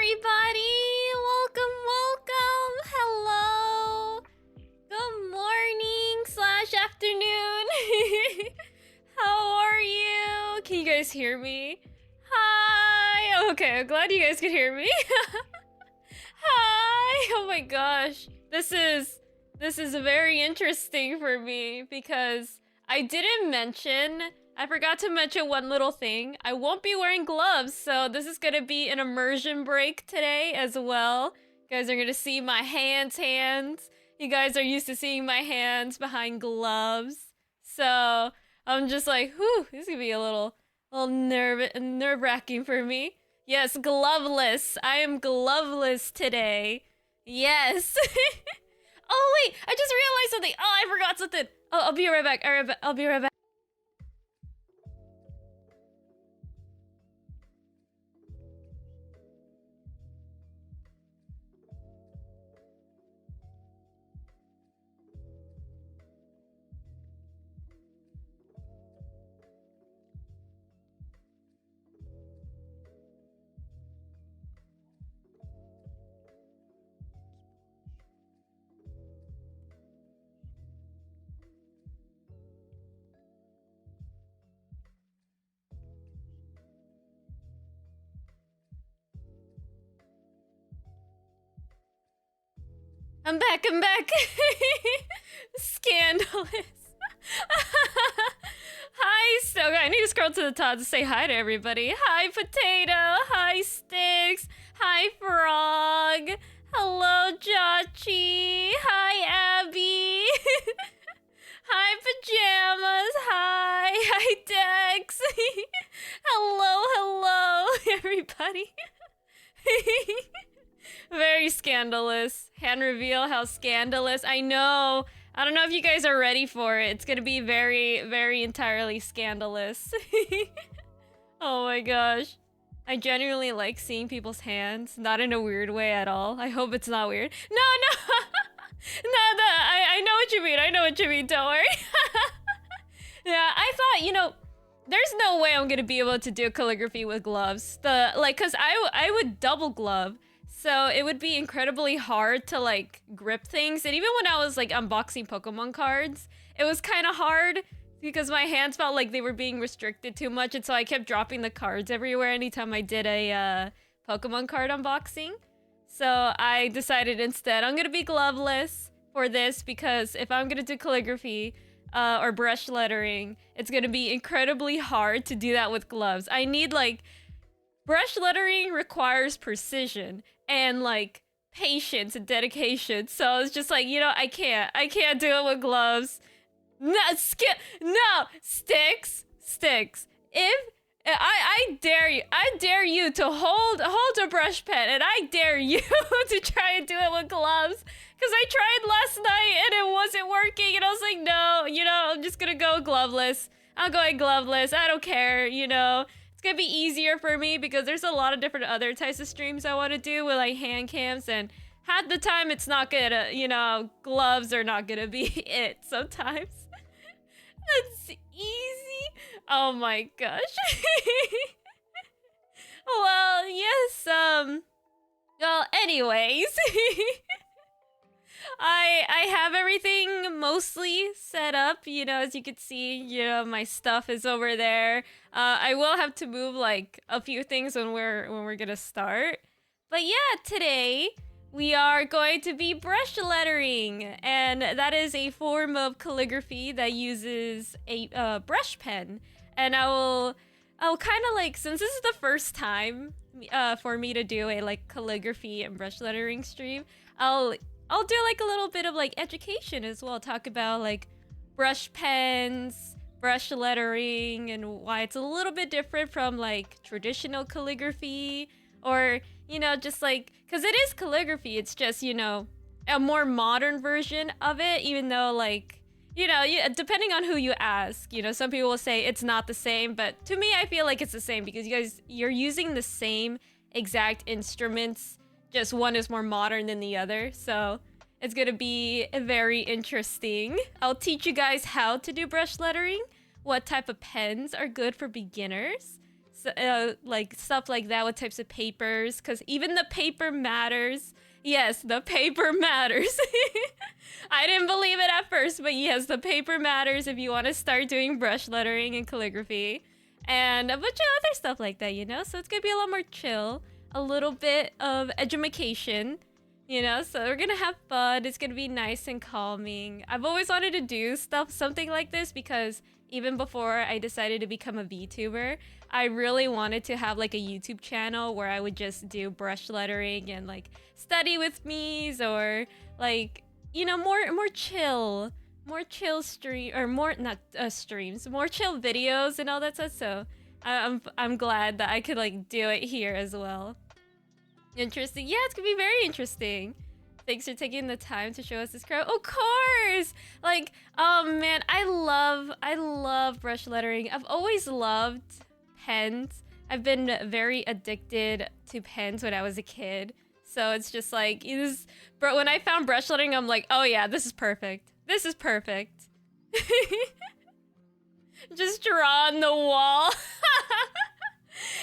everybody! Welcome, welcome! Hello! Good morning slash afternoon! How are you? Can you guys hear me? Hi! Okay, I'm glad you guys can hear me. Hi! Oh my gosh. This is very interesting for me because I forgot to mention one little thing. I won't be wearing gloves, so this is gonna be an immersion break today as well. You guys are gonna see my hands. You guys are used to seeing my hands behind gloves. So I'm just like, whew, this is gonna be a little nerve-wracking for me. Yes, gloveless. I am gloveless today. Yes. Oh wait, I just realized something. Oh, I forgot something. Oh, I'll be right back. I'll be right back. I'm back. Scandalous. Hi, Stoga. I need to scroll to the top to say hi to everybody. Hi, Potato. Hi, Sticks. Hi, Frog. Hello, Jachi. Hi, Abby. Hi, Pajamas. Hi, Dex. Hello, everybody. Very scandalous. Hand reveal, how scandalous. I know. I don't know if you guys are ready for it. It's gonna be very entirely scandalous. Oh my gosh. I genuinely like seeing people's hands. Not in a weird way at all. I hope it's not weird. No! I know what you mean. Don't worry. Yeah, I thought, there's no way I'm gonna be able to do calligraphy with gloves. Cause I would double glove. So it would be incredibly hard to grip things. And even when I was unboxing Pokemon cards, it was kind of hard because my hands felt like they were being restricted too much. And so I kept dropping the cards everywhere anytime I did a Pokemon card unboxing. So I decided instead I'm going to be gloveless for this because if I'm going to do calligraphy or brush lettering, it's going to be incredibly hard to do that with gloves. I need brush lettering requires precision and patience and dedication. So it's just I can't do it with gloves. No, Sticks. If I dare you to hold a brush pen, and I dare you to try and do it with gloves. Cause I tried last night and it wasn't working, and I was like, no, I'm just gonna go gloveless. I'm going gloveless. I don't care, It's gonna be easier for me because there's a lot of different other types of streams I want to do with hand cams, and half the time it's not gonna, gloves are not gonna be it sometimes. That's easy. Oh my gosh. Well, yes, well, anyways. I have everything mostly set up, as you can see, my stuff is over there. I will have to move a few things when we're gonna start. But yeah, today we are going to be brush lettering, and that is a form of calligraphy that uses a brush pen. And I'll kind of since this is the first time for me to do a calligraphy and brush lettering stream, I'll do a little bit of education as well. Talk about brush pens, brush lettering, and why it's a little bit different from traditional calligraphy, or just because it is calligraphy. It's just a more modern version of it. Even though depending on who you ask, some people will say it's not the same, but to me I feel like it's the same because you're using the same exact instruments. Just one is more modern than the other, so it's gonna be very interesting. I'll teach you guys how to do brush lettering, what type of pens are good for beginners. like stuff like that, what types of papers, because even the paper matters. Yes, the paper matters. I didn't believe it at first, but yes, the paper matters if you want to start doing brush lettering and calligraphy and a bunch of other stuff like that, you know? So it's going to be a lot more chill, a little bit of edumacation, you know? So we're going to have fun. It's going to be nice and calming. I've always wanted to do something like this because even before I decided to become a VTuber, I really wanted to have like a YouTube channel where I would just do brush lettering and like study with me's or like, you know, more chill stream or more not streams, more chill videos and all that stuff. So I'm glad that I could like do it here as well. Interesting. Yeah, it's gonna be very interesting. Thanks for taking the time to show us this crowd. Of course! Like, oh man, I love brush lettering. I've always loved pens. I've been very addicted to pens when I was a kid. So it's just like, bro, when I found brush lettering, I'm like, oh yeah, this is perfect. This is perfect. Just draw on the wall.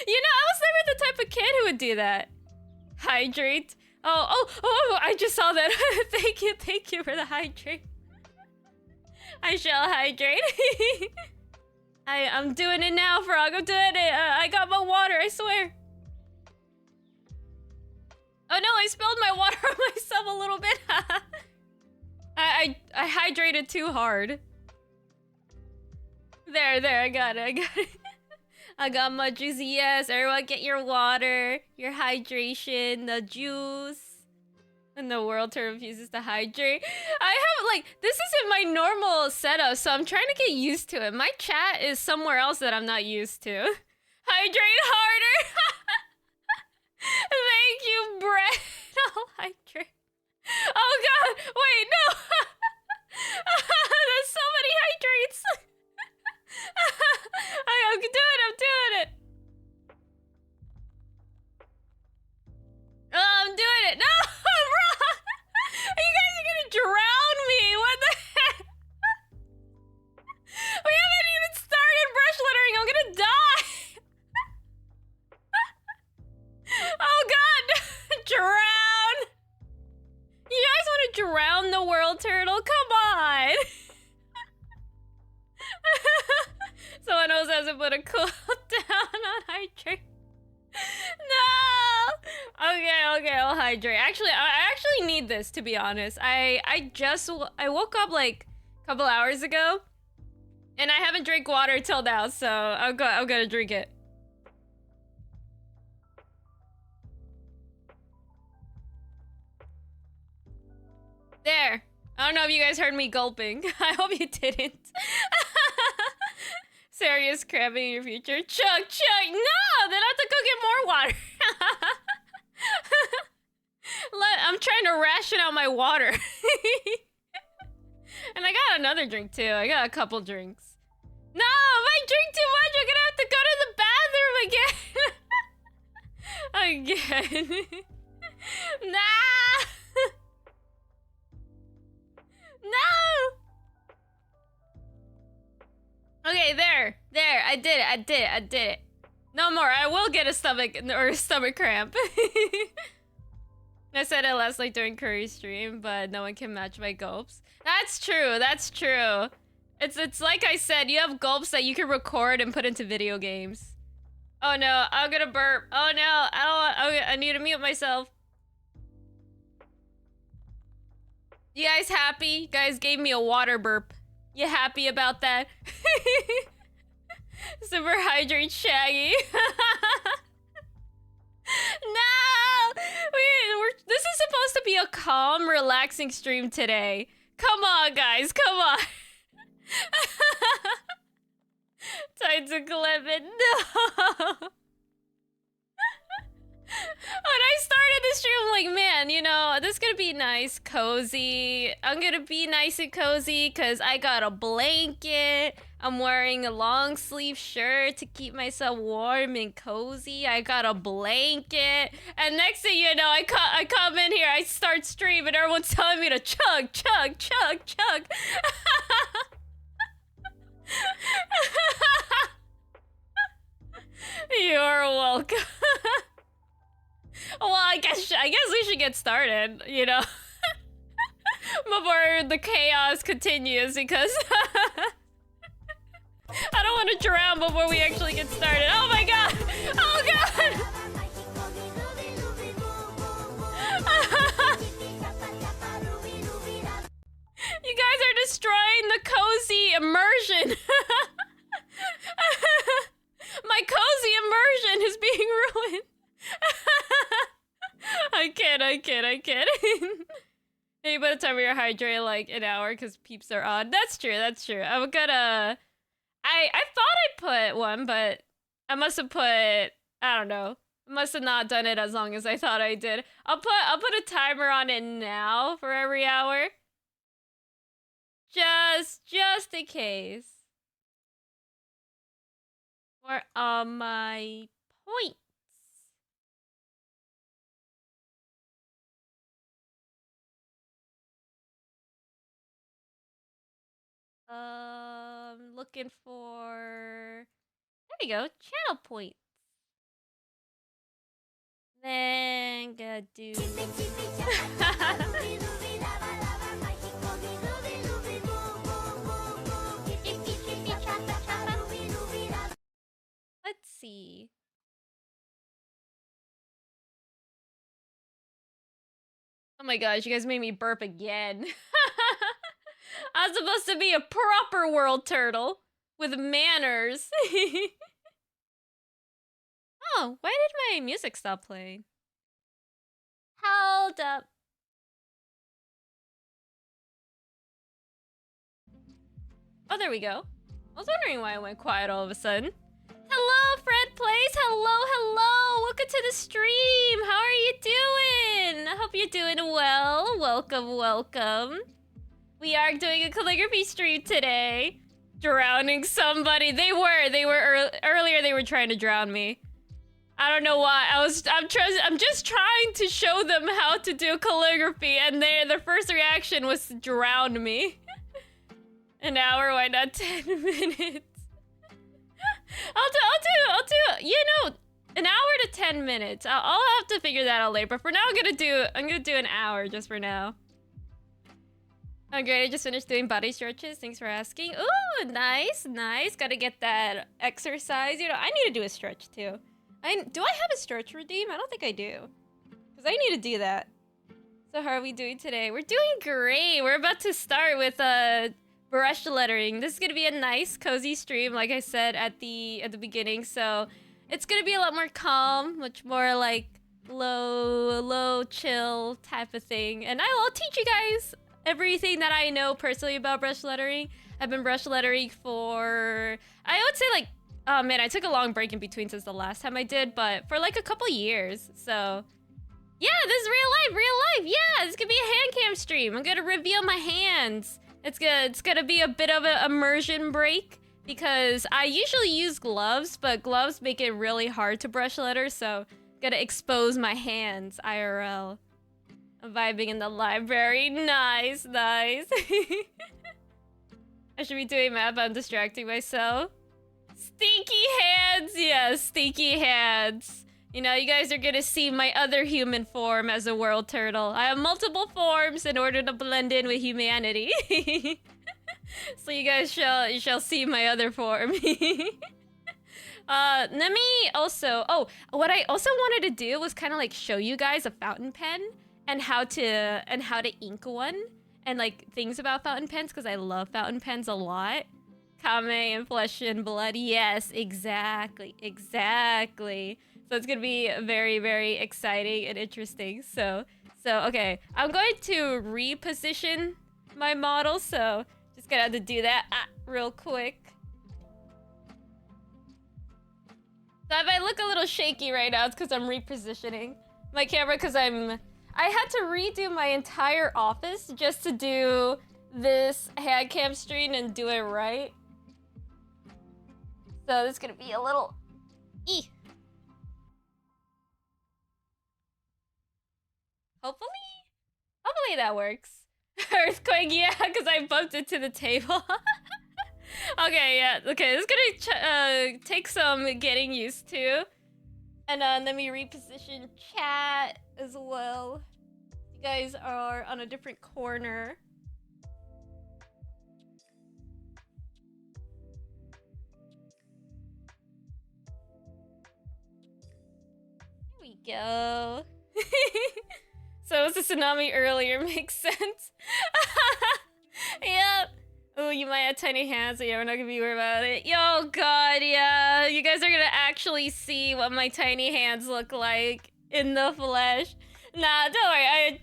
You know, I was never the type of kid who would do that. Hydrate. Oh, I just saw that. Thank you for the hydrate. I shall hydrate. I'm doing it now, Frog. I'm doing it. I got my water, I swear. Oh no, I spilled my water on myself a little bit. I hydrated too hard. There, I got it. I got my juicy. Yes, everyone get your water, your hydration, the juice. And the world turtle refuses to hydrate. I have, like, this isn't my normal setup, so I'm trying to get used to it. My chat is somewhere else that I'm not used to. Hydrate harder! Thank you, Brett. I'll hydrate. Oh god, wait, no! There's so many hydrates! I'm doing it! Oh, I'm doing it! No! You guys are gonna drown me! What the heck? We haven't even started brush lettering! I'm gonna die! Oh god! Drown! You guys want to drown the world turtle? Come on! Someone else hasn't put a cool down on hydrate. No! Okay, I'll hydrate. Actually, I actually need this, to be honest. I woke up like a couple hours ago, and I haven't drank water till now, so I'm gonna drink it. There. I don't know if you guys heard me gulping. I hope you didn't. Serious crabbing in your future. Chug! No! Then I have to go get more water. I'm trying to ration out my water. And I got another drink too. I got a couple drinks. No! If I drink too much, I'm gonna have to go to the bathroom again. Nah! No! Okay, there. I did it. No more. I will get a stomach cramp. I said it last night during Curry stream, but no one can match my gulps. That's true. It's like I said, you have gulps that you can record and put into video games. Oh no, I'm gonna burp. Oh no, I need to mute myself. You guys happy? You guys gave me a water burp. You happy about that? Super hydrate Shaggy. No! This is supposed to be a calm, relaxing stream today. Come on, guys, come on. Time to clip it. No! When I started this stream, I'm like, man, you know, this is gonna be nice, cozy. I'm gonna be nice and cozy because I got a blanket. I'm wearing a long sleeve shirt to keep myself warm and cozy. I got a blanket. And next thing you know, I come in here, I start stream, and everyone's telling me to chug. You're welcome. Well, I guess we should get started, you know, before the chaos continues, because I don't want to drown before we actually get started. Oh my god! Oh god! You guys are destroying the cozy immersion. My cozy immersion is being ruined. I kid. Maybe by the time we're hydrated, like an hour, because peeps are on. That's true. I'm gonna. I thought I put one, but I must have put. I don't know. Must have not done it as long as I thought I did. I'll put a timer on it now for every hour. Just in case. For my points. Looking for. There we go. Channel points. Then gonna do. Let's see. Oh my gosh, you guys made me burp again. I'm supposed to be a proper world turtle with manners. Oh, why did my music stop playing? Hold up. Oh, there we go. I was wondering why it went quiet all of a sudden. Hello, Fred Plays. Hello. Welcome to the stream. How are you doing? I hope you're doing well. Welcome. We are doing a calligraphy stream today. Drowning somebody. They were earlier. They were trying to drown me. I don't know why. I'm just trying to show them how to do calligraphy, and their first reaction was to drown me. An hour, why not 10 minutes? I'll do, you know, an hour to 10 minutes. I'll have to figure that out later, but for now I'm gonna do an hour just for now. Oh great, I just finished doing body stretches. Thanks for asking. Ooh, nice. Gotta get that exercise. You know, I need to do a stretch too. Do I have a stretch redeem? I don't think I do. Because I need to do that. So how are we doing today? We're doing great. We're about to start with brush lettering. This is gonna be a nice, cozy stream, like I said at the beginning. So it's gonna be a lot more calm, much more like low, chill type of thing. And I'll teach you guys everything that I know personally about brush lettering. I've been brush lettering for, I would say like, oh man, I took a long break in between since the last time I did, but for like a couple years. So yeah, this is real life. Yeah, this could be a hand cam stream. I'm gonna reveal my hands. It's gonna be a bit of an immersion break because I usually use gloves, but gloves make it really hard to brush letters, so I'm gonna expose my hands IRL. I'm vibing in the library. Nice. I should be doing math, but I'm distracting myself. Stinky hands! Yes, stinky hands. You know, you guys are gonna see my other human form as a world turtle. I have multiple forms in order to blend in with humanity. So you guys shall see my other form. Let me also... Oh, what I also wanted to do was kind of like show you guys a fountain pen and how to ink one and like things about fountain pens because I love fountain pens a lot. Kame and flesh and blood. Yes, exactly. So it's gonna be very, very exciting and interesting. So okay, I'm going to reposition my model. So just gonna have to do that real quick. So if I look a little shaky right now, it's because I'm repositioning my camera because I had to redo my entire office just to do this hand cam stream and do it right. So this is gonna be a little Hopefully that works. Earthquake, yeah, because I bumped into the table. Okay, yeah. Okay, this is gonna take some getting used to. And let me reposition chat as well. You guys are on a different corner. Here we go. So it was a tsunami earlier, makes sense. Yep. Oh, you might have tiny hands, so yeah, we're not gonna be worried about it. Yo, God, yeah. You guys are gonna actually see what my tiny hands look like in the flesh. Nah, don't worry.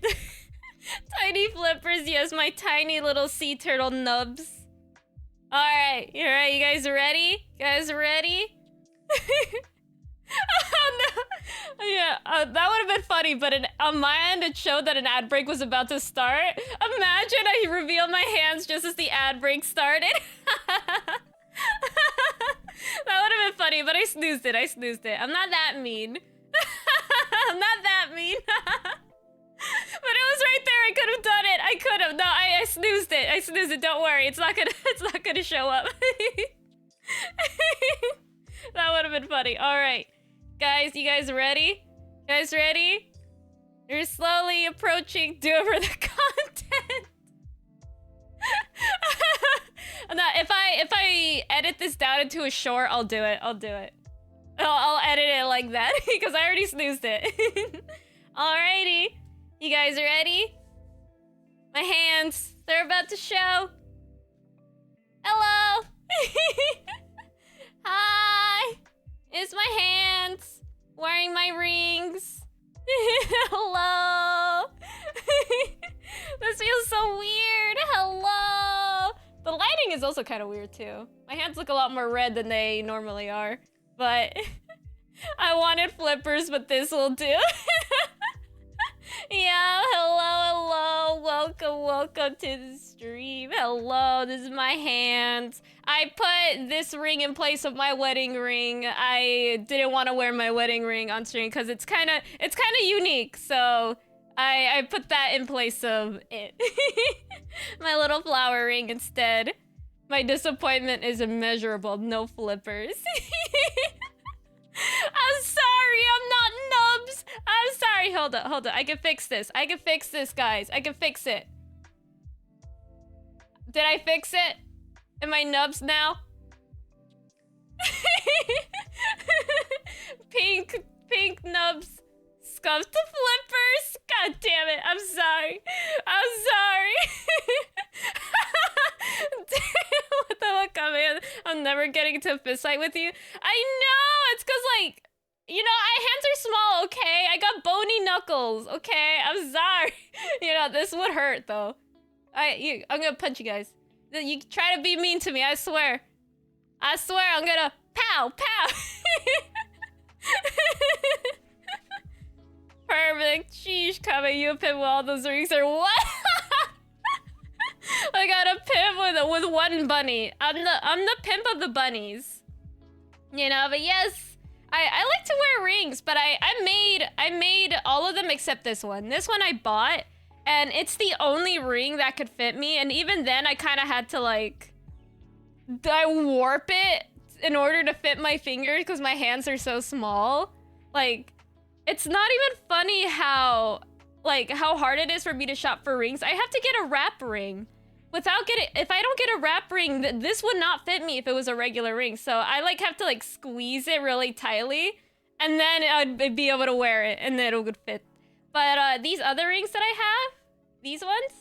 Tiny flippers, yes, my tiny little sea turtle nubs. Alright, you guys ready? You guys ready? Oh, no. Yeah, that would have been funny, but on my end, it showed that an ad break was about to start. Imagine I revealed my hands just as the ad break started. That would have been funny, but I snoozed it. I'm not that mean. I'm not that mean. But it was right there. I could have done it. I could have. No, I snoozed it. I snoozed it. Don't worry. It's not gonna show up. That would have been funny. All right. Guys, you guys ready? You guys ready? You're slowly approaching for the content. No, if I edit this down into a short, I'll do it. I'll edit it like that because I already snoozed it. Alrighty. You guys ready? My hands, they're about to show. Hello. Hi. It's my hands. Wearing my rings. Hello. This feels so weird. Hello. The lighting is also kind of weird too. My hands look a lot more red than they normally are. But I wanted flippers, but this will do. Yeah, hello. Welcome to the stream. Hello, this is my hands. I put this ring in place of my wedding ring. I didn't want to wear my wedding ring on stream because it's kind of unique. So I put that in place of it. My little flower ring instead. My disappointment is immeasurable. No flippers. I'm sorry, I'm not nubs. I'm sorry. Hold up. I can fix this. Guys. I can fix it. Did I fix it? Am I nubs now? Pink nubs. Scuffed flippers. God damn it. I'm sorry. What the fuck, Kame? I'm never getting into a fist fight with you. I know. It's because, like, you know, hands are small, okay? I got bony knuckles, okay? I'm sorry. You know, this would hurt, though. I'm gonna punch you guys. You try to be mean to me, I swear. I'm gonna pow. Perfect. Sheesh, Kame, you pimp with all those rings or what? I got a pimp with one bunny. I'm the pimp of the bunnies. You know, but yes, I like to wear rings, but I made all of them except this one. This one I bought, and it's the only ring that could fit me, and even then I kind of had to like I warp it in order to fit my fingers because my hands are so small. Like, it's not even funny how hard it is for me to shop for rings. I have to get a wrap ring. If I don't get a wrap ring, this would not fit me if it was a regular ring. So I have to squeeze it really tightly, and then I'd be able to wear it, and then it would fit. But these other rings that I have, these ones,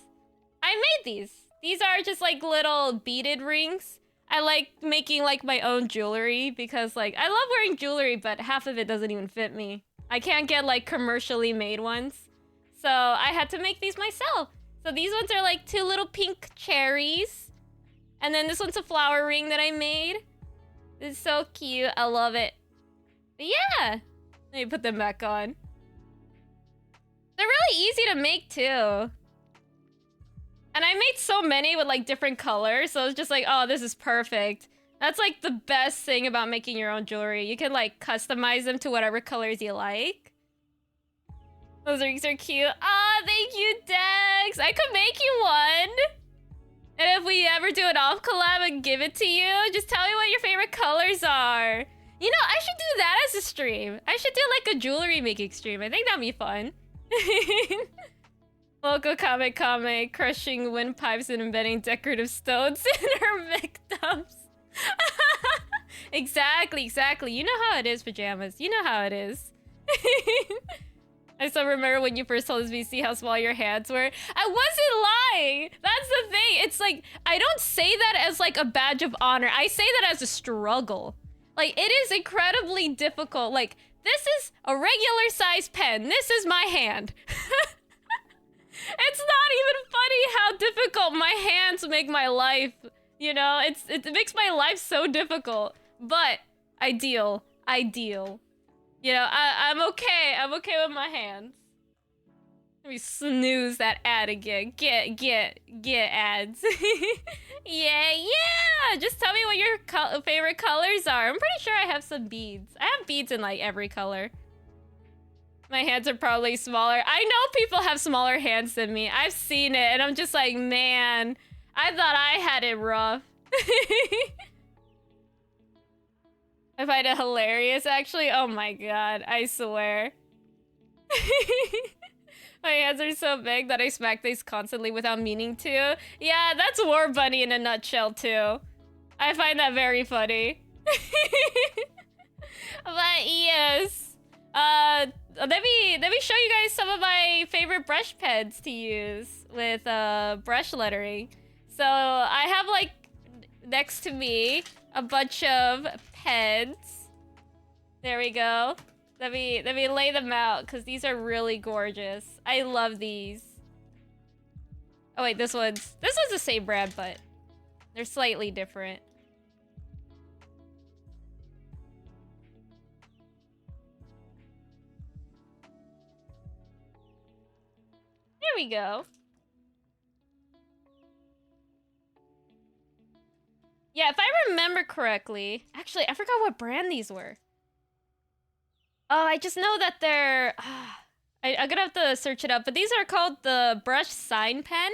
I made these. These are just little beaded rings. I like making my own jewelry because I love wearing jewelry, but half of it doesn't even fit me. I can't get commercially made ones. So I had to make these myself. So these ones are two little pink cherries. And then this one's a flower ring that I made. It's so cute. I love it. But yeah. Let me put them back on. They're really easy to make too. And I made so many with different colors. So it's just oh, this is perfect. That's the best thing about making your own jewelry. You can customize them to whatever colors you like. Those rings are cute. Ah, thank you, Dex. I could make you one. And if we ever do an off collab and give it to you, just tell me what your favorite colors are. You know, I should do that as a stream. I should do like a jewelry making stream. I think that'd be fun. Local Kame, crushing windpipes and embedding decorative stones in her victims. Exactly. You know how it is, Pajamas. You know how it is. I still remember when you first told us VC how small your hands were. I wasn't lying. That's the thing. It's like, I don't say that as like a badge of honor. I say that as a struggle. Like, it is incredibly difficult. Like, this is a regular size pen. This is my hand. It's not even funny how difficult my hands make my life. You know, it makes my life so difficult. But ideal. You know, I'm okay. I'm okay with my hands. Let me snooze that ad again. Get ads. Yeah. Just tell me what your favorite colors are. I'm pretty sure I have some beads. I have beads in like every color. My hands are probably smaller. I know people have smaller hands than me. I've seen it, and I'm just like, man, I thought I had it rough. I find it hilarious, actually. Oh my god, I swear. My hands are so big that I smack things constantly without meaning to. Yeah, that's War Bunny in a nutshell, too. I find that very funny. But yes. Let me show you guys some of my favorite brush pens to use with brush lettering. So I have like next to me a bunch of pens. There we go. Let me lay them out because these are really gorgeous. I love these. Oh wait, this one's the same brand, but they're slightly different. There we go. Yeah, if I remember correctly, actually, I forgot what brand these were. Oh, I just know that they're... I'm gonna have to search it up, but these are called the Brush Sign Pen.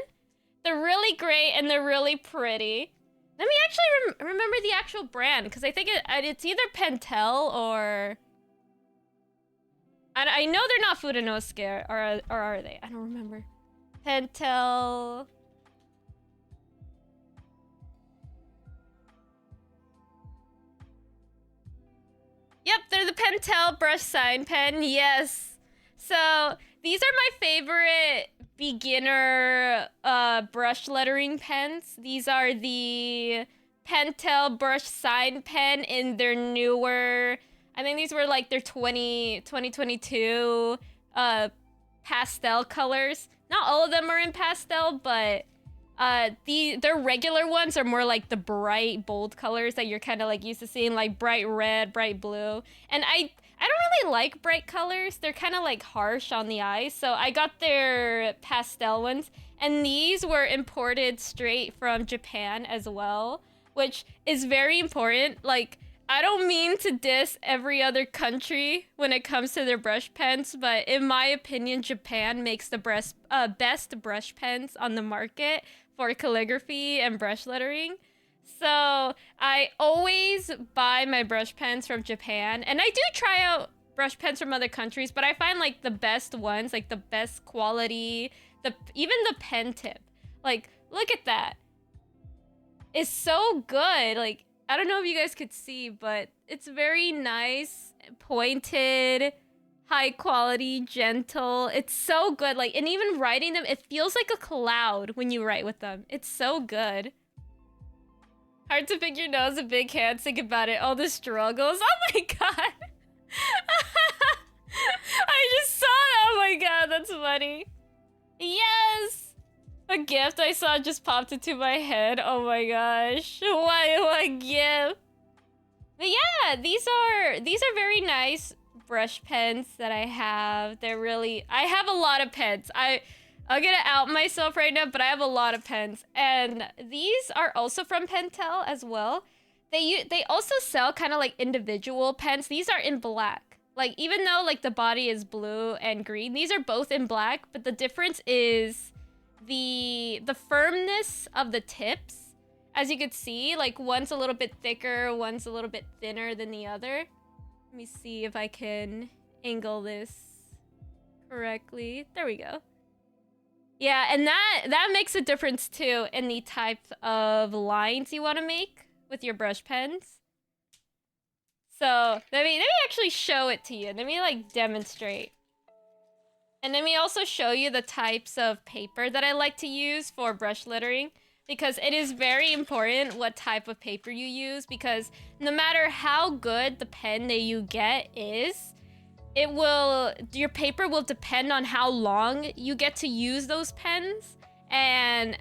They're really great and they're really pretty. Let me actually remember the actual brand, because I think it's either Pentel or... I know they're not Fudenosuke, or are they? I don't remember. Pentel... Yep, they're the Pentel brush sign pen, yes. So, these are my favorite beginner brush lettering pens. These are the Pentel brush sign pen in their newer, I think these were like their 2022 pastel colors. Not all of them are in pastel, but their regular ones are more like the bright, bold colors that you're kind of like used to seeing, like bright red, bright blue. And I don't really like bright colors. They're kind of like harsh on the eyes. So I got their pastel ones, and these were imported straight from Japan as well, which is very important. Like, I don't mean to diss every other country when it comes to their brush pens, but in my opinion, Japan makes the best brush pens on the market for calligraphy and brush lettering. So I always buy my brush pens from Japan, and I do try out brush pens from other countries, but I find like the best ones, like the best quality, even the pen tip. Like, look at that. It's so good. Like, I don't know if you guys could see, but it's very nice, pointed, high quality, gentle. It's so good. Like, and even writing them, it feels like a cloud when you write with them. It's so good. Hard to pick your nose and big hands. Think about it. All the struggles. Oh my god. I just saw that. Oh my god, that's funny. Yes. A gift I saw just popped into my head. Oh my gosh. What gift? But yeah, these are very nice brush pens that I have. They're really... I have a lot of pens. I'm gonna out myself right now, but I have a lot of pens. And these are also from Pentel as well. They also sell kind of like individual pens. These are in black. Like, even though like the body is blue and green, these are both in black, but the difference is the firmness of the tips. As you could see, like one's a little bit thicker, one's a little bit thinner than the other. Let me see if I can angle this correctly. There we go. Yeah, and that makes a difference too in the type of lines you want to make with your brush pens. So let me actually show it to you. Let me like demonstrate. And let me also show you the types of paper that I like to use for brush lettering. Because it is very important what type of paper you use, because no matter how good the pen that you get is, your paper will depend on how long you get to use those pens and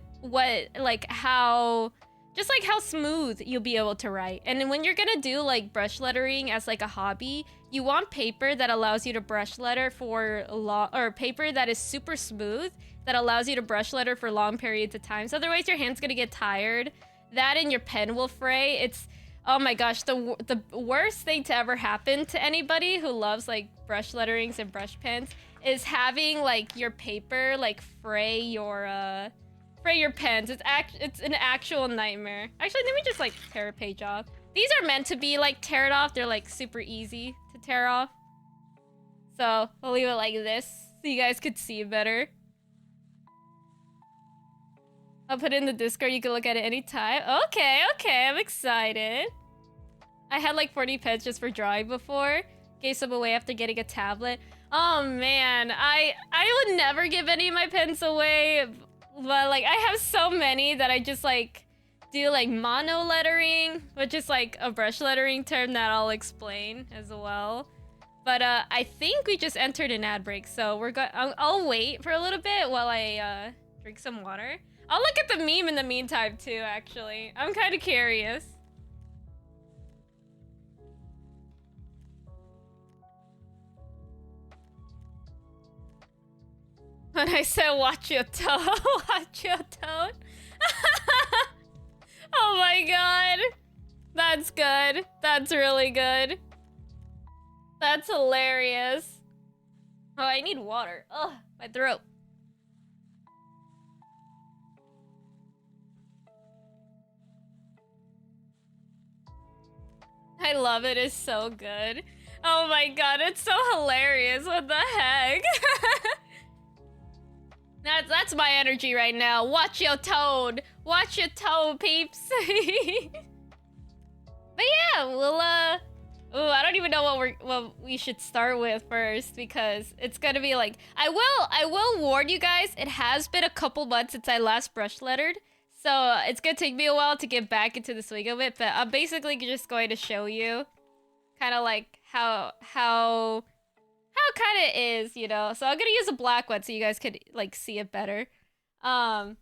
how smooth you'll be able to write. And when you're gonna do like brush lettering as like a hobby, you want paper that allows you to brush letter or paper that is super smooth, that allows you to brush letter for long periods of time. So otherwise your hand's gonna get tired. That and your pen will fray. It's, oh my gosh, the worst thing to ever happen to anybody who loves like brush letterings and brush pens is having like your paper like fray your pens. It's an actual nightmare. Actually, let me just like tear a page off. These are meant to be like teared off. They're like super easy to tear off. So I'll leave it like this so you guys could see better. I'll put it in the Discord. You can look at it anytime. Okay, I'm excited. I had like 40 pens just for drawing before. Gave some away after getting a tablet. Oh man, I would never give any of my pens away. But like I have so many that I just like do like mono lettering, which is like a brush lettering term that I'll explain as well. But I think we just entered an ad break, so I'll wait for a little bit while I drink some water. I'll look at the meme in the meantime too, actually. I'm kind of curious. When I said watch your tone, watch your tone. Oh my god. That's good. That's really good. That's hilarious. Oh, I need water. Ugh, my throat. I love it. It's so good. Oh my god, it's so hilarious. What the heck? That's my energy right now. Watch your tone. Watch your tone, peeps. But yeah, we'll ooh, I don't even know what we should start with first, because it's gonna be like I will warn you guys, it has been a couple months since I last brush lettered. So it's gonna take me a while to get back into the swing of it, but I'm basically just going to show you kind of like how kind of is, you know. So I'm gonna use a black one so you guys could like see it better. One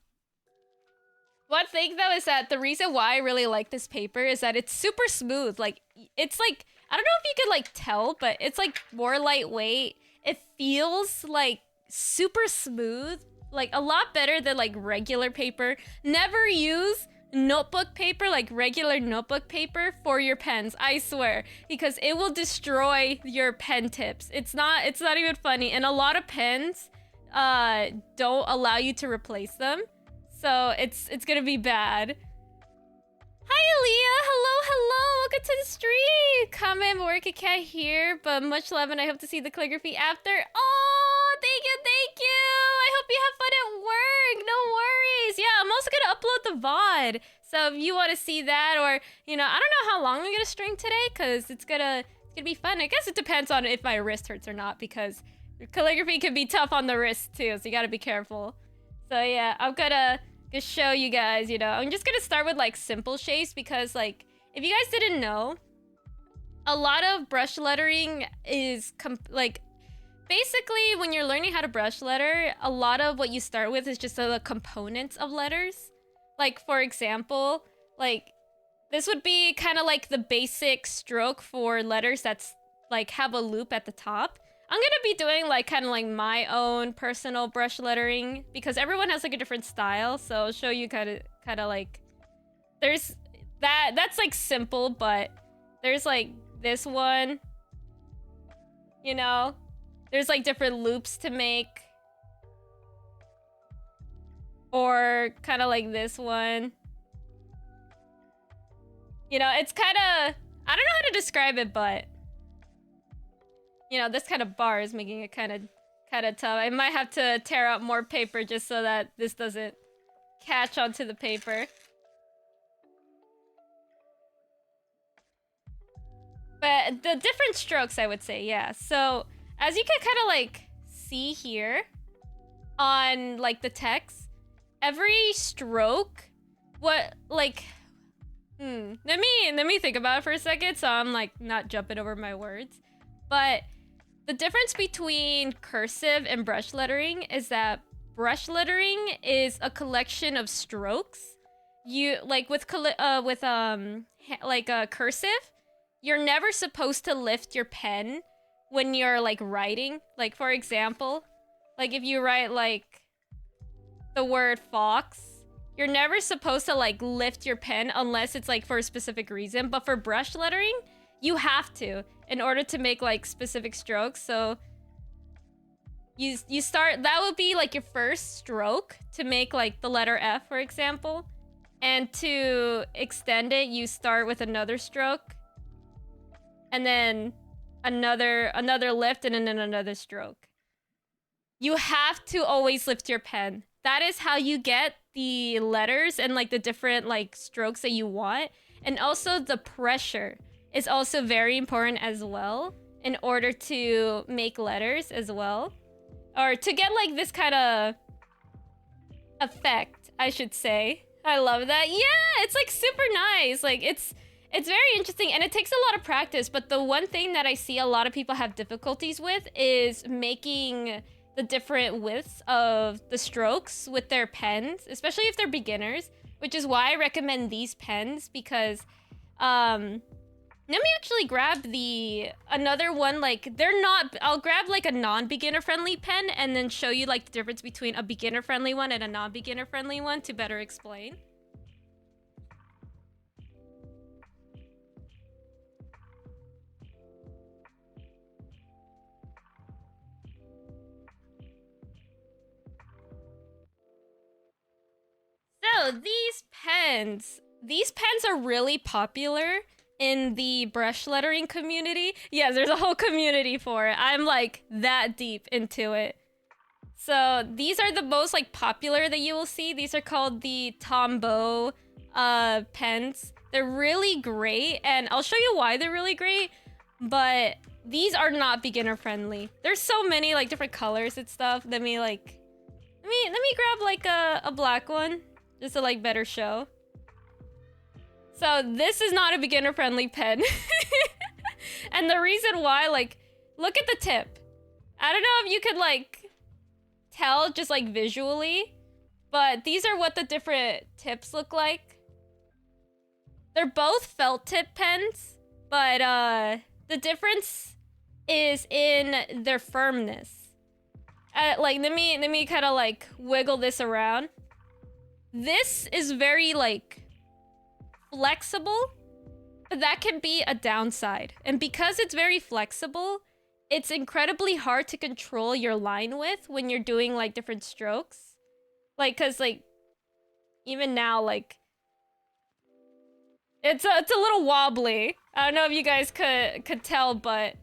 thing though is that the reason why I really like this paper is that it's super smooth. Like it's like, I don't know if you could like tell, but it's like more lightweight. It feels like super smooth, like a lot better than like regular paper. Never use notebook paper, like regular notebook paper, for your pens, I swear, because it will destroy your pen tips. It's not even funny, and a lot of pens don't allow you to replace them, so it's gonna be bad. Hi Aaliyah, hello, welcome to the stream. Kame, I'm working cat here, but much love, and I hope to see the calligraphy after. Oh, thank you. I hope you have fun at work. No worries. Yeah, I'm also gonna upload the VOD. So if you want to see that, or you know, I don't know how long I'm gonna stream today, cause it's gonna be fun. I guess it depends on if my wrist hurts or not, because calligraphy can be tough on the wrist too, so you gotta be careful. So yeah, I'm gonna just show you guys. You know, I'm just gonna start with like simple shapes, because like if you guys didn't know, a lot of brush lettering is basically, when you're learning how to brush letter, a lot of what you start with is just the components of letters. Like, for example, like, this would be kind of like the basic stroke for letters that's, like, have a loop at the top. I'm gonna be doing, like, kind of like my own personal brush lettering, because everyone has, like, a different style, so I'll show you kind of like, there's that's, like, simple, but there's, like, this one, you know? There's like different loops to make. Or kind of like this one. You know, it's kind of... I don't know how to describe it, but... You know, this kind of bar is making it kind of tough. I might have to tear out more paper just so that this doesn't catch onto the paper. But the different strokes, I would say, yeah. So, as you can kind of, like, see here on, like, the text, every stroke, what, like... Let me think about it for a second, so I'm, like, not jumping over my words. But the difference between cursive and brush lettering is that brush lettering is a collection of strokes. You, like, with cursive, you're never supposed to lift your pen when you're, like, writing. Like, for example, like, if you write, like, the word fox, you're never supposed to, like, lift your pen unless it's, like, for a specific reason. But for brush lettering, you have to in order to make, like, specific strokes. So you start... That would be, like, your first stroke to make, like, the letter F, for example. And to extend it, you start with another stroke. And then another lift, and then another stroke. You have to always lift your pen. That is how you get the letters and, like, the different, like, strokes that you want. And also the pressure is also very important as well in order to make letters as well. Or to get, like, this kind of effect, I should say. I love that. Yeah, it's, like, super nice. Like, it's very interesting, and it takes a lot of practice, but the one thing that I see a lot of people have difficulties with is making the different widths of the strokes with their pens, especially if they're beginners, which is why I recommend these pens, because, let me actually grab another one, like, I'll grab, like, a non-beginner friendly pen and then show you, like, the difference between a beginner friendly one and a non-beginner friendly one to better explain. So these pens are really popular in the brush lettering community. Yeah, there's a whole community for it. I'm, like, that deep into it. So these are the most, like, popular that you will see. These are called the Tombow pens. They're really great, and I'll show you why they're really great, but these are not beginner friendly. There's so many, like, different colors and stuff. Let me grab, like, a black one just to, like, better show. So this is not a beginner friendly pen. And the reason why, like, look at the tip. I don't know if you could, like, tell just, like, visually, but these are what the different tips look like. They're both felt tip pens, but the difference is in their firmness. Like, let me kind of, like, wiggle this around. This is very, like, flexible, but that can be a downside. And because it's very flexible, it's incredibly hard to control your line width when you're doing, like, different strokes. Like, cause, like, even now, like, it's a little wobbly. I don't know if you guys could tell, but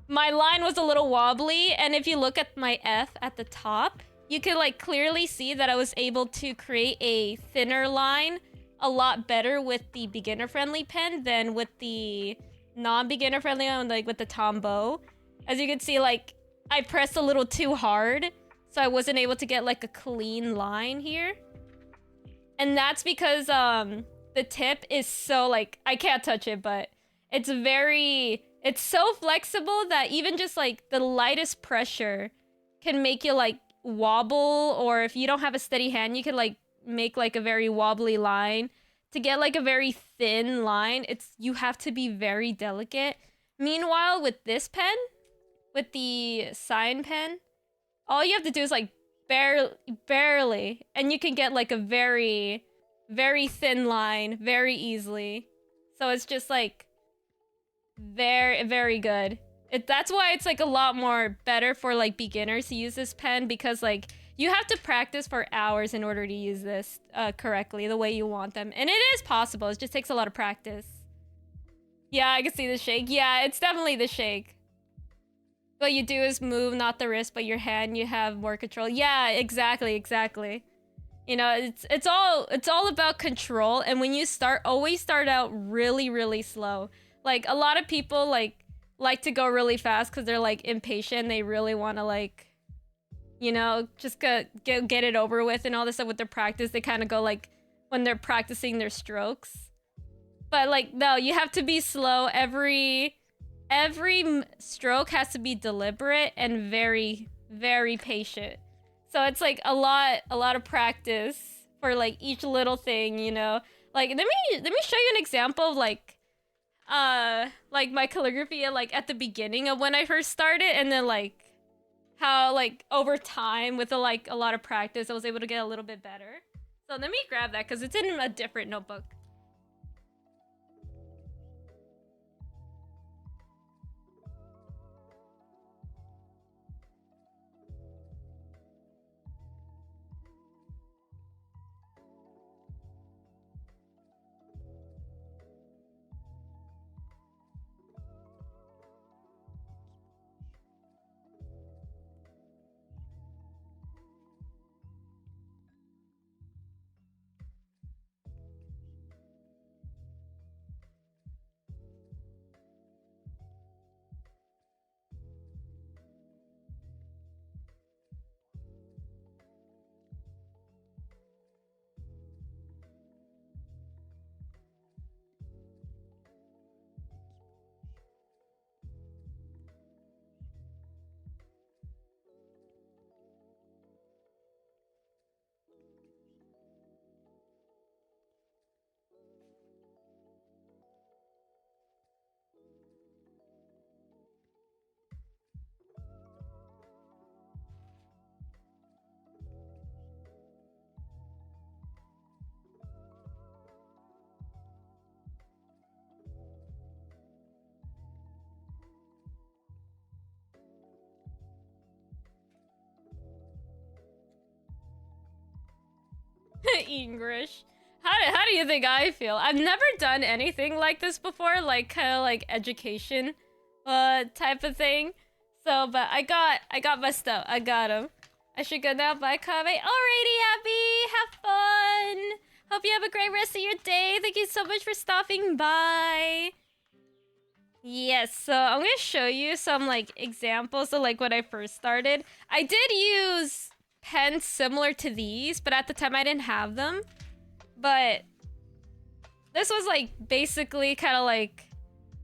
my line was a little wobbly, and if you look at my F at the top, you can, like, clearly see that I was able to create a thinner line a lot better with the beginner-friendly pen than with the non-beginner-friendly one, like with the Tombow. As you can see, like, I pressed a little too hard, so I wasn't able to get, like, a clean line here. And that's because the tip is so, like, I can't touch it, but it's so flexible that even just, like, the lightest pressure can make you, like, wobble, or if you don't have a steady hand, you can, like, make, like, a very wobbly line. To get, like, a very thin line, you have to be very delicate. Meanwhile, with this pen, with the sign pen, all you have to do is, like, barely, and you can get, like, a very, very thin line very easily. So it's just, like, very, very good. That's why it's like a lot more better for like beginners to use this pen, because like you have to practice for hours in order to use this correctly the way you want them. And it is possible. It just takes a lot of practice. Yeah, I can see the shake. Yeah, it's definitely the shake. What you do is move not the wrist but your hand. You have more control. Yeah, exactly. You know, it's all about control. And when you start, always start out really slow. Like a lot of people like to go really fast because they're like impatient. They really want to like, you know, just get it over with and all this stuff with their practice. They kind of go like when they're practicing their strokes. But like, no, you have to be slow. Every stroke has to be deliberate and very patient. So it's like a lot of practice for like each little thing, you know. Like let me show you an example of like my calligraphy like at the beginning of when I first started, and then like how like over time with a lot of practice I was able to get a little bit better. So let me grab that because it's in a different notebook. English. How do you think I feel? I've never done anything like this before, like kind of like education type of thing. So, but I got my stuff. I got them. I should go now. Bye, Kame. Alrighty, Abby. Have fun. Hope you have a great rest of your day. Thank you so much for stopping by. Yes, so I'm gonna show you some like examples of like when I first started. I did use pens similar to these, but at the time I didn't have them. But this was like basically kind of like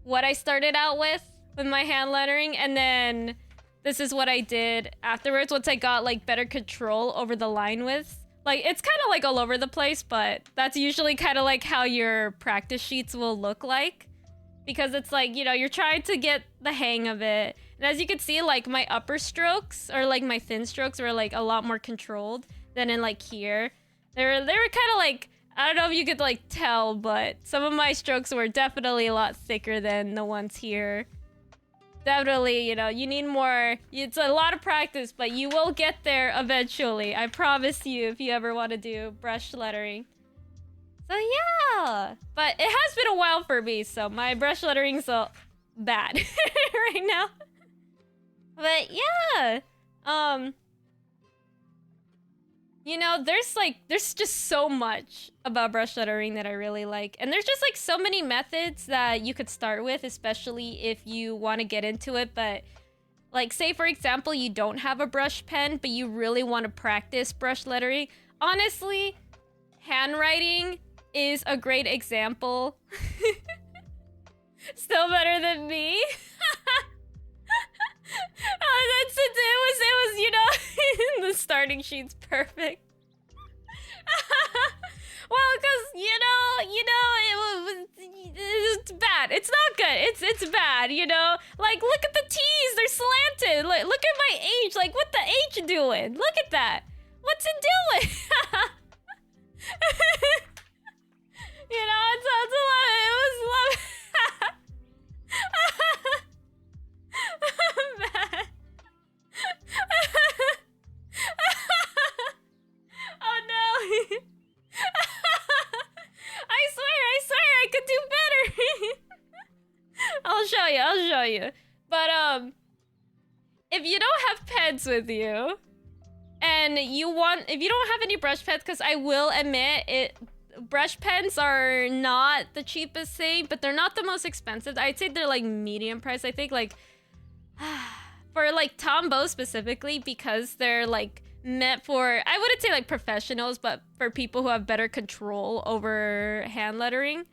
what I started out with my hand lettering, and then this is what I did afterwards once I got like better control over the line width. Like it's kind of like all over the place, but that's usually kind of like how your practice sheets will look like, because it's like, you know, you're trying to get the hang of it. And as you can see, like my upper strokes or like my thin strokes were like a lot more controlled than in like here. They were kind of like, I don't know if you could like tell, but some of my strokes were definitely a lot thicker than the ones here. Definitely, you know, you need more. It's a lot of practice, but you will get there eventually. I promise you, if you ever want to do brush lettering. So yeah, but it has been a while for me, so my brush lettering's so bad right now. But yeah, you know, there's just so much about brush lettering that I really like. And there's just like so many methods that you could start with, especially if you want to get into it. But like, say for example, you don't have a brush pen, but you really want to practice brush lettering. Honestly, handwriting is a great example. Still better than me. It was, you know, the starting sheet's perfect. Well, because, it's bad. It's not good. It's bad, you know? Like, look at the T's. They're slanted. Like, look at my H. Like, what the H doing? Look at that. What's it doing? You know, it's a lot. It was a lot. pens with you, and if you don't have any brush pens, because I will admit brush pens are not the cheapest thing, but they're not the most expensive. I'd say they're like medium price. I think like for like Tombow specifically, because they're like meant for, I wouldn't say like professionals, but for people who have better control over hand lettering.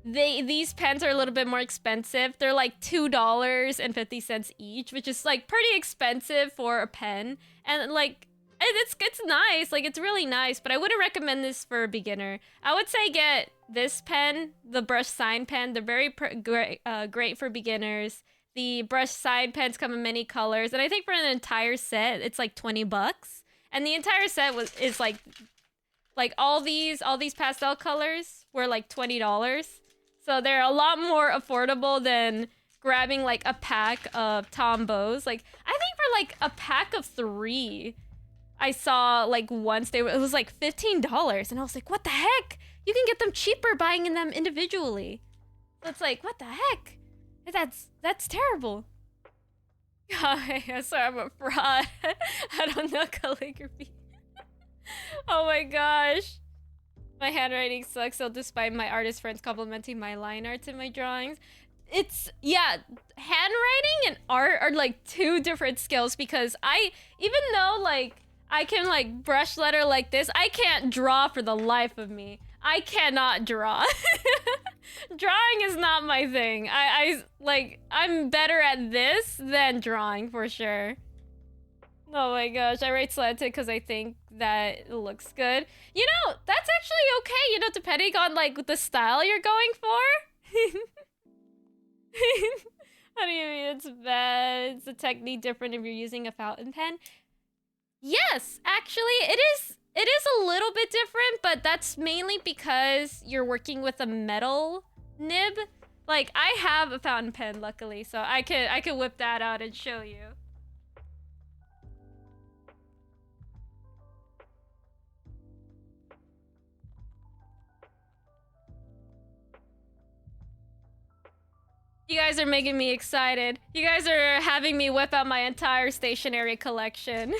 These pens are a little bit more expensive. They're like $2.50 each, which is like pretty expensive for a pen. And like it's nice, like it's really nice, but I wouldn't recommend this for a beginner. I would say get this pen, the brush sign pen. They're very great for beginners. The brush side pens come in many colors, and I think for an entire set, it's like $20. And the entire set is like all these pastel colors were like $20. So they're a lot more affordable than grabbing like a pack of Tombows. Like I think for like a pack of 3, I saw like once it was like $15, and I was like, what the heck? You can get them cheaper buying them individually. So it's like, what the heck? That's terrible. Sorry, I'm a fraud. I don't know calligraphy. Oh my gosh. My handwriting sucks, so despite my artist friends complimenting my line arts in my drawings. Yeah, handwriting and art are like 2 different skills, because even though like I can like brush letter like this, I can't draw for the life of me. I cannot draw. Drawing is not my thing. I'm better at this than drawing for sure. Oh my gosh, I write slanted because I think that it looks good. You know, that's actually okay, you know, depending on like the style you're going for. How do you mean it's bad? It's a technique different if you're using a fountain pen? Yes, actually, it is a little bit different, but that's mainly because you're working with a metal nib. Like, I have a fountain pen, luckily, so I could whip that out and show you. You guys are making me excited. You guys are having me whip out my entire stationery collection.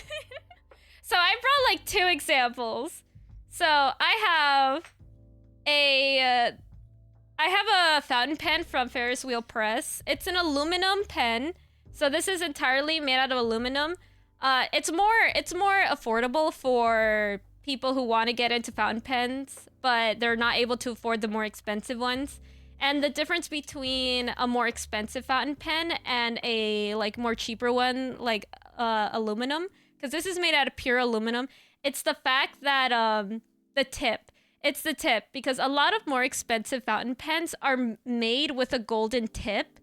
So I brought like 2 examples. So I have a fountain pen from Ferris Wheel Press. It's an aluminum pen. So this is entirely made out of aluminum. It's more affordable for people who want to get into fountain pens, but they're not able to afford the more expensive ones. And the difference between a more expensive fountain pen and a like more cheaper one, like aluminum, because this is made out of pure aluminum, it's the fact that the tip. It's the tip, because a lot of more expensive fountain pens are made with a golden tip,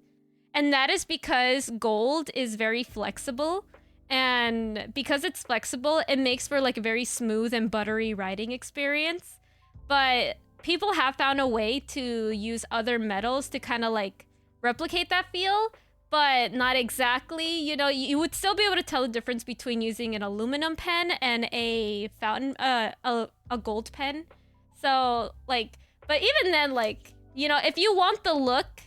and that is because gold is very flexible, and because it's flexible, it makes for like a very smooth and buttery writing experience. But people have found a way to use other metals to kind of like replicate that feel, but not exactly. You know, you would still be able to tell the difference between using an aluminum pen and a fountain, a gold pen. So like, but even then, like, you know, if you want the look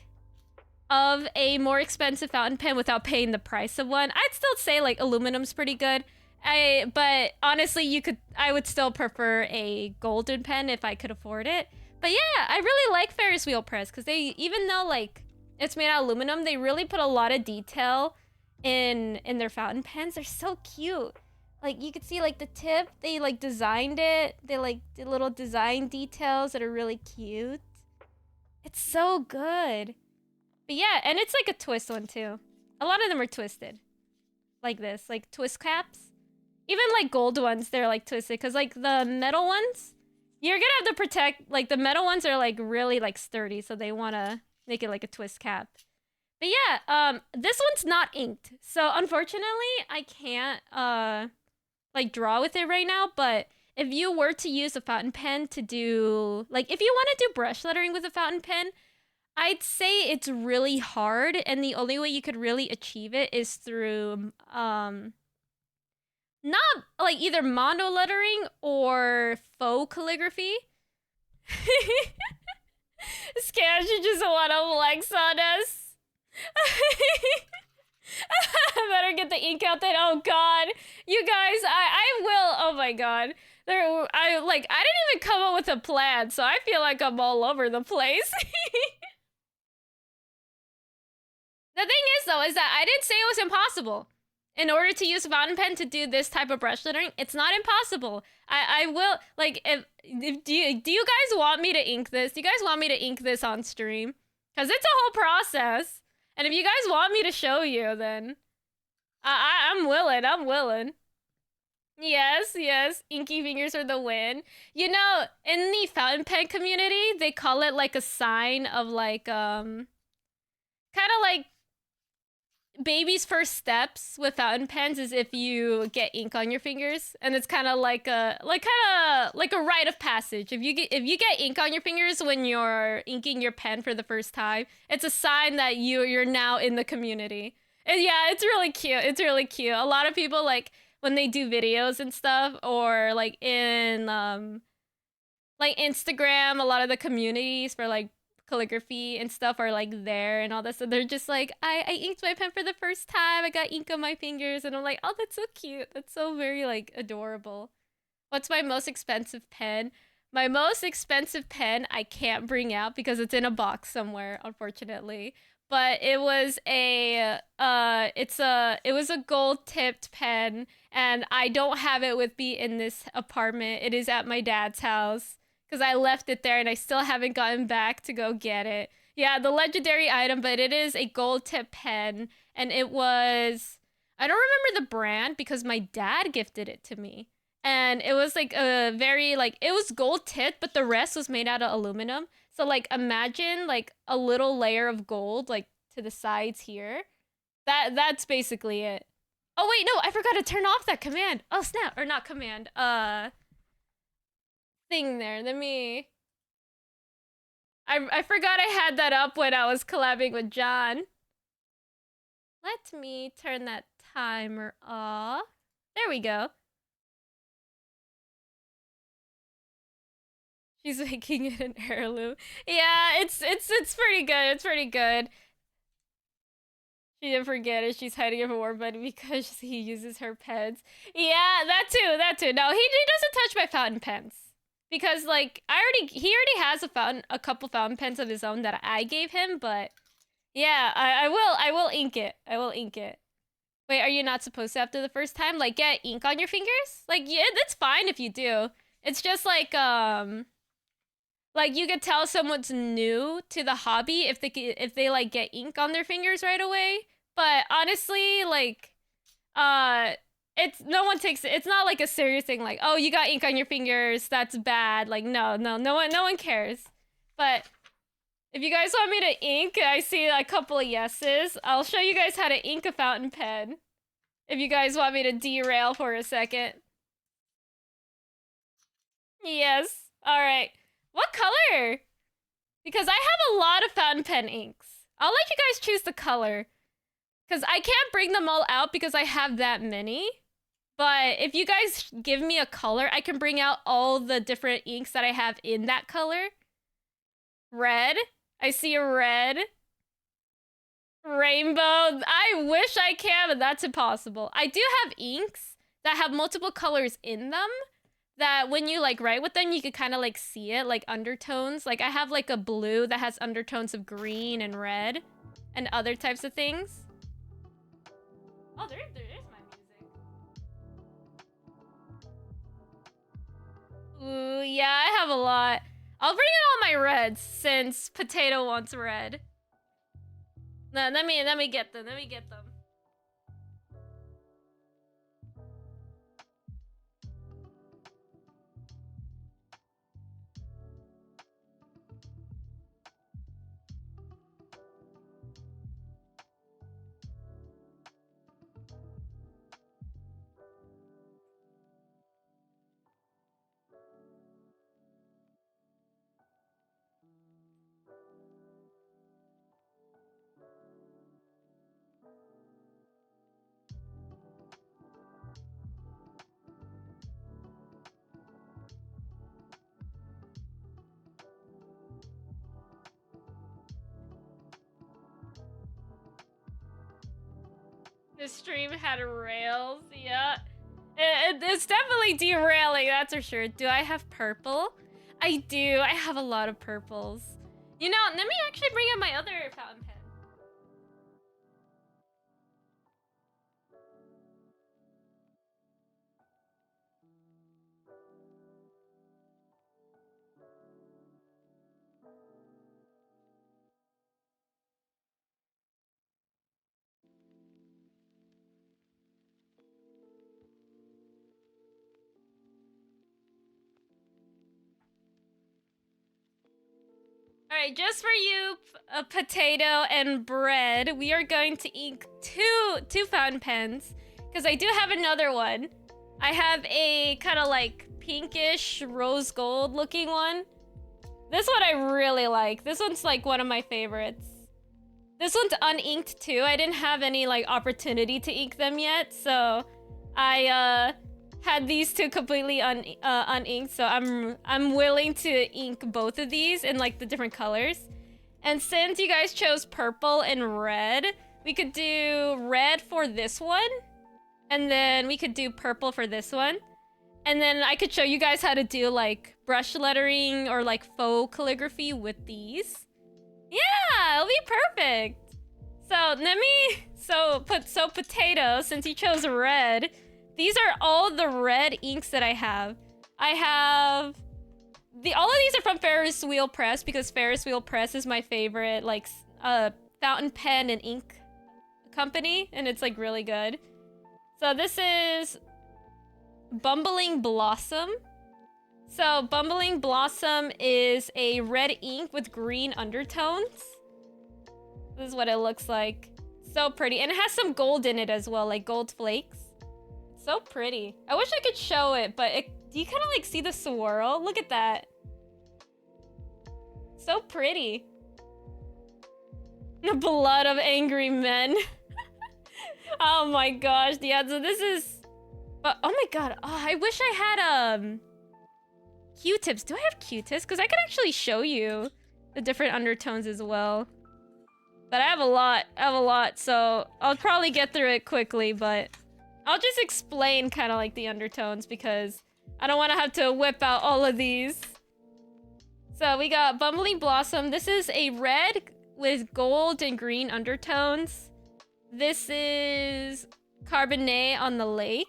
of a more expensive fountain pen without paying the price of one, I'd still say like aluminum's pretty good. But honestly, I would still prefer a golden pen if I could afford it. But yeah, I really like Ferris Wheel Press, because even though like it's made out of aluminum, they really put a lot of detail in their fountain pens. They're so cute. Like you could see like the tip, they like designed it. They like did little design details that are really cute. It's so good. But yeah, and it's like a twist one too. A lot of them are twisted. Like this, like twist caps. Even like gold ones, they're like twisted, because like the metal ones, you're gonna have to protect, like the metal ones are like really like sturdy, so they want to make it like a twist cap. But yeah, this one's not inked, so unfortunately I can't like draw with it right now. But if you were to use a fountain pen to do, like if you want to do brush lettering with a fountain pen, I'd say it's really hard, and the only way you could really achieve it is through not like either mono lettering or faux calligraphy. Scash, you just want to flex on us. Better get the ink out then. Oh god. You guys, I will. Oh my god. I didn't even come up with a plan, so I feel like I'm all over the place. The thing is though, is that I didn't say it was impossible. In order to use a fountain pen to do this type of brush lettering, it's not impossible. I will like if do you guys want me to ink this? Do you guys want me to ink this on stream? Cause it's a whole process. And if you guys want me to show you, then I'm willing. I'm willing. Yes, yes. Inky fingers are the win. You know, in the fountain pen community, they call it like a sign of like kind of like baby's first steps with fountain pens is if you get ink on your fingers, and it's kind of like a rite of passage. If you get ink on your fingers when you're inking your pen for the first time, it's a sign that you're now in the community. And yeah, it's really cute. It's really cute. A lot of people like when they do videos and stuff, or like in like Instagram, a lot of the communities for like calligraphy and stuff are like there and all that. So they're just like, I inked my pen for the first time. I got ink on my fingers. And I'm like, oh, that's so cute. That's so very like adorable. What's my most expensive pen? My most expensive pen I can't bring out because it's in a box somewhere, unfortunately. But it was a it was a gold tipped pen, and I don't have it with me in this apartment. It is at my dad's house because I left it there and I still haven't gotten back to go get it. Yeah, the legendary item, but it is a gold tip pen, and it was, I don't remember the brand because my dad gifted it to me. And it was like a very like, it was gold tipped, but the rest was made out of aluminum. So like imagine like a little layer of gold like to the sides here. That's basically it. Oh wait, no, I forgot to turn off that command. Oh snap, or not command. Thing there. Let me. I forgot I had that up when I was collabing with John. Let me turn that timer off. There we go. She's making it an heirloom. Yeah, it's pretty good. It's pretty good. She didn't forget it. She's hiding it from Warbud because he uses her pens. Yeah, that too. That too. No, he doesn't touch my fountain pens because like he already has a couple fountain pens of his own that I gave him. But yeah, I will ink it. I will ink it. Wait, are you not supposed to after the first time like get ink on your fingers? Like yeah, that's fine if you do. It's just like you could tell someone's new to the hobby if they like get ink on their fingers right away. But honestly, like it's no one takes it. It's not like a serious thing like, "Oh, you got ink on your fingers. That's bad." Like no one cares. But if you guys want me to ink, I see a couple of yeses. I'll show you guys how to ink a fountain pen. If you guys want me to derail for a second. Yes. All right. What color? Because I have a lot of fountain pen inks. I'll let you guys choose the color. Because I can't bring them all out because I have that many. But if you guys give me a color, I can bring out all the different inks that I have in that color. Red. I see a red. Rainbow. I wish I can, but that's impossible. I do have inks that have multiple colors in them. That when you like write with them, you could kind of like see it, like undertones. Like I have like a blue that has undertones of green and red and other types of things. Oh, there is my music. Ooh, yeah, I have a lot. I'll bring in all my reds since Potato wants red. No, let me get them. Let me get them. The stream had rails, yeah. It's definitely derailing, that's for sure. Do I have purple? I do. I have a lot of purples. You know, let me actually bring up my other fountain pen. Alright, just for you, a potato and bread, we are going to ink two fountain pens. Because I do have another one. I have a kind of like pinkish rose gold looking one. This one I really like. This one's like one of my favorites. This one's uninked too. I didn't have any like opportunity to ink them yet, so I had these two completely uninked. So I'm willing to ink both of these in like the different colors. And since you guys chose purple and red, we could do red for this one, and then we could do purple for this one. And then I could show you guys how to do like brush lettering or like faux calligraphy with these. Yeah, it'll be perfect. So let me so potato, since you chose red, these are all the red inks that I have. I have all of these are from Ferris Wheel Press because Ferris Wheel Press is my favorite like fountain pen and ink company, and it's like really good. So this is Bumbling Blossom. So Bumbling Blossom is a red ink with green undertones. This is what it looks like. So pretty. And it has some gold in it as well, like gold flakes. So pretty. I wish I could show it, but do you kind of like see the swirl? Look at that. So pretty. The blood of angry men. Oh my gosh. Yeah, so this is... oh my god. Oh, I wish I had Q-tips. Do I have Q-tips? Because I could actually show you the different undertones as well. But I have a lot, so I'll probably get through it quickly, but I'll just explain kind of like the undertones because I don't want to have to whip out all of these. So we got Bumbling Blossom. This is a red with gold and green undertones. This is Cabernet on the Lake.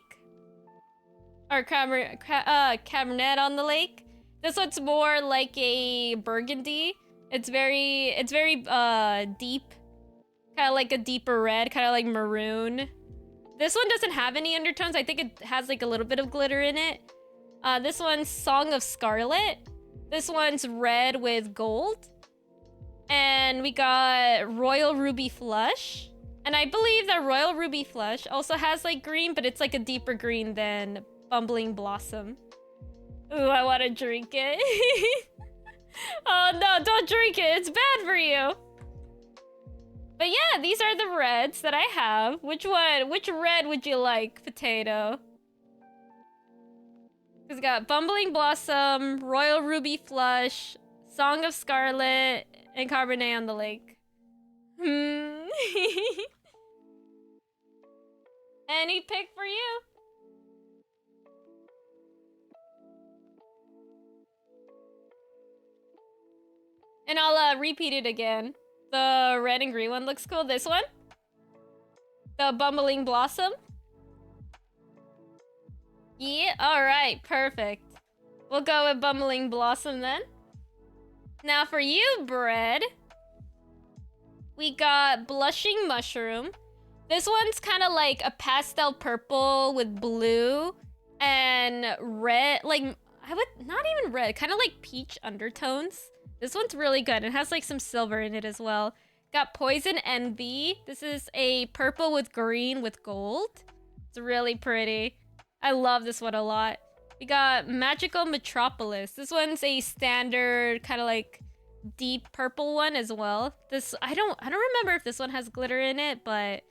Or Cabernet on the Lake. This one's more like a burgundy. It's very deep. Kind of like a deeper red, kind of like maroon. This one doesn't have any undertones. I think it has like a little bit of glitter in it. This one's Song of Scarlet. This one's red with gold. And we got Royal Ruby Flush. And I believe that Royal Ruby Flush also has like green, but it's like a deeper green than Bumbling Blossom. Ooh, I want to drink it. Oh no, don't drink it. It's bad for you. But yeah, these are the reds that I have. Which one? Which red would you like, potato? Because we got Bumbling Blossom, Royal Ruby Flush, Song of Scarlet, and Cabernet on the Lake. Any pick for you? And I'll repeat it again. The red and green one looks cool. This one? The Bumbling Blossom? Yeah, alright, perfect. We'll go with Bumbling Blossom then. Now for you, bread, we got Blushing Mushroom. This one's kind of like a pastel purple with blue and red, like, not even red, kind of like peach undertones. This one's really good. It has like some silver in it as well. Got Poison Envy. This is a purple with green with gold. It's really pretty. I love this one a lot. We got Magical Metropolis. This one's a standard kind of like deep purple one as well. This I don't remember if this one has glitter in it, but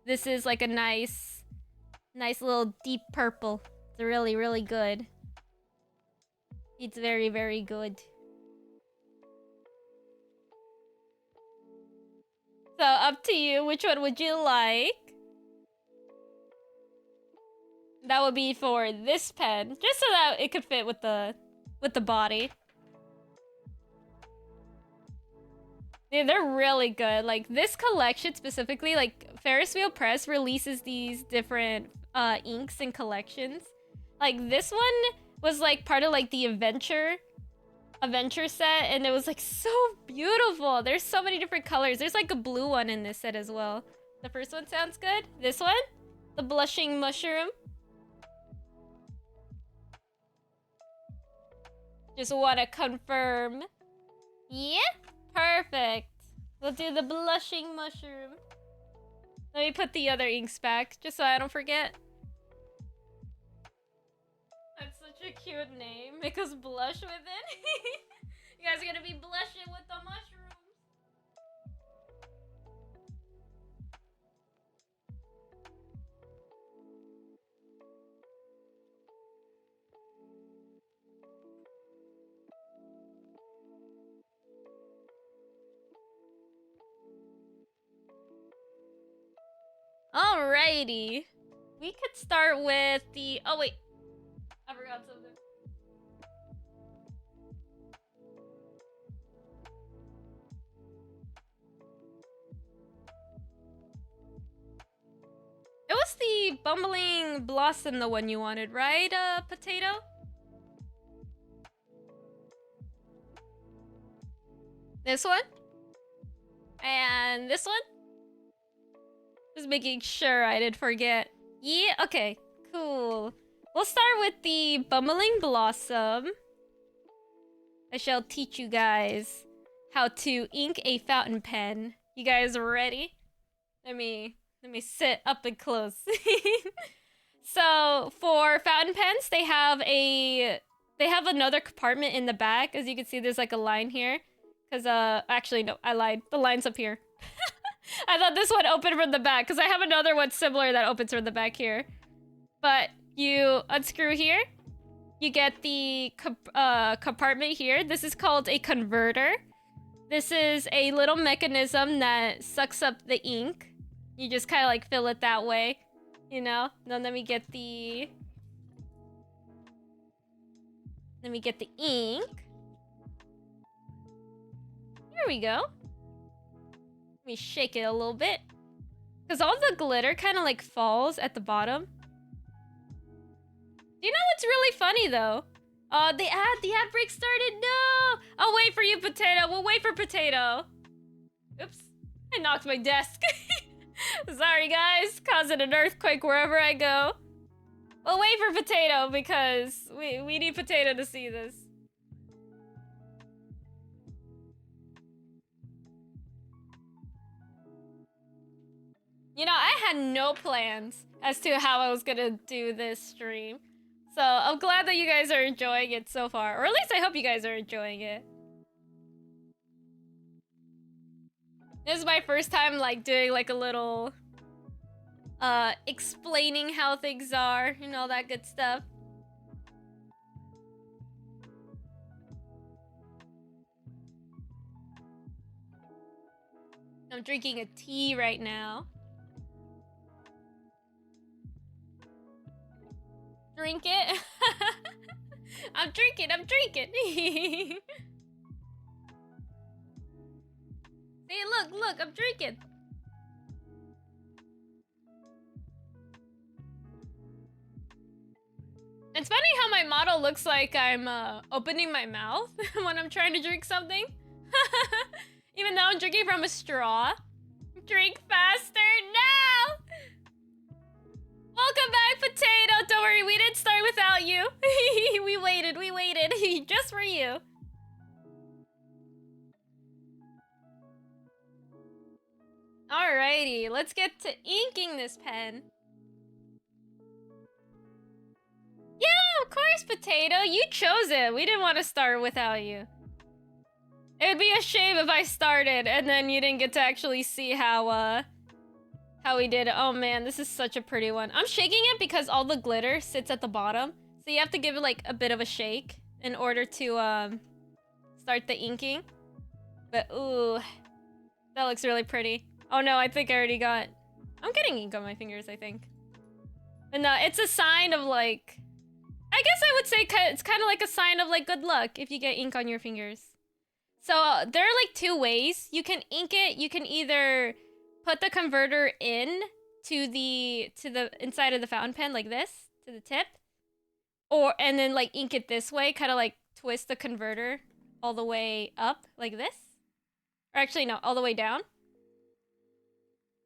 this is like a nice little deep purple. It's really, really good. It's very, very good. So up to you, which one would you like? That would be for this pen, just so that it could fit with the body. Dude, they're really good. Like, this collection specifically, like, Ferris Wheel Press releases these different inks and collections. Like, this one was, like, part of, like, the adventure set, and it was, like, so beautiful. There's so many different colors. There's, like, a blue one in this set as well. The first one sounds good. This one? The Blushing Mushroom. Just want to confirm. Yeah? Perfect. We'll do the Blushing Mushroom. Let me put the other inks back, just so I don't forget. That's such a cute name. Make us blush with it. You guys are gonna be blushing with the mushrooms. Alrighty. We could start with the... Oh, wait. I forgot something. It was the Bumbling Blossom, the one you wanted, right, Potato? This one? And this one? Just making sure I didn't forget. Yeah, okay, cool. We'll start with the Bumbling Blossom. I shall teach you guys how to ink a fountain pen. You guys ready? Let me sit up and close. So for fountain pens, they have another compartment in the back. As you can see, there's like a line here. Cause actually no, I lied. The line's up here. I thought this one opened from the back, because I have another one similar that opens from the back here. But you unscrew here. You get the compartment here. This is called a converter. This is a little mechanism that sucks up the ink. You just kind of like fill it that way, you know? Then let me get the ink. Here we go. Let me shake it a little bit. Because all the glitter kind of like falls at the bottom. Do you know what's really funny though? The ad break started. No! I'll wait for you, Potato. We'll wait for Potato. Oops. I knocked my desk. Sorry guys, causing an earthquake wherever I go. We'll wait for Potato because we need Potato to see this. You know, I had no plans as to how I was gonna do this stream. So I'm glad that you guys are enjoying it so far. Or at least I hope you guys are enjoying it. This is my first time like doing like a little explaining how things are and all that good stuff. I'm drinking a tea right now. Drink it. I'm drinking. See, look, I'm drinking. It's funny how my model looks like I'm opening my mouth when I'm trying to drink something. Even though I'm drinking from a straw. Drink faster now! Welcome back, Potato! Don't worry, we didn't start without you. we waited, just for you. Alrighty, let's get to inking this pen. Yeah, of course, Potato. You chose it. We didn't want to start without you. It would be a shame if I started and then you didn't get to actually see how we did it. Oh man, this is such a pretty one. I'm shaking it because all the glitter sits at the bottom. So you have to give it like a bit of a shake in order to start the inking. But ooh, that looks really pretty. Oh no, I think I already got... I'm getting ink on my fingers, I think. But no, it's a sign of like, I guess I would say it's kind of like a sign of like good luck if you get ink on your fingers. So there are like two ways you can ink it. You can either put the converter in to the inside of the fountain pen like this to the tip, and then like ink it this way, kind of like twist the converter all the way up like this, or actually no, all the way down.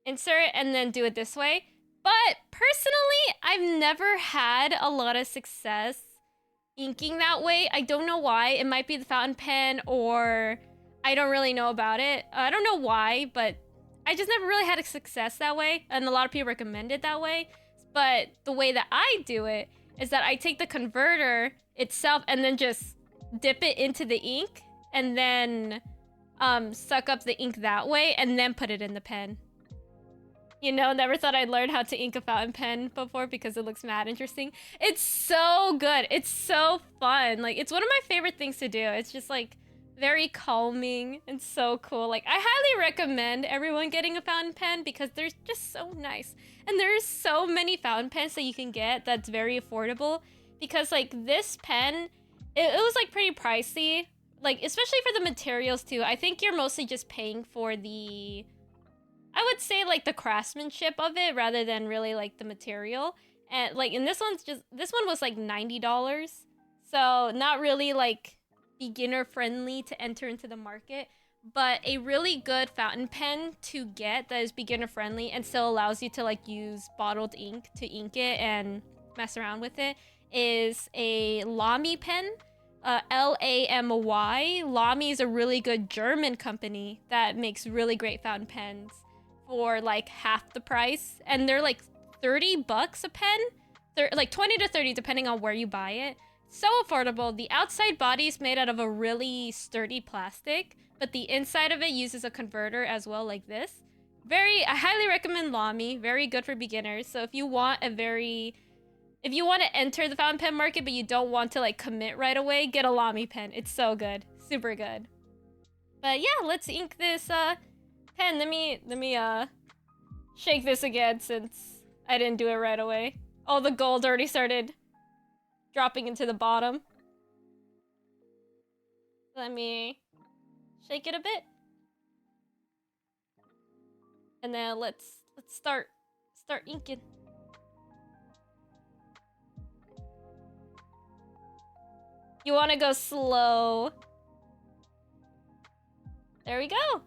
Insert it and then do it this way. But personally, I've never had a lot of success inking that way. I don't know why. It might be the fountain pen, or I don't really know about it. I don't know why, but I just never really had a success that way, and a lot of people recommend it that way. But the way that I do it is that I take the converter itself and then just dip it into the ink and then suck up the ink that way and then put it in the pen. You know, never thought I'd learn how to ink a fountain pen before because it looks mad interesting. It's so good. It's so fun. Like, it's one of my favorite things to do. It's just like very calming and so cool. Like, I highly recommend everyone getting a fountain pen because they're just so nice. And there's so many fountain pens that you can get that's very affordable, because like this pen, it was like pretty pricey. Like, especially for the materials too. I think you're mostly just paying for the, I would say like the craftsmanship of it rather than really like the material. And like, and this one was like $90. So not really like beginner friendly to enter into the market, but a really good fountain pen to get that is beginner friendly and still allows you to like use bottled ink to ink it and mess around with it is a Lamy pen. Lamy. Lamy is a really good German company that makes really great fountain pens for like half the price, and they're like $30 a pen. They're like 20 to 30 depending on where you buy it. So affordable. The outside body is made out of a really sturdy plastic, but the inside of it uses a converter as well, like this. I highly recommend Lamy. Very good for beginners. So if you want to enter the fountain pen market but you don't want to like commit right away, get a Lamy pen. It's so good. Super good. But yeah, let's ink this pen. Let me shake this again since I didn't do it right away. All the gold already started dropping into the bottom. Let me shake it a bit. And then let's start inking. You want to go slow. There we go.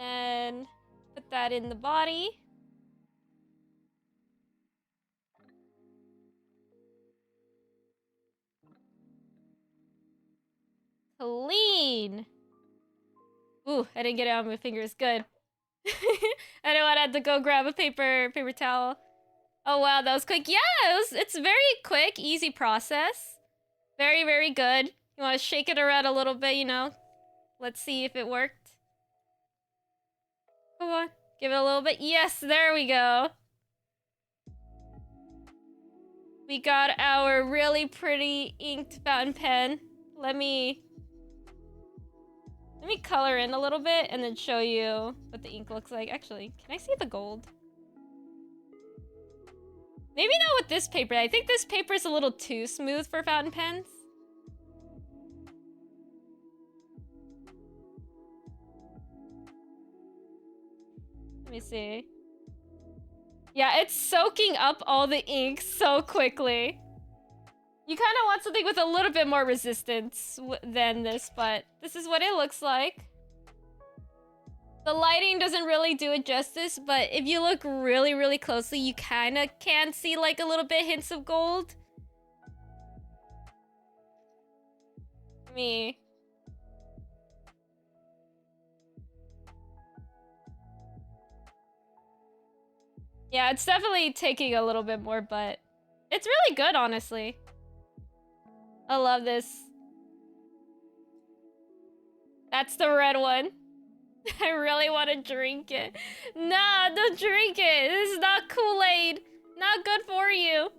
And put that in the body. Clean. Ooh, I didn't get it on my fingers. Good. I didn't want to have to go grab a paper towel. Oh wow, that was quick. Yeah, it's very quick, easy process. Very, very good. You want to shake it around a little bit, you know? Let's see if it worked. Come on, give it a little bit. Yes, there we go. We got our really pretty inked fountain pen. Let me color in a little bit and then show you what the ink looks like. Actually, can I see the gold? Maybe not with this paper. I think this paper is a little too smooth for fountain pens. Let me see. Yeah, it's soaking up all the ink so quickly. You kind of want something with a little bit more resistance than this, but this is what it looks like. The lighting doesn't really do it justice, but if you look really, really closely, you kind of can see like a little bit hints of gold. Yeah, it's definitely taking a little bit more, but it's really good, honestly. I love this. That's the red one. I really want to drink it. Nah, don't drink it. This is not Kool-Aid. Not good for you.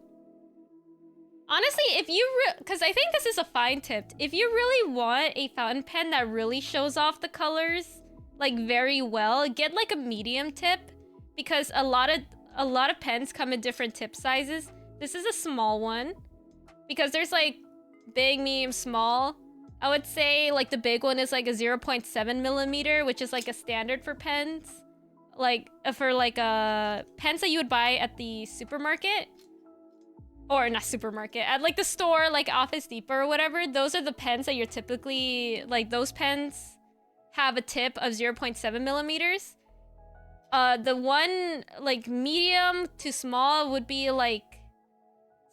Honestly, if you because I think this is a fine tip. If you really want a fountain pen that really shows off the colors like very well, get like a medium tip because a lot of pens come in different tip sizes. This is a small one because there's like big, medium, small. I would say like the big one is like a 0.7 millimeter, which is like a standard for pens. Like for like pens that you would buy at the supermarket. Or not supermarket, at like the store, like Office Depot or whatever. Those are the pens that you're typically, like those pens have a tip of 0.7 millimeters. The one like medium to small would be like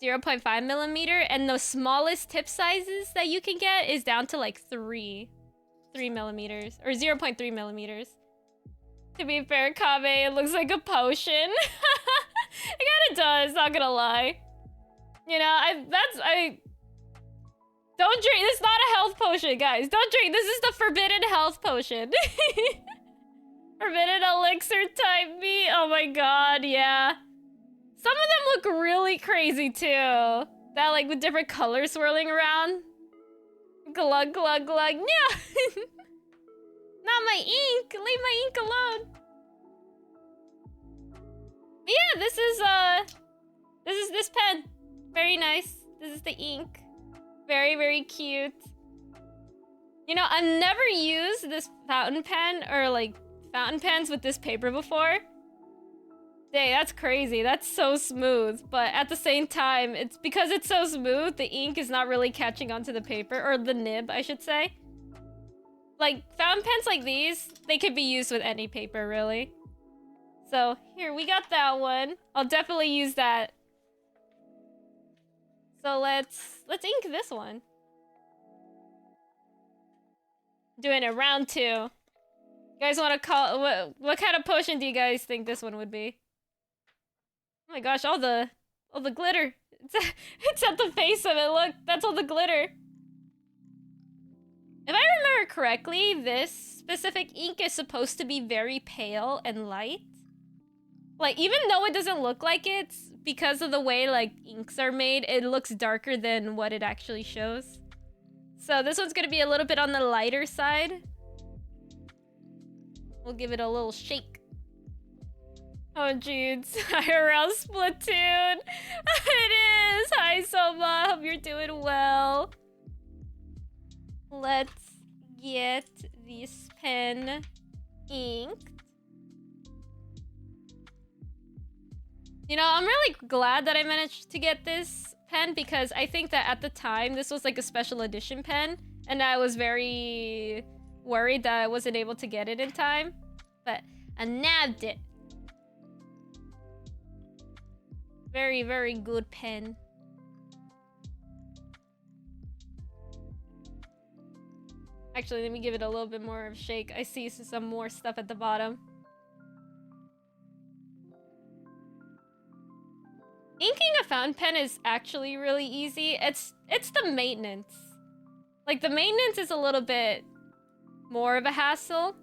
0.5 millimeter. And the smallest tip sizes that you can get is down to like 3 millimeters or 0.3 millimeters. To be fair, Kame, it looks like a potion. It kinda does, not gonna lie. You know, I don't drink. This is not a health potion, guys. Don't drink. This is the forbidden health potion. Forbidden elixir type me. Oh my god, yeah. Some of them look really crazy too. That like with different colors swirling around. Glug glug glug. Yeah. Not my ink. Leave my ink alone. But yeah, this is this pen. Very nice. This is the ink. Very, very cute. You know, I've never used this fountain pen or like fountain pens with this paper before. Dang, that's crazy. That's so smooth. But at the same time, it's because it's so smooth, the ink is not really catching onto the paper, or the nib, I should say. Like, fountain pens like these, they could be used with any paper, really. So, here, we got that one. I'll definitely use that. So let's ink this one. Doing it round 2. You guys want to call what kind of potion do you guys think this one would be? Oh my gosh, all the glitter. It's at the face of it. Look, that's all the glitter. If I remember correctly, this specific ink is supposed to be very pale and light. Like, even though it doesn't look like it, because of the way, like, inks are made, it looks darker than what it actually shows. So this one's gonna be a little bit on the lighter side. We'll give it a little shake. Oh, jeez. IRL Splatoon. It is. Hi, Soma. Hope you're doing well. Let's get this pen inked. You know, I'm really glad that I managed to get this pen because I think that at the time, this was like a special edition pen. And I was very worried that I wasn't able to get it in time. But I nabbed it. Very, very good pen. Actually, let me give it a little bit more of a shake. I see some more stuff at the bottom. Inking a fountain pen is actually really easy. It's the maintenance. Like, the maintenance is a little bit more of a hassle.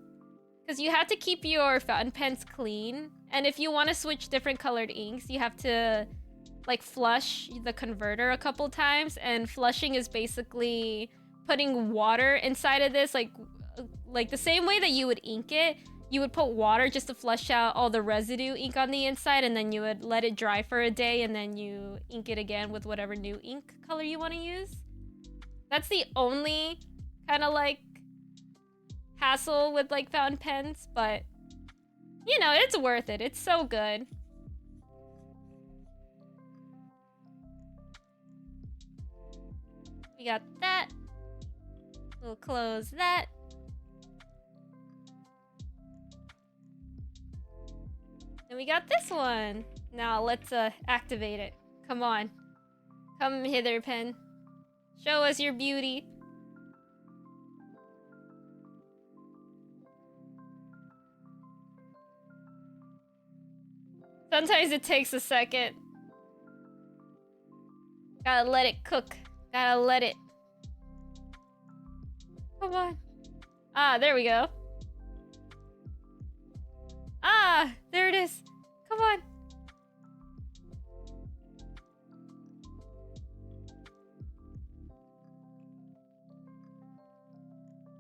Because you have to keep your fountain pens clean. And if you want to switch different colored inks, you have to, like, flush the converter a couple times. And flushing is basically putting water inside of this. Like the same way that you would ink it. You would put water just to flush out all the residue ink on the inside, and then you would let it dry for a day, and then you ink it again with whatever new ink color you want to use. That's the only kind of like hassle with like fountain pens, but you know, it's worth it. It's so good. We got that. We'll close that. And we got this one. Now let's activate it. Come on. Come hither, pen. Show us your beauty. Sometimes it takes a second. Gotta let it cook. Gotta let it. Come on. Ah, there we go. Ah, there it is. Come on.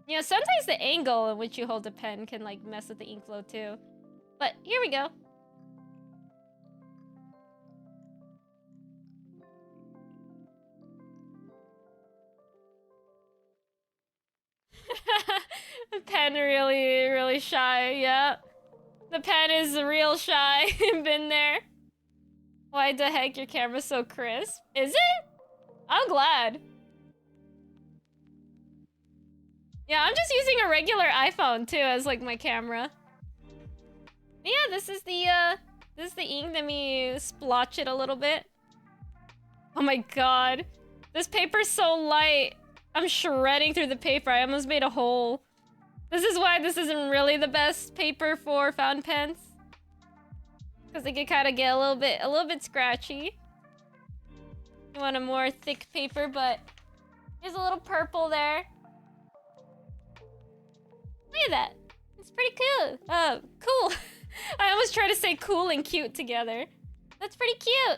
You know, sometimes the angle in which you hold the pen can like mess with the ink flow too. But here we go. The pen really shy, yeah. The pen is real shy. Been there. Why the heck your camera's so crisp? Is it? I'm glad. Yeah, I'm just using a regular iPhone too as like my camera. Yeah, this is the ink. Let me splotch it a little bit. Oh my god. This paper's so light. I'm shredding through the paper. I almost made a hole. This is why this isn't really the best paper for fountain pens. Because they can kind of get a little bit scratchy. You want a more thick paper, but there's a little purple there. Look at that. It's pretty cool. Cool. I almost tried to say cool and cute together. That's pretty cute.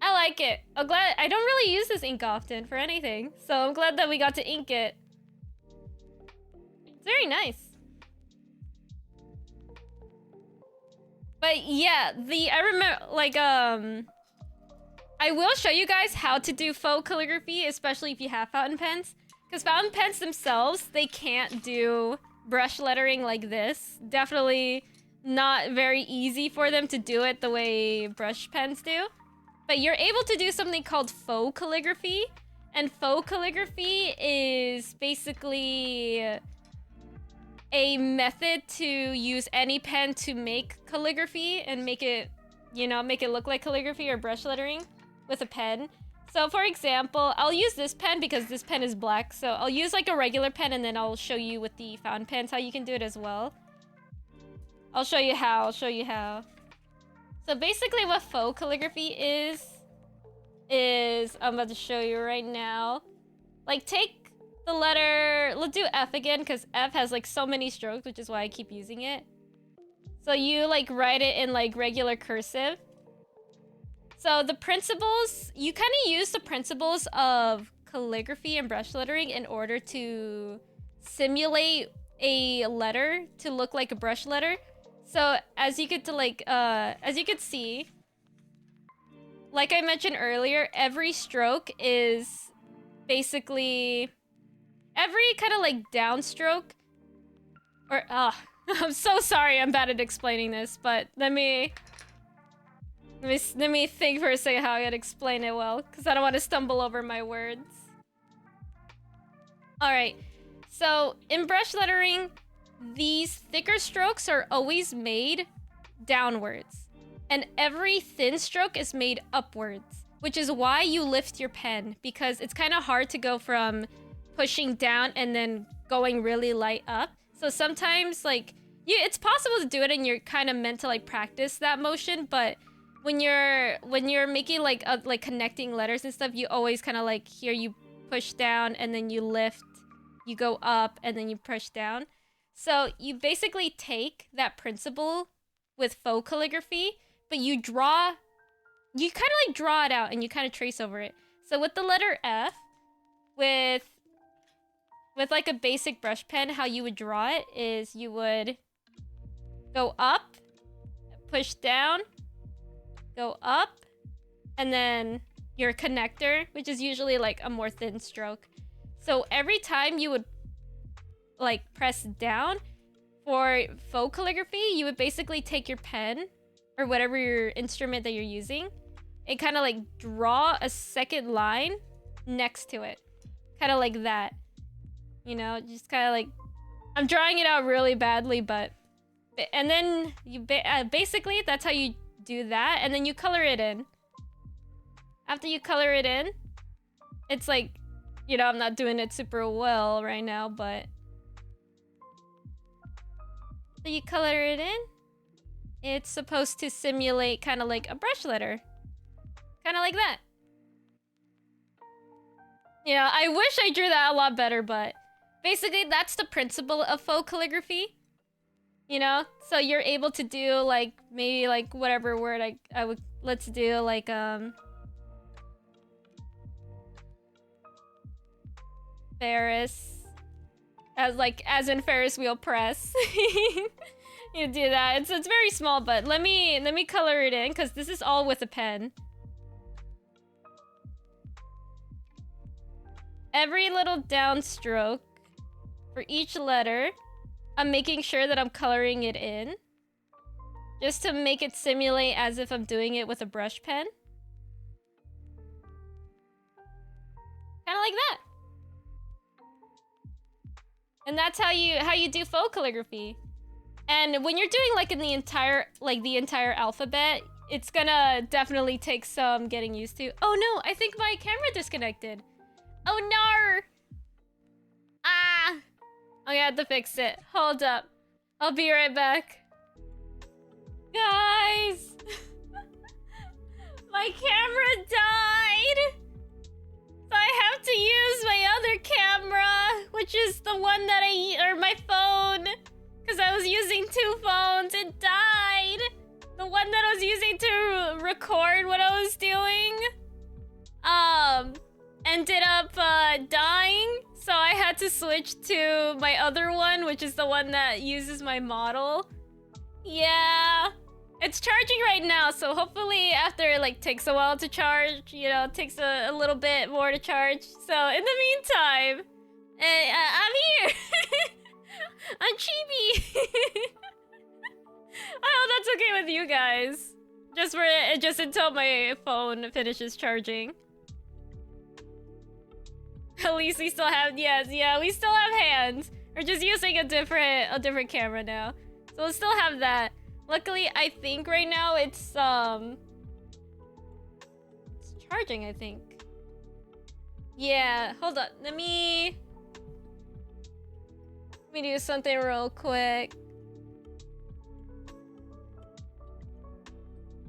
I like it. I'm glad. I don't really use this ink often for anything, so I'm glad that we got to ink it. It's very nice. But yeah, I remember, like, I will show you guys how to do faux calligraphy, especially if you have fountain pens. Because fountain pens themselves, they can't do brush lettering like this. Definitely not very easy for them to do it the way brush pens do. But you're able to do something called faux calligraphy. And faux calligraphy is basically a method to use any pen to make calligraphy and make it, you know, make it look like calligraphy or brush lettering with a pen. So for example, I'll use this pen because this pen is black. So I'll use like a regular pen and then I'll show you with the fountain pens how you can do it as well. I'll show you how. So basically what faux calligraphy is I'm about to show you right now. Like take the letter, let's do F again because F has like so many strokes, which is why I keep using it. So you like write it in like regular cursive. So the principles, you kind of use the principles of calligraphy and brush lettering in order to simulate a letter to look like a brush letter. So as you could see, like I mentioned earlier, every stroke is basically every kind of like downstroke or I'm so sorry, I'm bad at explaining this, but let me think for a second how I could explain it well, because I don't want to stumble over my words. Alright, so in brush lettering, these thicker strokes are always made downwards. And every thin stroke is made upwards, which is why you lift your pen, because it's kind of hard to go from pushing down and then going really light up. So sometimes, like, it's possible to do it and you're kind of meant to, like, practice that motion, but when you're making, like, connecting letters and stuff, you always kind of, like, here you push down and then you lift, you go up, and then you push down. So you basically take that principle with faux calligraphy, but you kind of like draw it out and you kind of trace over it. So with the letter F, with like a basic brush pen, how you would draw it is you would go up, push down, go up, and then your connector, which is usually like a more thin stroke. So every time you would like press down for faux calligraphy, you would basically take your pen or whatever your instrument that you're using and kind of like draw a second line next to it. Kind of like that. You know, just kind of like, I'm drawing it out really badly, but, and then you basically that's how you do that, and then you color it in. After you color it in, it's like, you know, I'm not doing it super well right now, but so you color it in. It's supposed to simulate kind of like a brush letter. Kind of like that. Yeah, I wish I drew that a lot better, but basically that's the principle of faux calligraphy. You know? So you're able to do like, maybe like whatever word I would, let's do like, Ferris. as in Ferris wheel press. You do that. It's very small, but let me color it in because this is all with a pen. Every little downstroke for each letter, I'm making sure that I'm coloring it in, just to make it simulate as if I'm doing it with a brush pen. Kind of like that. And that's how you do faux calligraphy. And when you're doing like in the entire alphabet, it's gonna definitely take some getting used to. Oh no, I think my camera disconnected. Oh no! Ah! I have to fix it. Hold up. I'll be right back. Guys! My camera died! So I have to use my other camera, which is the one that or my phone. Because I was using two phones. It died! The one that I was using to record what I was doing, ended up dying, so I had to switch to my other one, which is the one that uses my model. Yeah, it's charging right now, so hopefully after it like takes a while to charge, you know, it takes a little bit more to charge. So in the meantime, I'm here. I'm chibi. I hope that's okay with you guys. Just until my phone finishes charging. At least we still have, yes, yeah, we still have hands. We're just using a different camera now. So we'll still have that. Luckily, I think right now it's charging, I think. Yeah, hold on. Let me do something real quick.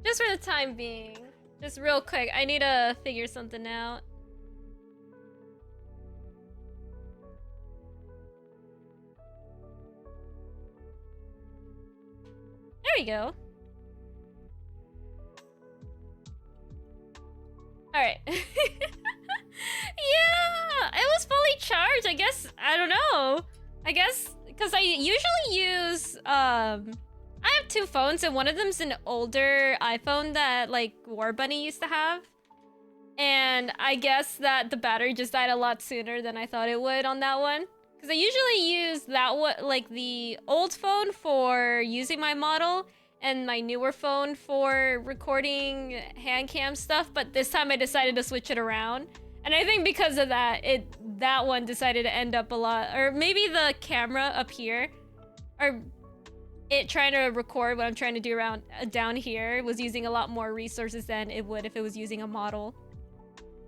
Just for the time being. Just real quick. I need to figure something out. There we go. Alright. Yeah! It was fully charged, I guess. I don't know. I guess because I usually use I have two phones, and one of them's an older iPhone that like War Bunny used to have. And I guess that the battery just died a lot sooner than I thought it would on that one. Because I usually use that one, like the old phone for using my model, and my newer phone for recording hand cam stuff. But this time I decided to switch it around. And I think because of that, that one decided to end up a lot, or maybe the camera up here, or it trying to record what I'm trying to do around down here was using a lot more resources than it would if it was using a model.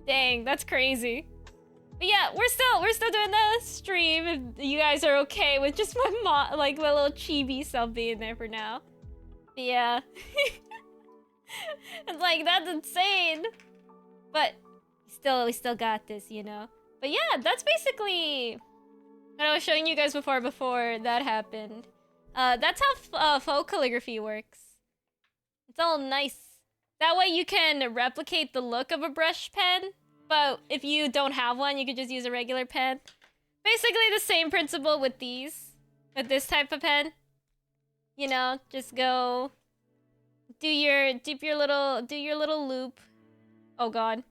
Dang, that's crazy. But yeah, we're still doing the stream. If you guys are okay with just my my little chibi self being there for now. But yeah, it's like that's insane. But we still got this, you know. But yeah, that's basically what I was showing you guys before that happened. That's how faux calligraphy works. It's all nice. That way you can replicate the look of a brush pen, but if you don't have one, you could just use a regular pen. Basically the same principle with this type of pen. You know, just go do your little loop. Oh god.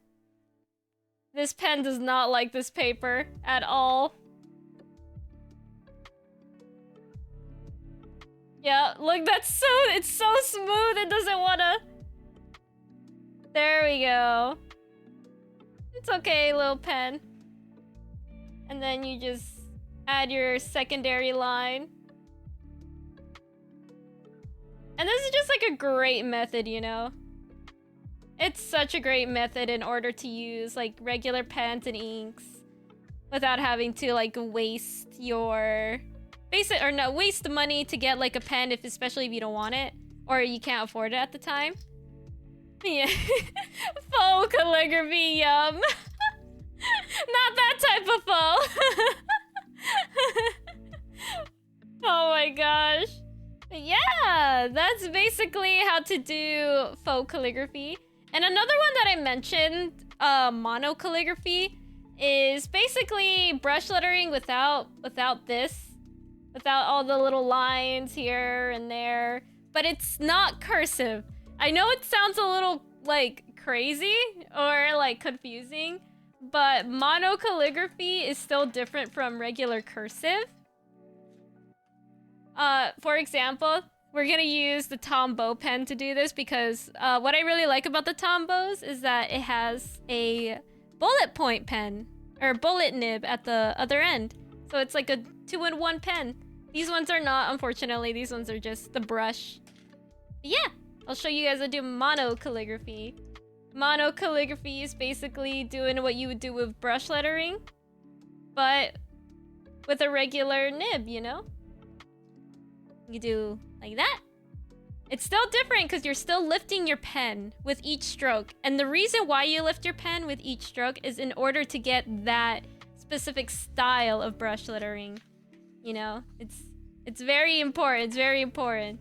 This pen does not like this paper at all. Yeah, look, it's so smooth, it doesn't wanna... There we go. It's okay, little pen. And then you just add your secondary line. And this is just like a great method, you know? It's such a great method in order to use like regular pens and inks without having to like waste your waste money to get like a pen, especially if you don't want it or you can't afford it at the time. Yeah. Faux calligraphy, yum. Not that type of faux. Oh my gosh. Yeah, that's basically how to do faux calligraphy. And another one that I mentioned, mono calligraphy, is basically brush lettering without this. Without all the little lines here and there. But it's not cursive. I know it sounds a little, like, crazy or, like, confusing. But mono calligraphy is still different from regular cursive. For example, we're gonna use the Tombow pen to do this because what I really like about the Tombows is that it has a bullet point pen or bullet nib at the other end. So it's like a 2-in-1 pen. These ones are not, unfortunately. These ones are just the brush. But yeah, I'll show you guys how to do mono calligraphy. Mono calligraphy is basically doing what you would do with brush lettering, but with a regular nib, you know? You do like that. It's still different because you're still lifting your pen with each stroke. And the reason why you lift your pen with each stroke is in order to get that specific style of brush lettering. You know, it's very important. It's very important.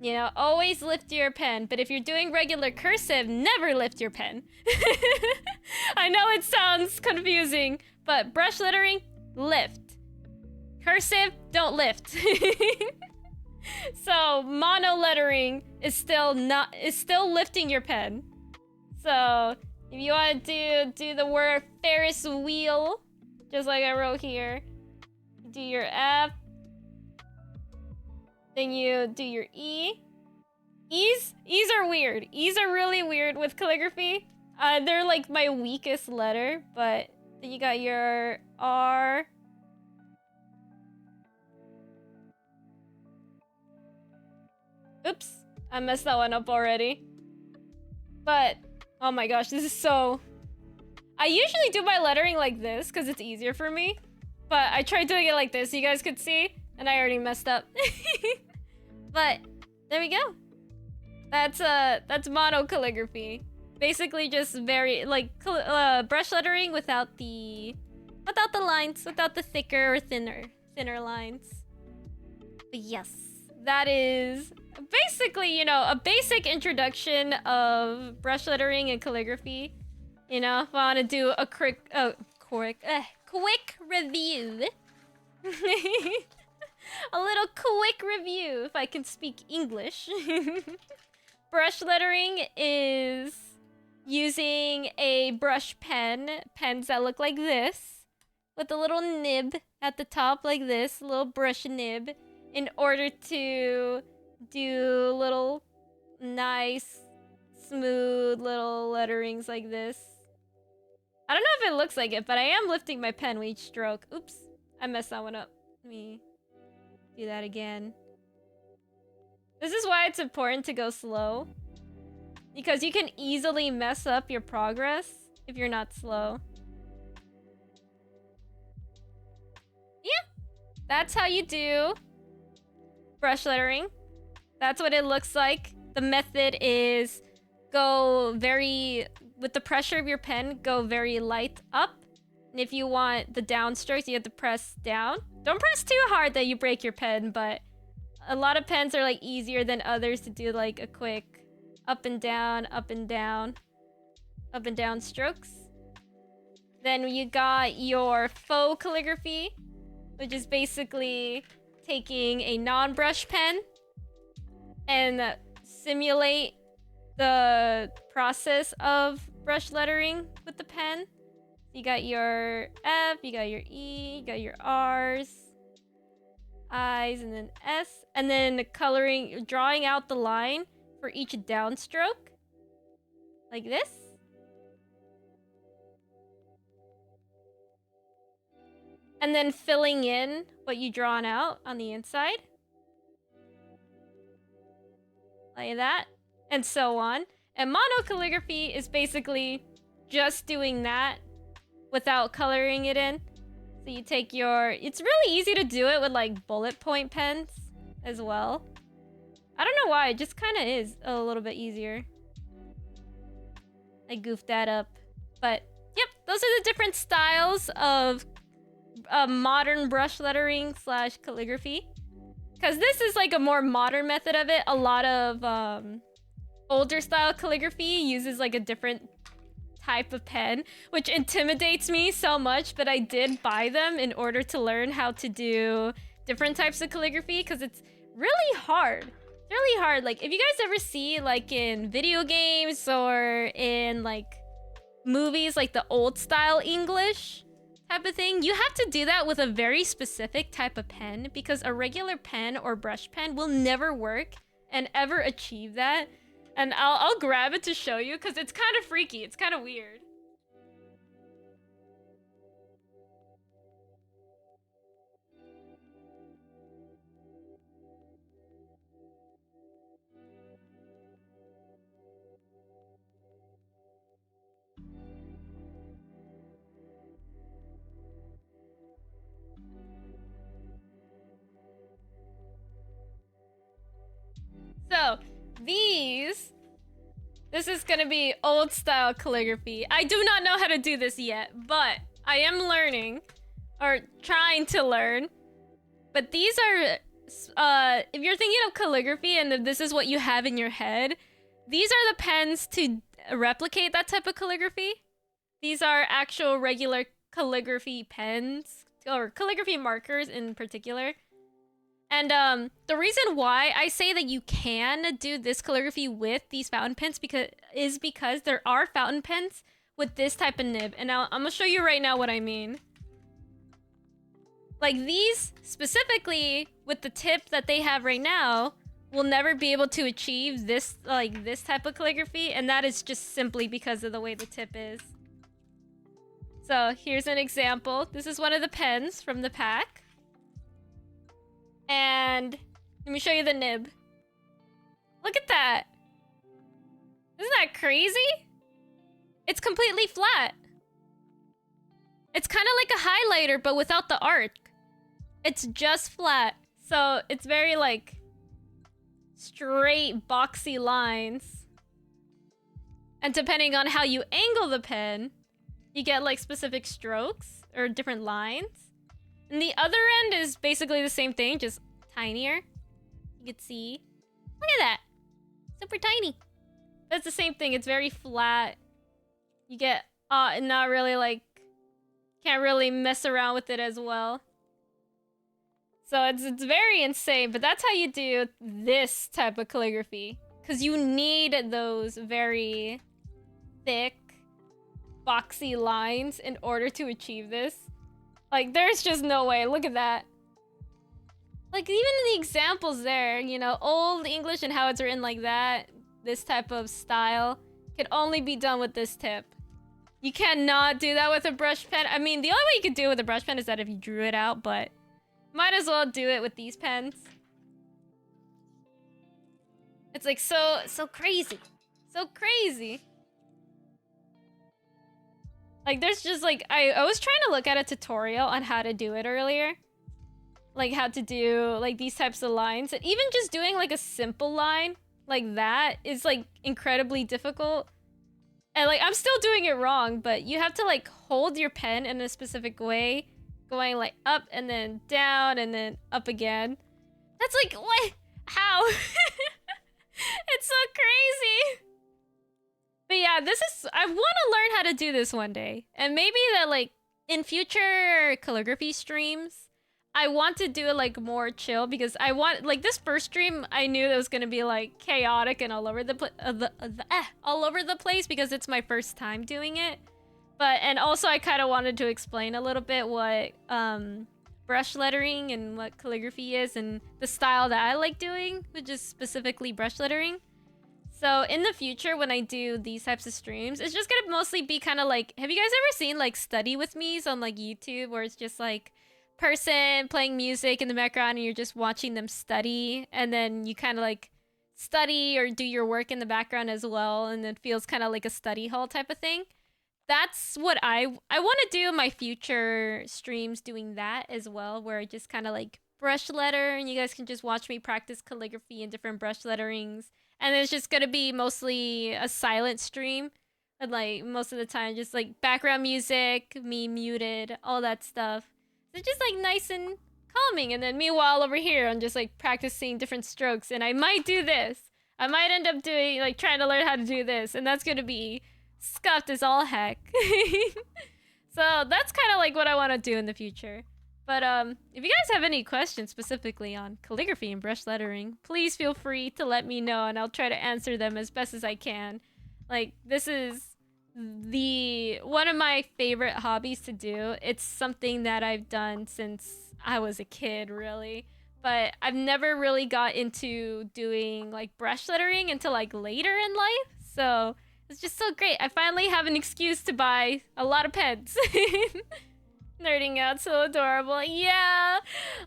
You know, always lift your pen. But if you're doing regular cursive, never lift your pen. I know it sounds confusing, but brush lettering, lift. Cursive, don't lift. So mono lettering is still lifting your pen. So if you want to do the word Ferris wheel, just like I wrote here, you do your F, then you do your E. E's are weird. E's are really weird with calligraphy. They're like my weakest letter, but then you got your R. Oops, I messed that one up already. But, oh my gosh, this is so... I usually do my lettering like this because it's easier for me. But I tried doing it like this so you guys could see, and I already messed up. But, there we go. That's mono calligraphy. Basically just very, like, brush lettering without the lines, without the thicker or thinner lines. But yes, that is... basically, you know, a basic introduction of brush lettering and calligraphy. You know, if I want to do a quick review. A little quick review, if I can speak English. Brush lettering is using a brush pen, pens that look like this, with a little nib at the top like this, a little brush nib, in order to do little nice, smooth little letterings like this. I don't know if it looks like it, but I am lifting my pen with each stroke. Oops, I messed that one up. Let me do that again. This is why it's important to go slow. Because you can easily mess up your progress if you're not slow. Yeah, that's how you do brush lettering. That's what it looks like. The method is with the pressure of your pen, go very light up. And if you want the down strokes, you have to press down. Don't press too hard that you break your pen, but a lot of pens are like easier than others to do like a quick up and down, up and down, up and down strokes. Then you got your faux calligraphy, which is basically taking a non-brush pen and simulate the process of brush lettering with the pen. You got your F, you got your E, you got your R's, I's, and then S, and then drawing out the line for each downstroke, like this. And then filling in what you drawn out on the inside. Like that, and so on. And mono calligraphy is basically just doing that without coloring it in. So you take it's really easy to do it with like bullet point pens as well. I don't know why, it just kind of is a little bit easier. I goofed that up. But yep, those are the different styles of modern brush lettering / calligraphy. Because this is like a more modern method of it. A lot of older style calligraphy uses like a different type of pen, which intimidates me so much, but I did buy them in order to learn how to do different types of calligraphy because it's really hard. Really hard. Like, if you guys ever see, like, in video games or in, like, movies, like the old style English type of thing, you have to do that with a very specific type of pen because a regular pen or brush pen will never work and ever achieve that. And I'll grab it to show you because it's kind of freaky. It's kind of weird. So, this is gonna be old style calligraphy. I do not know how to do this yet, but I am learning, or trying to learn. But these are, if you're thinking of calligraphy and if this is what you have in your head, these are the pens to replicate that type of calligraphy. These are actual regular calligraphy pens, or calligraphy markers in particular. And the reason why I say that you can do this calligraphy with these fountain pens is because there are fountain pens with this type of nib. And now I'm gonna show you right now what I mean. Like these specifically with the tip that they have right now will never be able to achieve this type of calligraphy, and that is just simply because of the way the tip is. So here's an example. This is one of the pens from the pack. And let me show you the nib. Look at that. Isn't that crazy? It's completely flat. It's kind of like a highlighter, but without the arc. It's just flat. So it's very like straight, boxy lines. And depending on how you angle the pen, you get like specific strokes or different lines. And the other end is basically the same thing, just tinier. You can see. Look at that. Super tiny. That's the same thing. It's very flat. You get not really like, can't really mess around with it as well. So it's very insane, but that's how you do this type of calligraphy. Because you need those very thick, boxy lines in order to achieve this. Like, there's just no way. Look at that. Like, even in the examples there, you know, Old English and how it's written like that, this type of style, can only be done with this tip. You cannot do that with a brush pen. I mean, the only way you could do it with a brush pen is that if you drew it out, but might as well do it with these pens. It's like so crazy. So crazy. Like, there's just like, I was trying to look at a tutorial on how to do it earlier. Like, how to do like these types of lines. And even just doing like a simple line like that is like incredibly difficult. And like, I'm still doing it wrong, but you have to like hold your pen in a specific way. Going like up and then down and then up again. That's like, what? How? It's so crazy. But yeah, I want to learn how to do this one day. And maybe that like in future calligraphy streams, I want to do it like more chill because I want, like this first stream, I knew that was going to be like chaotic and all over the place because it's my first time doing it. And also I kind of wanted to explain a little bit what brush lettering and what calligraphy is and the style that I like doing, which is specifically brush lettering. So in the future, when I do these types of streams, it's just gonna mostly be kind of like, have you guys ever seen like study with me's on like YouTube where it's just like person playing music in the background and you're just watching them study and then you kind of like study or do your work in the background as well and it feels kind of like a study hall type of thing. That's what I want to do in my future streams, doing that as well, where I just kind of like brush letter and you guys can just watch me practice calligraphy and different brush letterings. And it's just going to be mostly a silent stream. And like most of the time, just like background music, me muted, all that stuff. So just like nice and calming. And then meanwhile over here, I'm just like practicing different strokes. And I might do this. I might end up doing like trying to learn how to do this. And that's going to be Scuffed as all heck. So that's kind of like what I want to do in the future. But if you guys have any questions specifically on calligraphy and brush lettering, please feel free to let me know, and I'll try to answer them as best as I can. Like, this is one of my favorite hobbies to do. It's something that I've done since I was a kid, really. But I've never really got into doing like brush lettering until like later in life. So it's just so great. I finally have an excuse to buy a lot of pens. Nerding out, so adorable. Yeah,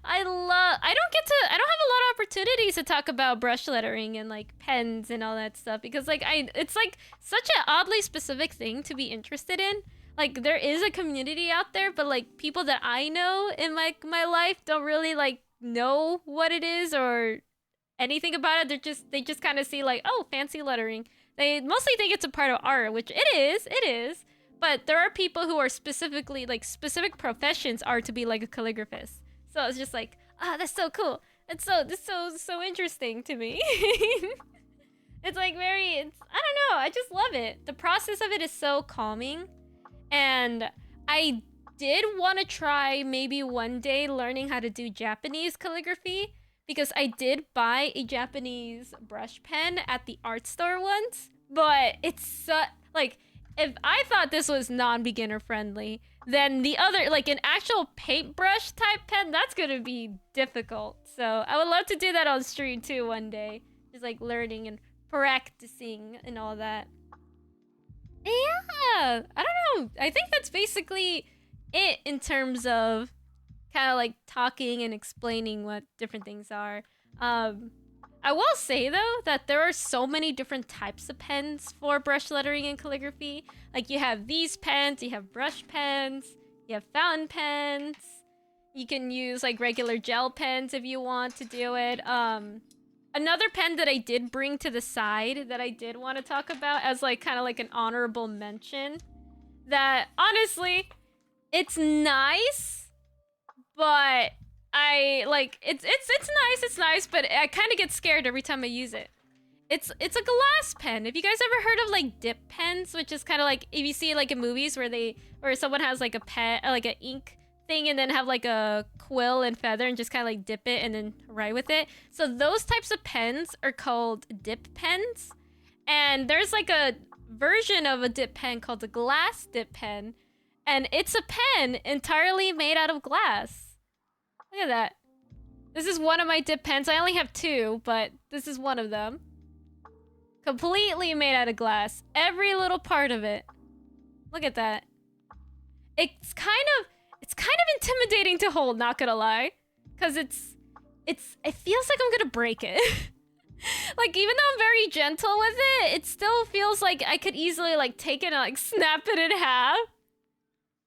I don't have a lot of opportunities to talk about brush lettering and like pens and all that stuff, because like it's like such an oddly specific thing to be interested in. Like, there is a community out there, but like people that I know in my life don't really like know what it is or anything about it. They just kind of see like, oh, fancy lettering. They mostly think it's a part of art, which it is. But there are people who are specifically, like, specific professions are to be like a calligraphist. So it's just like, that's so cool. It's so interesting to me. It's like I don't know, I just love it. The process of it is so calming. And I did want to try maybe one day learning how to do Japanese calligraphy, because I did buy a Japanese brush pen at the art store once. But it's like, if I thought this was non-beginner friendly, then the other, like an actual paintbrush type pen, that's gonna be difficult. So I would love to do that on stream too one day. Just like learning and practicing and all that. Yeah, I don't know. I think that's basically it in terms of kind of like talking and explaining what different things are. I will say, though, that there are so many different types of pens for brush lettering and calligraphy. Like, you have these pens, you have brush pens, you have fountain pens. You can use, like, regular gel pens if you want to do it. Another pen that I did bring to the side that I did want to talk about as, like, kind of like an honorable mention. That, honestly, it's nice, but it's nice, but I kind of get scared every time I use it. It's a glass pen. Have you guys ever heard of like dip pens, which is kind of like if you see like in movies where someone has like a pen, like an ink thing, and then have like a quill and feather and just kind of like dip it and then write with it. So those types of pens are called dip pens, and there's like a version of a dip pen called a glass dip pen, and it's a pen entirely made out of glass. Look at that. This is one of my dip pens. I only have two, but this is one of them. Completely made out of glass. Every little part of it. Look at that. It's kind of intimidating to hold, not gonna lie. Cause it feels like I'm gonna break it. Like, even though I'm very gentle with it, it still feels like I could easily like take it and like snap it in half.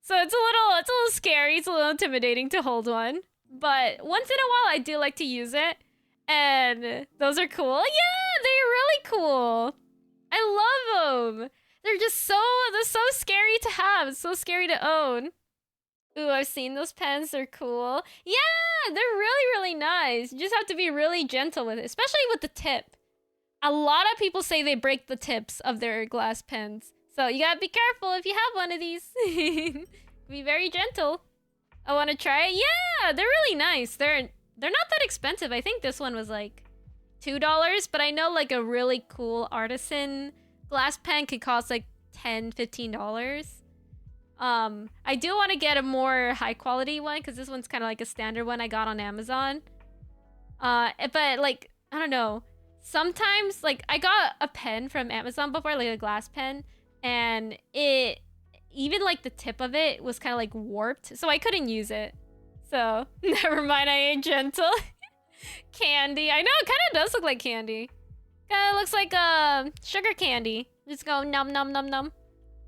So it's a little scary. It's a little intimidating to hold one. But once in a while, I do like to use it. And those are cool. Yeah, they're really cool. I love them. They're so scary to have. It's so scary to own. Ooh, I've seen those pens. They're cool. Yeah, they're really, really nice. You just have to be really gentle with it, especially with the tip. A lot of people say they break the tips of their glass pens. So you gotta be careful if you have one of these. Be very gentle. I want to try it. Yeah, they're really nice. They're not that expensive. I think this one was like $2, but I know like a really cool artisan glass pen could cost like $10, $15. I do want to get a more high quality one, because this one's kind of like a standard one I got on Amazon. But like, I don't know. Sometimes like I got a pen from Amazon before, like a glass pen, and even like the tip of it was kind of like warped, so I couldn't use it. So never mind, I ain't gentle. Candy. I know, it kind of does look like candy. Kind of looks like sugar candy. Just go nom nom nom nom.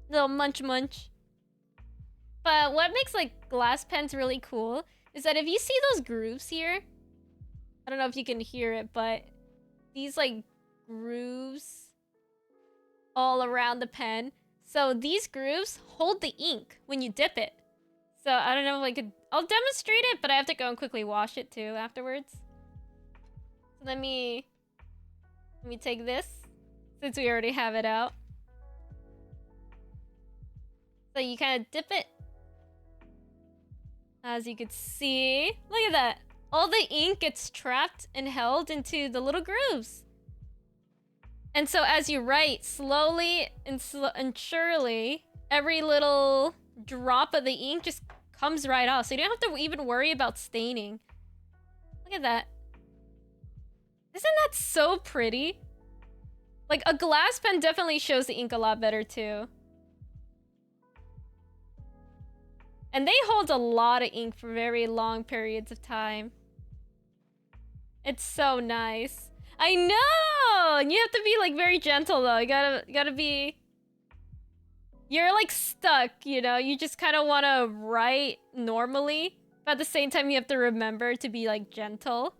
Little munch munch. But what makes like glass pens really cool is that if you see those grooves here, I don't know if you can hear it, but these like grooves all around the pen. So these grooves hold the ink when you dip it. So I don't know if I'll demonstrate it, but I have to go and quickly wash it too afterwards. So let me take this, since we already have it out. So you kind of dip it. As you can see, look at that. All the ink gets trapped and held into the little grooves. And so as you write, slowly and surely, every little drop of the ink just comes right off. So you don't have to even worry about staining. Look at that. Isn't that so pretty? Like, a glass pen definitely shows the ink a lot better, too. And they hold a lot of ink for very long periods of time. It's so nice. I know! And you have to be, like, very gentle, though. You gotta be... You're, like, stuck, you know? You just kind of want to write normally. But at the same time, you have to remember to be, like, gentle.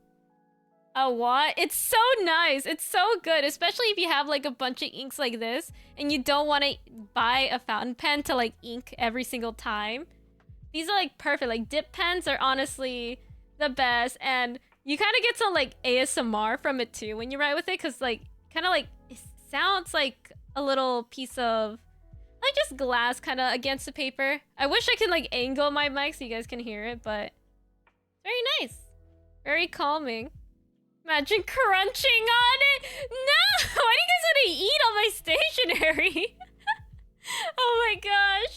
Oh, what? It's so nice. It's so good. Especially if you have, like, a bunch of inks like this. And you don't want to buy a fountain pen to, like, ink every single time. These are, like, perfect. Like, dip pens are honestly the best. And you kind of get some, like, ASMR from it, too, when you write with it. Because, like, kind of, like, it sounds like a little piece of, like, just glass kind of against the paper. I wish I could, like, angle my mic so you guys can hear it. But very nice. Very calming. Imagine crunching on it. No! Why do you guys want to eat all my stationery? Oh my gosh.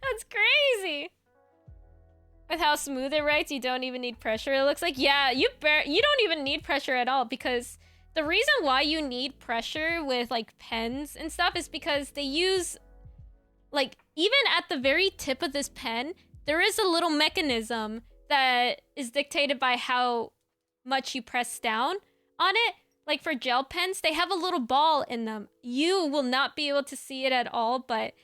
That's crazy. With how smooth it writes, you don't even need pressure, it looks like. Yeah, you don't even need pressure at all, because the reason why you need pressure with, like, pens and stuff is because they use, like, even at the very tip of this pen, there is a little mechanism that is dictated by how much you press down on it. Like, for gel pens, they have a little ball in them. You will not be able to see it at all, but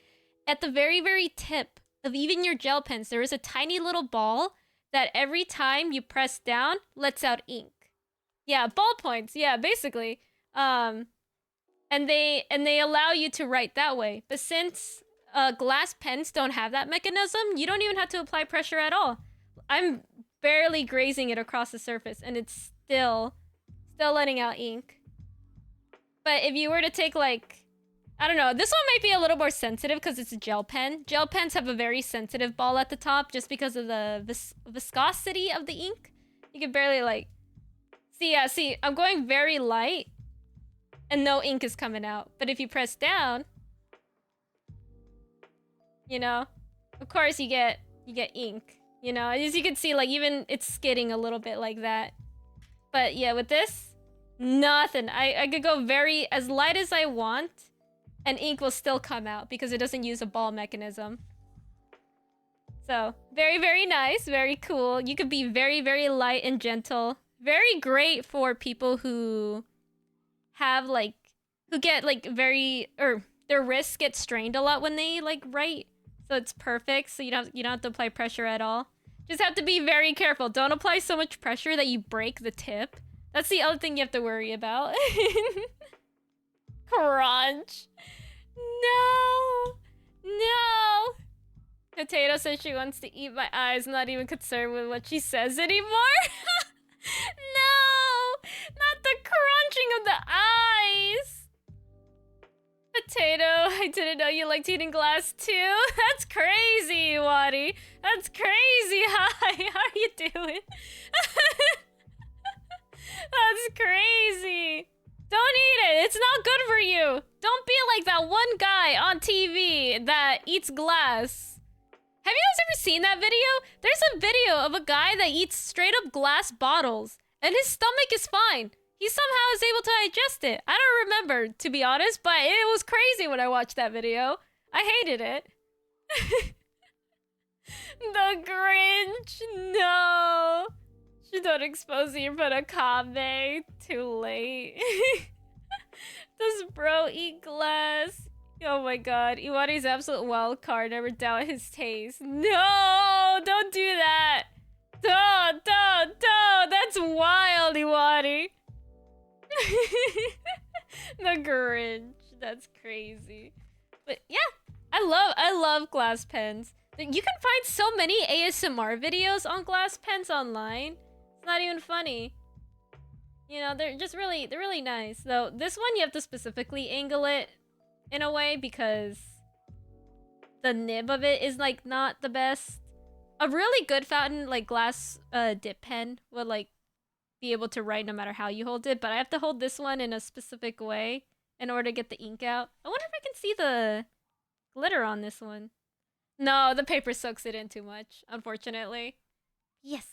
at the very, very tip of even your gel pens, there is a tiny little ball that every time you press down, lets out ink. Yeah, ballpoints. Yeah, basically. And they allow you to write that way. But since glass pens don't have that mechanism, you don't even have to apply pressure at all. I'm barely grazing it across the surface, and it's still letting out ink. But if you were to take, like, I don't know, this one might be a little more sensitive because it's a gel pen. Gel pens have a very sensitive ball at the top just because of the viscosity of the ink. You can barely, like... See, I'm going very light, and no ink is coming out. But if you press down, you know, of course you get ink. You know, as you can see, like, even it's skidding a little bit like that. But yeah, with this, nothing. I could go as light as I want, and ink will still come out because it doesn't use a ball mechanism. So, very, very nice. Very cool. You could be very, very light and gentle. Very great for people who have, like, who get, like, their wrists get strained a lot when they, like, write. So it's perfect. So you don't have to apply pressure at all. Just have to be very careful. Don't apply so much pressure that you break the tip. That's the other thing you have to worry about. Crunch. No. Potato says she wants to eat my eyes. Not even concerned with what she says anymore. No, not the crunching of the eyes. Potato, I didn't know you liked eating glass too. That's crazy, Wadi. That's crazy. Hi, how are you doing? That's crazy. Don't eat it. It's not good for you. Don't be like that one guy on TV that eats glass. Have you guys ever seen that video? There's a video of a guy that eats straight up glass bottles, and his stomach is fine. He somehow is able to digest it. I don't remember, to be honest, but it was crazy when I watched that video. I hated it. The Grinch. No. You don't expose the input of Kame. Too late. Does bro eat glass? Oh my god. Iwari's absolute wild card. Never doubt his taste. No! Don't do that! Don't! That's wild, Iwari. The Grinch. That's crazy. But yeah, I love glass pens. You can find so many ASMR videos on glass pens online. It's not even funny. You know, they're really nice. Though this one you have to specifically angle it in a way because the nib of it is like not the best. A really good fountain like glass dip pen would like be able to write no matter how you hold it, but I have to hold this one in a specific way in order to get the ink out. I wonder if I can see the glitter on this one. No, the paper soaks it in too much, unfortunately. Yes.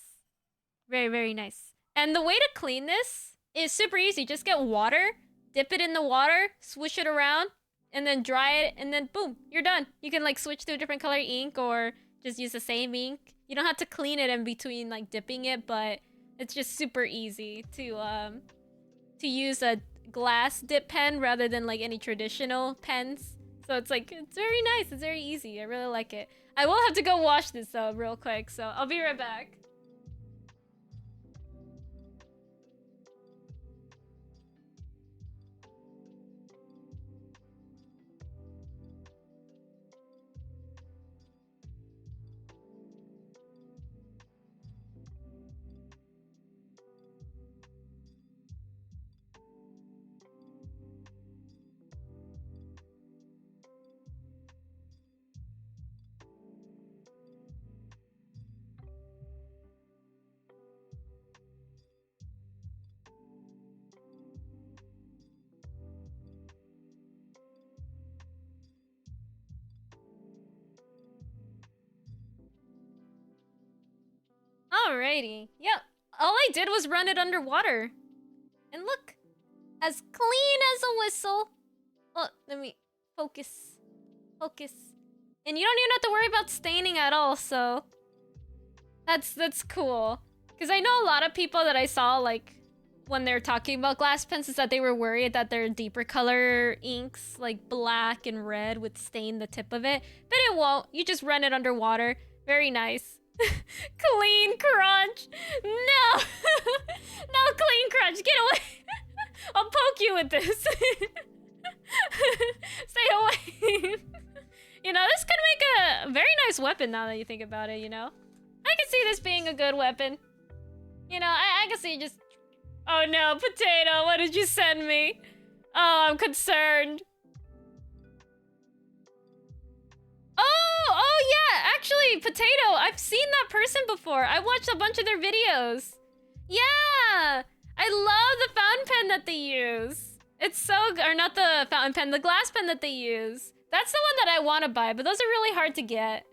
Very, very nice. And the way to clean this is super easy. Just get water, dip it in the water, swoosh it around, and then dry it, and then boom, you're done. You can like switch to a different color ink or just use the same ink. You don't have to clean it in between like dipping it, but it's just super easy to use a glass dip pen rather than like any traditional pens. So it's like, it's very nice. It's very easy. I really like it. I will have to go wash this though real quick, so I'll be right back. Alrighty. Yep. All I did was run it underwater. And look. As clean as a whistle. Oh, let me focus. Focus. And you don't even have to worry about staining at all, so... That's cool. Because I know a lot of people that I saw, like, when they're talking about glass pens, is that they were worried that their deeper color inks, like black and red, would stain the tip of it. But it won't. You just run it underwater. Very nice. Clean crunch. No. No, clean crunch. Get away. I'll poke you with this. Stay away. You know, this could make a very nice weapon now that you think about it, you know? I can see this being a good weapon. You know, I can see just... Oh no, Potato, what did you send me? Oh, I'm concerned. Oh yeah, actually, Potato, I've seen that person before. I watched a bunch of their videos. Yeah, I love the fountain pen that they use. It's so good, or not the fountain pen, the glass pen that they use. That's the one that I want to buy, but those are really hard to get.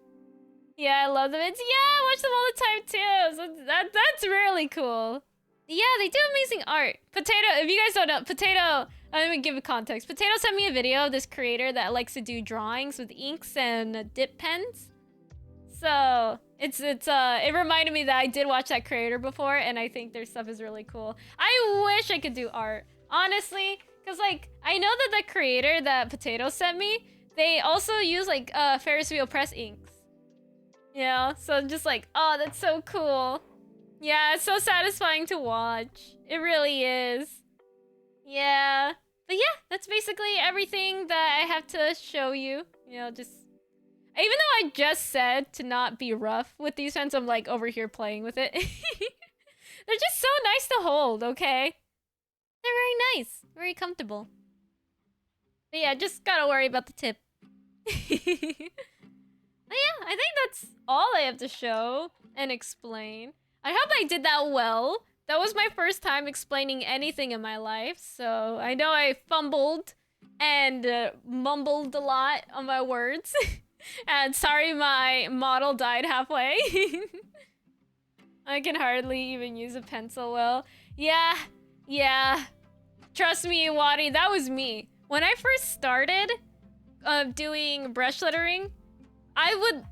Yeah, I love them. Yeah, I watch them all the time too. So that's really cool. Yeah, they do amazing art. Potato, if you guys don't know, Potato, let me give a context. Potato sent me a video of this creator that likes to do drawings with inks and dip pens. So it reminded me that I did watch that creator before, and I think their stuff is really cool. I wish I could do art, honestly, because like I know that the creator that Potato sent me, they also use like Ferris wheel press inks. You know, so I'm just like, oh, that's so cool. Yeah, it's so satisfying to watch. It really is. Yeah. But yeah, that's basically everything that I have to show you. You know, just... Even though I just said to not be rough with these pens, I'm like over here playing with it. They're just so nice to hold, okay? They're very nice. Very comfortable. But yeah, just gotta worry about the tip. But yeah, I think that's all I have to show and explain. I hope I did that well. That was my first time explaining anything in my life, so I know I fumbled and mumbled a lot on my words. And sorry my model died halfway. I can hardly even use a pencil well. Yeah. Trust me, Wadi, that was me. When I first started doing brush lettering,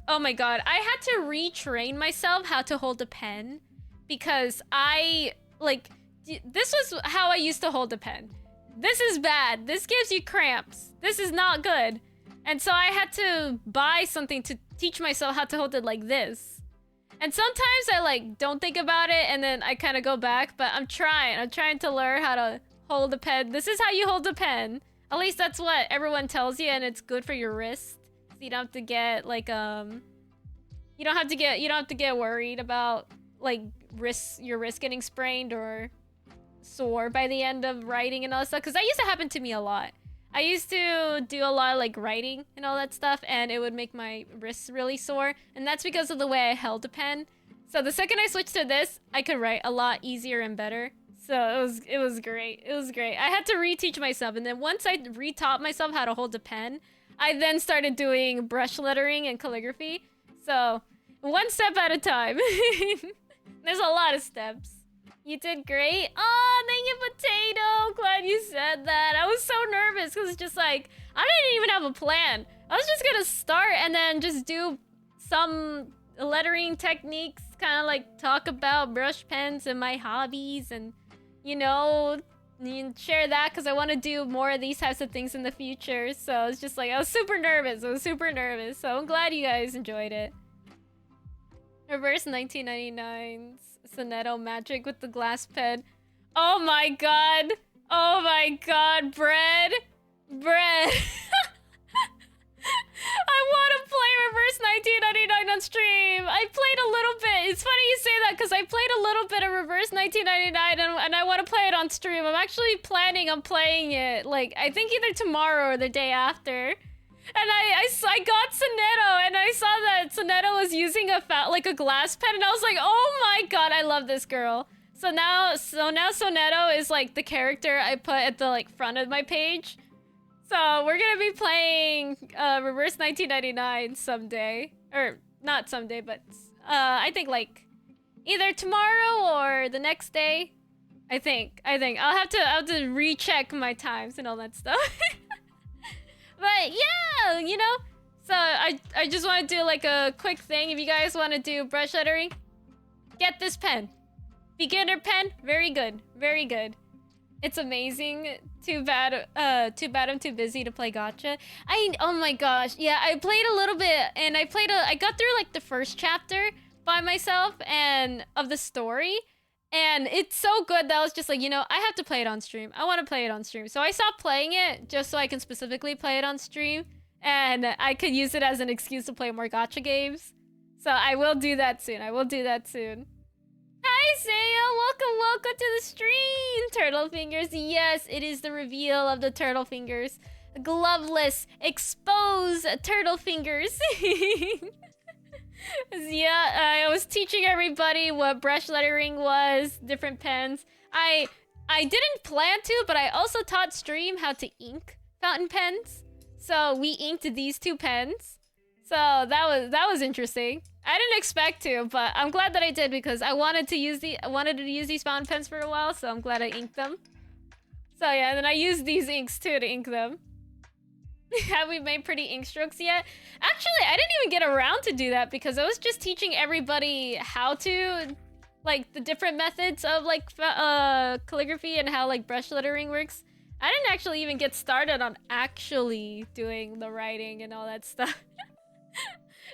oh my god, I had to retrain myself how to hold a pen because this was how I used to hold a pen. This is bad. This gives you cramps. This is not good. And so I had to buy something to teach myself how to hold it like this. And sometimes I like don't think about it and then I kind of go back, but I'm trying to learn how to hold a pen. This is how you hold a pen. At least that's what everyone tells you, and it's good for your wrist. So you don't have to get like you don't have to get worried about like your wrist getting sprained or sore by the end of writing and all that stuff, because that used to happen to me a lot. I used to do a lot of like writing and all that stuff, and it would make my wrists really sore. And that's because of the way I held a pen. So the second I switched to this, I could write a lot easier and better. So it was great. It was great. I had to reteach myself, and then once I retaught myself how to hold a pen, I then started doing brush lettering and calligraphy. So one step at a time. There's a lot of steps. You did great. Oh, thank you, Potato. Glad you said that. I was so nervous because it's just like, I didn't even have a plan. I was just gonna start and then just do some lettering techniques, kind of like talk about brush pens and my hobbies and, you know, share that because I want to do more of these types of things in the future. So it's just like, I was super nervous. So I'm glad you guys enjoyed it. Reverse 1999's Sonetto magic with the glass pen. Oh my god. Oh my god, bread. Bread. I want to play Reverse 1999 on stream. I played a little bit. It's funny you say that because I played a little bit of Reverse 1999 and I want to play it on stream. I'm actually planning on playing it, like, I think either tomorrow or the day after. And I got Sonetto, and I saw that Sonetto was using a glass pen, and I was like, oh my god, I love this girl. So now Sonetto is like the character I put at the like front of my page. So we're gonna be playing Reverse 1999 someday, or not someday, but I think like either tomorrow or the next day. I think I'll have to recheck my times and all that stuff. But yeah, you know, so I just want to do like a quick thing. If you guys want to do brush lettering, get this pen. Beginner pen, very good, very good. It's amazing. Too bad I'm too busy to play gacha. Oh my gosh, yeah, I played a little bit, and I got through like the first chapter by myself and of the story. And it's so good that I was just like, you know, I have to play it on stream. I want to play it on stream. So I stopped playing it just so I can specifically play it on stream. And I could use it as an excuse to play more gacha games. So I will do that soon. Hi, Heyo! Welcome to the stream! Turtle fingers. Yes, it is the reveal of the turtle fingers. Gloveless, exposed turtle fingers. Yeah, I was teaching everybody what brush lettering was, different pens. I didn't plan to, but I also taught stream how to ink fountain pens. So we inked these two pens. So that was interesting. I didn't expect to, but I'm glad that I did because I wanted to use these fountain pens for a while, so I'm glad I inked them. So yeah, and then I used these inks too to ink them. Have we made pretty ink strokes yet? Actually, I didn't even get around to do that because I was just teaching everybody how to, like, the different methods of, like, calligraphy and how, like, brush lettering works. I didn't actually even get started on actually doing the writing and all that stuff.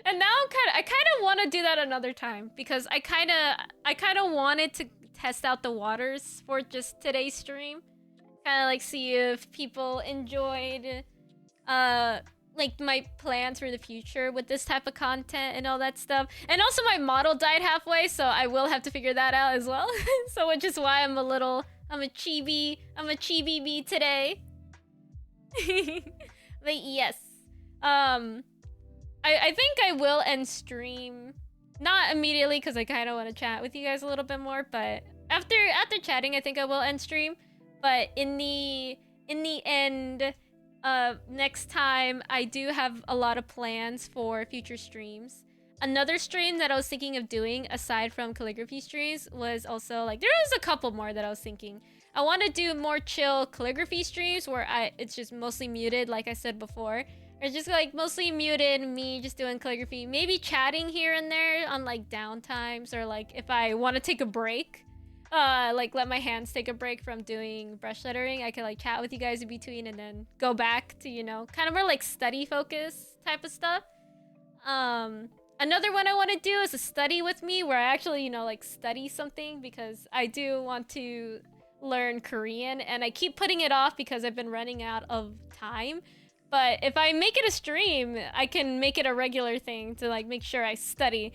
And now I kind of want to do that another time because I kind of wanted to test out the waters for just today's stream. Kind of, like, see if people enjoyed like my plans for the future with this type of content and all that stuff. And also my model died halfway, so I will have to figure that out as well. So which is why I'm a chibi bee today. But yes, I think I will end stream, not immediately because I kind of want to chat with you guys a little bit more, but after chatting I think I will end stream. But in the end, next time, I do have a lot of plans for future streams. Another stream that I was thinking of doing, aside from calligraphy streams, was also, like, there was a couple more that I was thinking. I want to do more chill calligraphy streams where it's just mostly muted, like I said before. Or just, like, mostly muted, me just doing calligraphy. Maybe chatting here and there on, like, downtimes, or, like, if I want to take a break. Like, let my hands take a break from doing brush lettering. I can, like, chat with you guys in between and then go back to, you know, kind of more, like, study focus type of stuff. Another one I want to do is a study with me where I actually, you know, like, study something because I do want to learn Korean and I keep putting it off because I've been running out of time. But if I make it a stream, I can make it a regular thing to, like, make sure I study.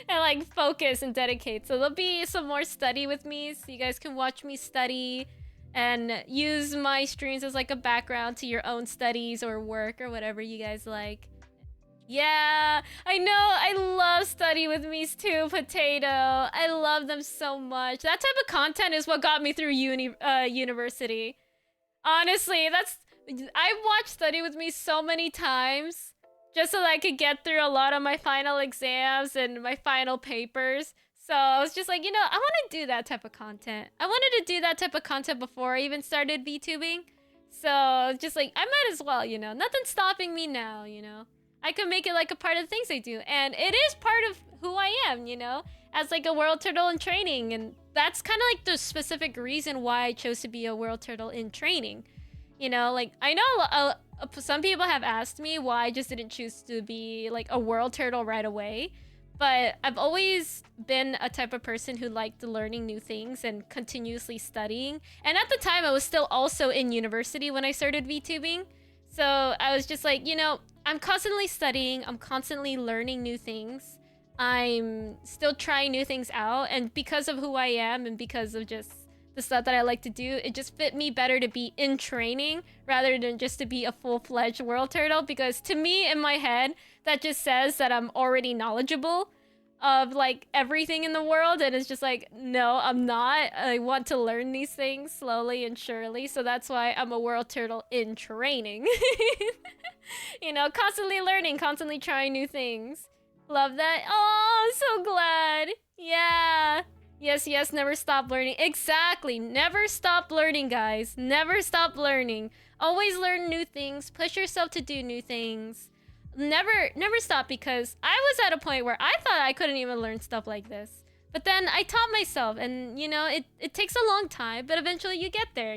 And, like, focus and dedicate. So there'll be some more study with me, so you guys can watch me study and use my streams as like a background to your own studies or work or whatever you guys like. Yeah, I know. I love Study With Me's too, Potato. I love them so much. That type of content is what got me through university. Honestly, I've watched Study With Me so many times just so that I could get through a lot of my final exams and my final papers. So I was just like, I want to do that type of content. I wanted to do that type of content before I even started VTubing. So just like, I might as well, nothing's stopping me now, I could make it like a part of the things I do. And it is part of who I am, as like a world turtle in training. And that's kind of like the specific reason why I chose to be a world turtle in training. Like I know some people have asked me why I just didn't choose to be like a world turtle right away. But I've always been a type of person who liked learning new things and continuously studying. And at the time, I was still also in university when I started VTubing. So I was just like, I'm constantly studying. I'm constantly learning new things. I'm still trying new things out. And because of who I am and because of just the stuff that I like to do, it just fit me better to be in training rather than just to be a full-fledged world turtle. Because to me, in my head, that just says that I'm already knowledgeable of like everything in the world, and it's just like, no, I'm not. I want to learn these things slowly and surely, so that's why I'm a world turtle in training. Constantly learning, constantly trying new things. Love that. Oh, I'm so glad. Yeah. Yes, never stop learning. Exactly. Never stop learning, guys. Never stop learning. Always learn new things. Push yourself to do new things. Never stop, because I was at a point where I thought I couldn't even learn stuff like this. But then I taught myself, and it takes a long time, but eventually you get there,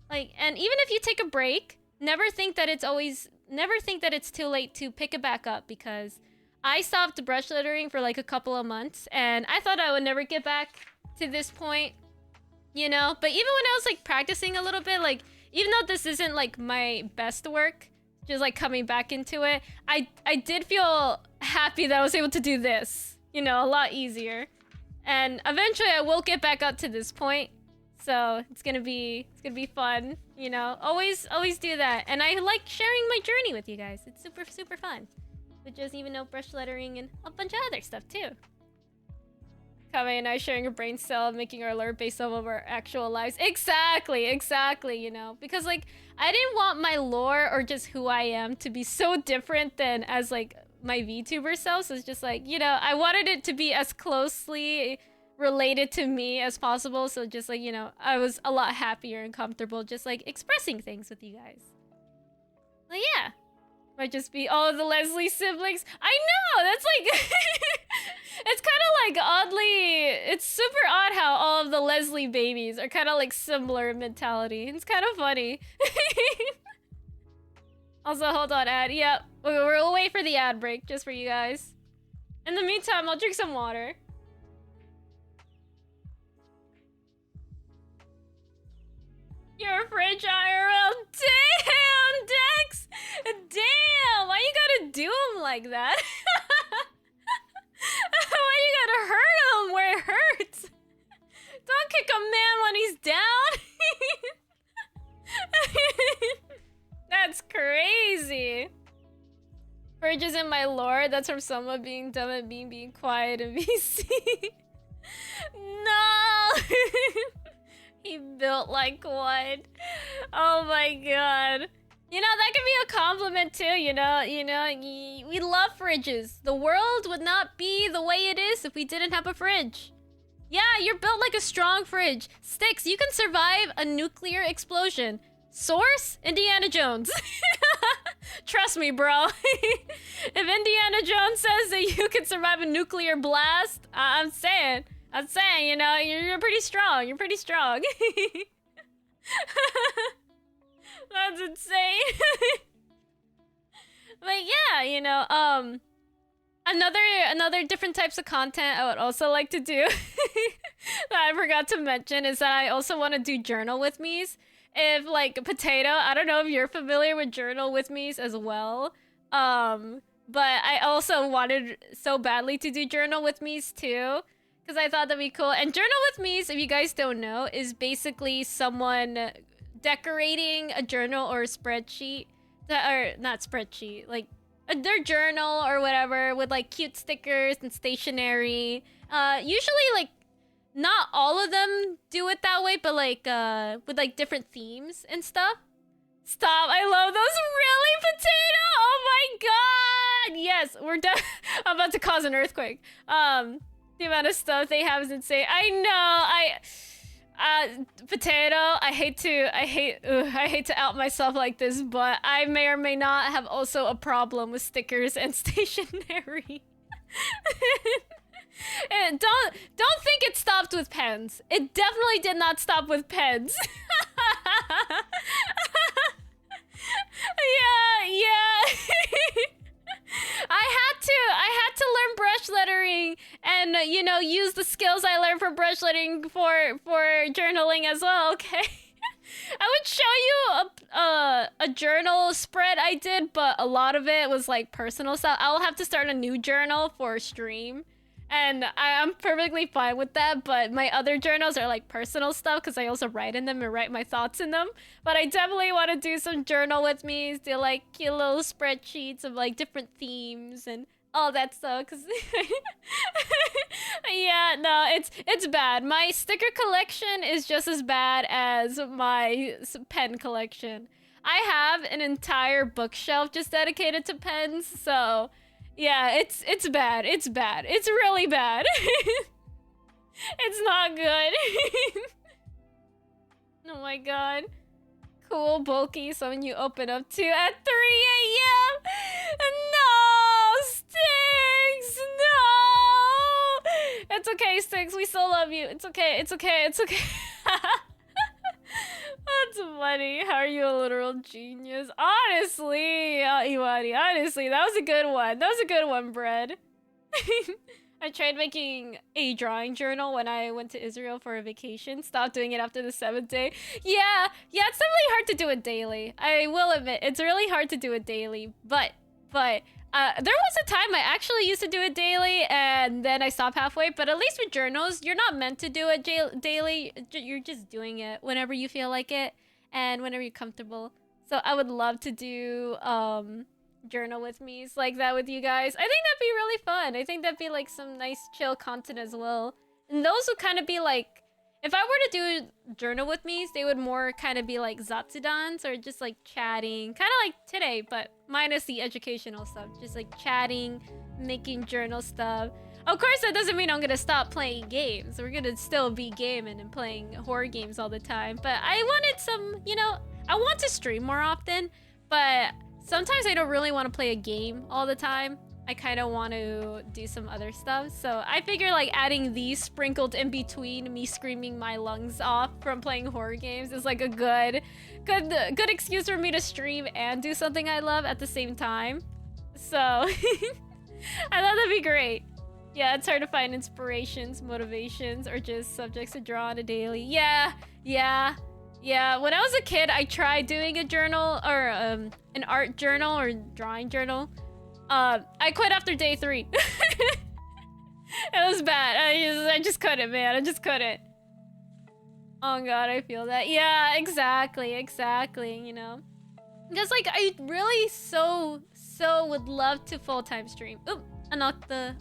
Like, and even if you take a break, never think that it's too late to pick it back up, because I stopped brush littering for like a couple of months, and I thought I would never get back to this point, But even when I was like practicing a little bit, like, even though this isn't like my best work, just like coming back into it, I did feel happy that I was able to do this, a lot easier. And eventually I will get back up to this point. So it's gonna be fun, Always do that. And I like sharing my journey with you guys. It's super, super fun. But just even know brush lettering and a bunch of other stuff too. Kame and I sharing a brain cell, making our lore based off of our actual lives. Exactly, Because like, I didn't want my lore or just who I am to be so different than as like my VTuber self. So it's just like, I wanted it to be as closely related to me as possible. So just like, I was a lot happier and comfortable just like expressing things with you guys. But yeah. Might just be all of the Leslie siblings. I know, that's like... It's kind of like oddly... It's super odd how all of the Leslie babies are kind of like similar in mentality. It's kind of funny. Also, hold on, ad. Yep, we'll wait for the ad break just for you guys. In the meantime, I'll drink some water. You're a fridge IRL. Damn, Dex! Damn! Why you gotta do him like that? Why you gotta hurt him where it hurts? Don't kick a man when he's down. That's crazy. Fridge is in my lore. That's from someone being dumb and being quiet and VC. No! He built like one. Oh my god. That could be a compliment too, we love fridges. The world would not be the way it is if we didn't have a fridge. Yeah, you're built like a strong fridge. Sticks, you can survive a nuclear explosion. Source? Indiana Jones. Trust me, bro. If Indiana Jones says that you can survive a nuclear blast, I'm saying, you're pretty strong. You're pretty strong. That's insane. But yeah, another different types of content I would also like to do that I forgot to mention is that I also want to do journal with me's. If like Potato, I don't know if you're familiar with journal with me's as well. But I also wanted so badly to do journal with me's too. because I thought that'd be cool. And Journal with Me's, if you guys don't know, is basically someone decorating a journal or a spreadsheet, or not spreadsheet, like their journal or whatever with like cute stickers and stationery. Usually like not all of them do it that way, but like with like different themes and stuff. Stop! I love those. Really, Potato? Oh my god! Yes, we're done. I'm about to cause an earthquake. The amount of stuff they have is insane. I know. Potato. I hate to out myself like this, but I may or may not have also a problem with stickers and stationery. And don't think it stopped with pens. It definitely did not stop with pens. Yeah. I had to learn brush lettering and you know, use the skills I learned for brush lettering for journaling as well, okay? I would show you a journal spread I did, but a lot of it was like personal stuff. I'll have to start a new journal for stream. And I'm perfectly fine with that, but my other journals are like personal stuff because I also write in them and write my thoughts in them. But I definitely want to do some journal with me, do like cute little spreadsheets of like different themes and all that stuff. Cause yeah, no, it's bad. My sticker collection is just as bad as my pen collection. I have an entire bookshelf just dedicated to pens, so. Yeah, it's bad. It's bad. It's really bad. It's not good. Oh my god. Cool, bulky, something you open up to at 3 a.m. No, Sticks, no. It's okay, Sticks. We still love you. It's okay. It's okay. It's okay. That's funny. How are you a literal genius? Honestly, Iwari, honestly, that was a good one. That was a good one, Bread. I tried making a drawing journal when I went to Israel for a vacation. Stopped doing it after the 7th day. Yeah, it's definitely hard to do it daily. I will admit, it's really hard to do it daily. But there was a time I actually used to do it daily, and then I stopped halfway. But at least with journals, you're not meant to do it daily. You're just doing it whenever you feel like it and whenever you're comfortable. So I would love to do journal with me's like that with you guys. I think that'd be really fun. I think that'd be like some nice chill content as well. And those would kind of be like, if I were to do journal with me's, they would more kind of be like zatsudans or just like chatting, kind of like today, but minus the educational stuff. Just like chatting, making journal stuff. Of course, that doesn't mean I'm gonna stop playing games. We're gonna still be gaming and playing horror games all the time. But I wanted some, you know, I want to stream more often, but sometimes I don't really want to play a game all the time. I kind of want to do some other stuff. So I figure like adding these sprinkled in between me screaming my lungs off from playing horror games is like a good excuse for me to stream and do something I love at the same time. So I thought that'd be great. Yeah, it's hard to find inspirations, motivations, or just subjects to draw on a daily. Yeah. When I was a kid, I tried doing a journal or an art journal or drawing journal. I quit after day 3. It was bad. I just couldn't, man. I just couldn't. Oh god, I feel that. Yeah, exactly, you know. Because like I really so would love to full-time stream. Oop, unlock the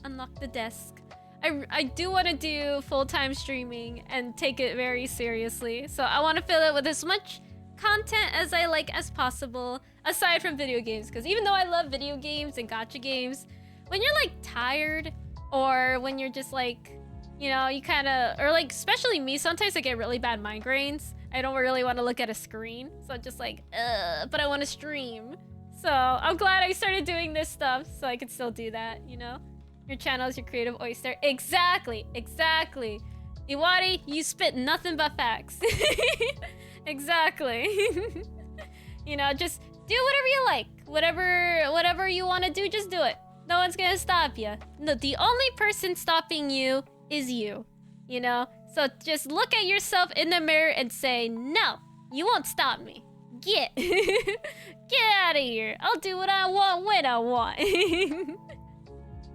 desk. I do want to do full-time streaming and take it very seriously. So I want to fill it with as much content as I like as possible, aside from video games, because even though I love video games and gacha games, when you're like tired or when you're just like, you know, you kind of, or like especially me, sometimes I get really bad migraines. I don't really want to look at a screen, so I'm just like, but I want to stream. So I'm glad I started doing this stuff so I could still do that, you know. Your channel is your creative oyster. Exactly. Iwari, you spit nothing but facts. Exactly. You know, just do whatever you like. Whatever you want to do, just do it. No one's gonna stop you. No, the only person stopping you is you. You know? So just look at yourself in the mirror and say, no, you won't stop me. Get out of here. I'll do what I want when I want.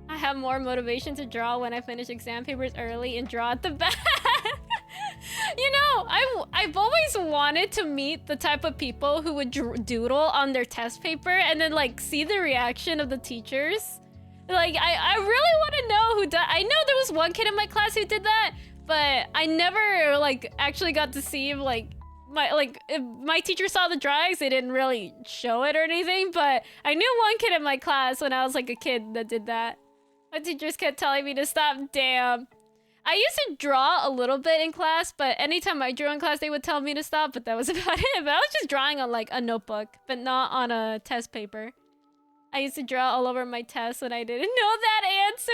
I have more motivation to draw when I finish exam papers early and draw at the back. You know, I've always wanted to meet the type of people who would doodle on their test paper and then like see the reaction of the teachers. Like I really want to know who does. I know there was one kid in my class who did that, but I never like actually got to see him. Like if my teacher saw the drawings, they didn't really show it or anything. But I knew one kid in my class when I was like a kid that did that. My teachers kept telling me to stop. Damn. I used to draw a little bit in class, but anytime I drew in class, they would tell me to stop, but that was about it. But I was just drawing on, like, a notebook, but not on a test paper. I used to draw all over my tests when I didn't know that answer.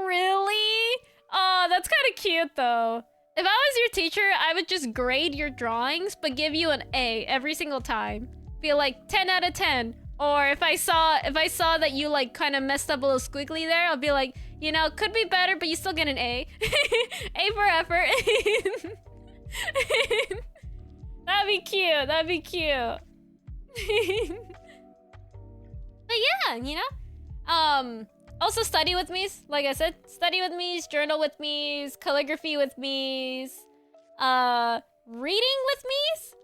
Really? Oh, that's kind of cute, though. If I was your teacher, I would just grade your drawings, but give you an A every single time. Be like, 10 out of 10. Or if I saw that you, like, kind of messed up a little squiggly there, I'll be like, you know, could be better, but you still get an A. A for effort. That'd be cute. That'd be cute. But yeah, you know? Also study with me. Like I said, study with me, journal with me, calligraphy with me, reading with me.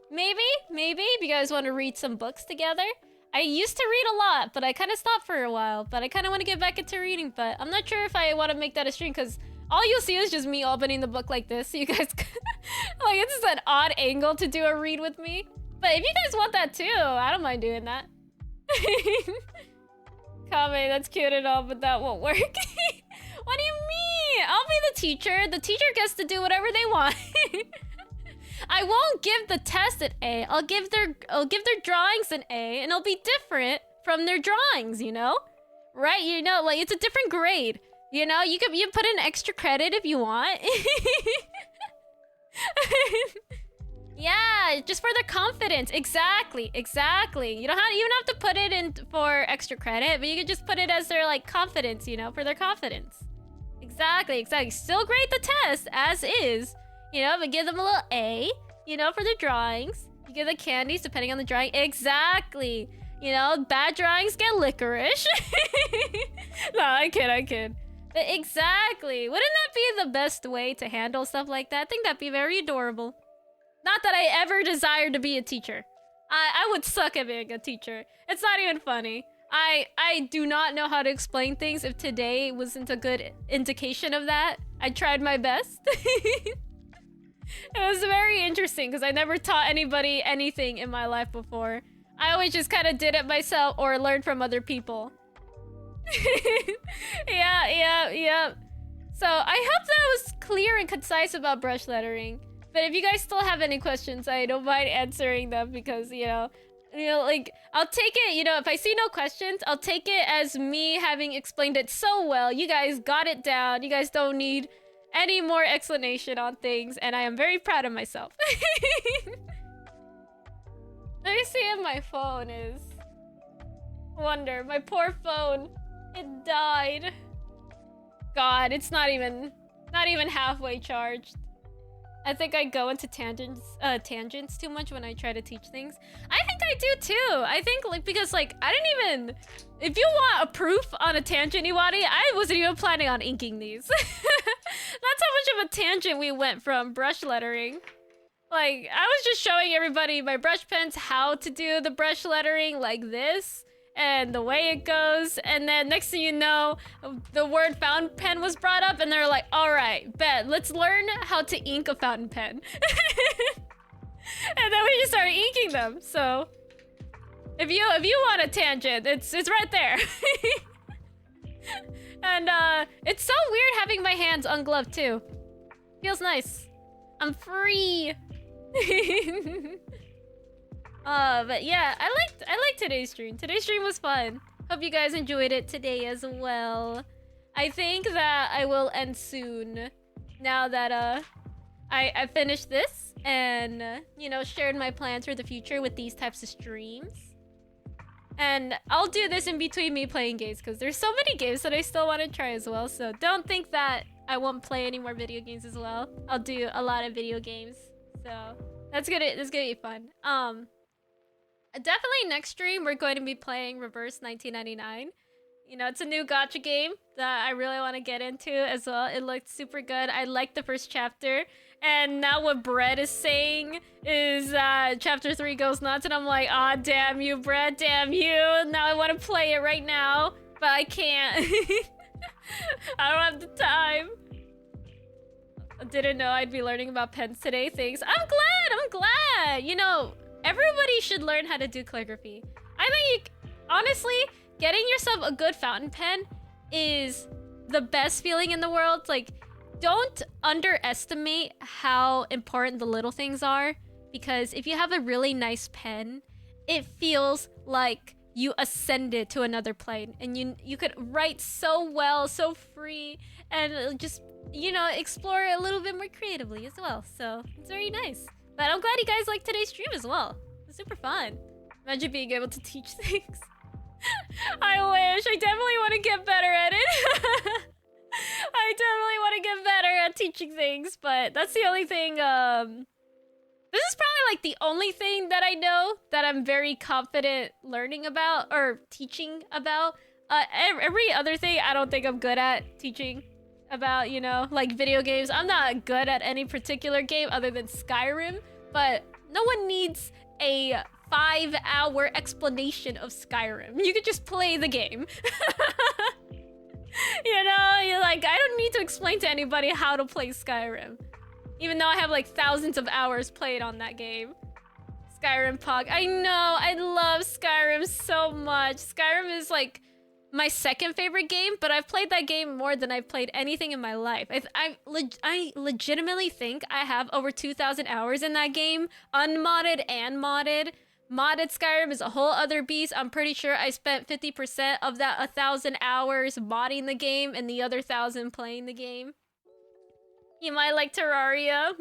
Maybe if you guys want to read some books together. I used to read a lot, but I kind of stopped for a while. But I kind of want to get back into reading, but I'm not sure if I want to make that a stream because all you'll see is just me opening the book like this. So you guys, like, it's just an odd angle to do a read with me. But if you guys want that too, I don't mind doing that. Kame, that's cute and all, but that won't work. What do you mean? I'll be the teacher. The teacher gets to do whatever they want. I won't give the test an A. I'll give their drawings an A, and it'll be different from their drawings, you know? Right? You know, like it's a different grade. You know, you put in extra credit if you want. Yeah, just for their confidence. Exactly. You don't have to put it in for extra credit, but you could just put it as their like confidence, you know, for their confidence. Exactly. Still grade the test as is. You know, but give them a little A, you know, for their drawings. You give the candies depending on the drawing. Exactly. You know, bad drawings get licorice. No, I kid. But exactly. Wouldn't that be the best way to handle stuff like that? I think that'd be very adorable. Not that I ever desired to be a teacher. I would suck at being a teacher. It's not even funny. I do not know how to explain things. If today wasn't a good indication of that, I tried my best. It was very interesting because I never taught anybody anything in my life before. I always just kind of did it myself or learned from other people. Yeah. So I hope that I was clear and concise about brush lettering. But if you guys still have any questions, I don't mind answering them because, you know, like, I'll take it, you know, if I see no questions, I'll take it as me having explained it so well. You guys got it down. You guys don't need any more explanation on things, and I am very proud of myself. Let me see if my phone is... Wonder, my poor phone. It died. God, it's not even halfway charged. I think I go into tangents too much when I try to teach things. I think I do too. I think like because like I didn't even. If you want a proof on a tangent, Iwadi, I wasn't even planning on inking these. That's how much of a tangent we went from brush lettering. Like I was just showing everybody my brush pens, how to do the brush lettering like this. And the way it goes, and then next thing you know, the word fountain pen was brought up, and they're like, "All right, bet, let's learn how to ink a fountain pen." And then we just started inking them. So, if you want a tangent, it's right there. And it's so weird having my hands ungloved too. Feels nice. I'm free. But yeah, I liked today's stream. Today's stream was fun. Hope you guys enjoyed it today as well. I think that I will end soon. Now that I finished this and you know, shared my plans for the future with these types of streams. And I'll do this in between me playing games because there's so many games that I still want to try as well. So don't think that I won't play any more video games as well. I'll do a lot of video games. So that's gonna be fun. Definitely next stream we're going to be playing Reverse 1999. You know, it's a new gacha game that I really want to get into as well. It looked super good. I liked the first chapter. And now what Brett is saying is chapter 3 goes nuts. And I'm like, ah, damn you, Brett, damn you. Now I want to play it right now. But I can't. I don't have the time. I didn't know I'd be learning about pens today. Thanks. I'm glad. You know, everybody should learn how to do calligraphy. I think, honestly, getting yourself a good fountain pen is the best feeling in the world. Like, don't underestimate how important the little things are. Because if you have a really nice pen, it feels like you ascended to another plane. And you could write so well, so free, and just, you know, explore a little bit more creatively as well. So it's very nice. But I'm glad you guys liked today's stream as well. It was super fun. Imagine being able to teach things. I wish. I definitely want to get better at it. I definitely want to get better at teaching things, but that's the only thing. This is probably like the only thing that I know that I'm very confident learning about or teaching about. Every other thing I don't think I'm good at teaching about, you know, like video games. I'm not good at any particular game other than Skyrim, but no one needs a 5-hour explanation of Skyrim. You could just play the game. You know, you're like, I don't need to explain to anybody how to play Skyrim. Even though I have like thousands of hours played on that game. Skyrim Pog. I know, I love Skyrim so much. Skyrim is like my second favorite game, but I've played that game more than I've played anything in my life. I legitimately think I have over 2,000 hours in that game, unmodded and modded. Modded Skyrim is a whole other beast. I'm pretty sure I spent 50% of that 1,000 hours modding the game and the other 1,000 playing the game. You might like Terraria.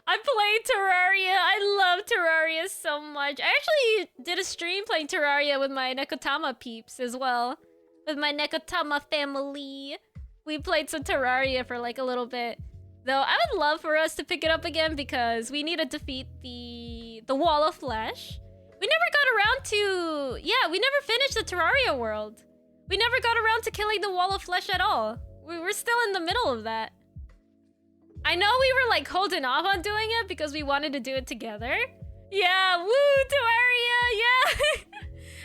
I played Terraria. I love Terraria so much. I actually did a stream playing Terraria with my Nekotama peeps as well. With my Nekotama family. We played some Terraria for like a little bit. Though I would love for us to pick it up again because we need to defeat the Wall of Flesh. We never got around to... Yeah, we never finished the Terraria world. We never got around to killing the Wall of Flesh at all. We were still in the middle of that. I know we were like holding off on doing it because we wanted to do it together. Yeah, woo, Terraria, yeah.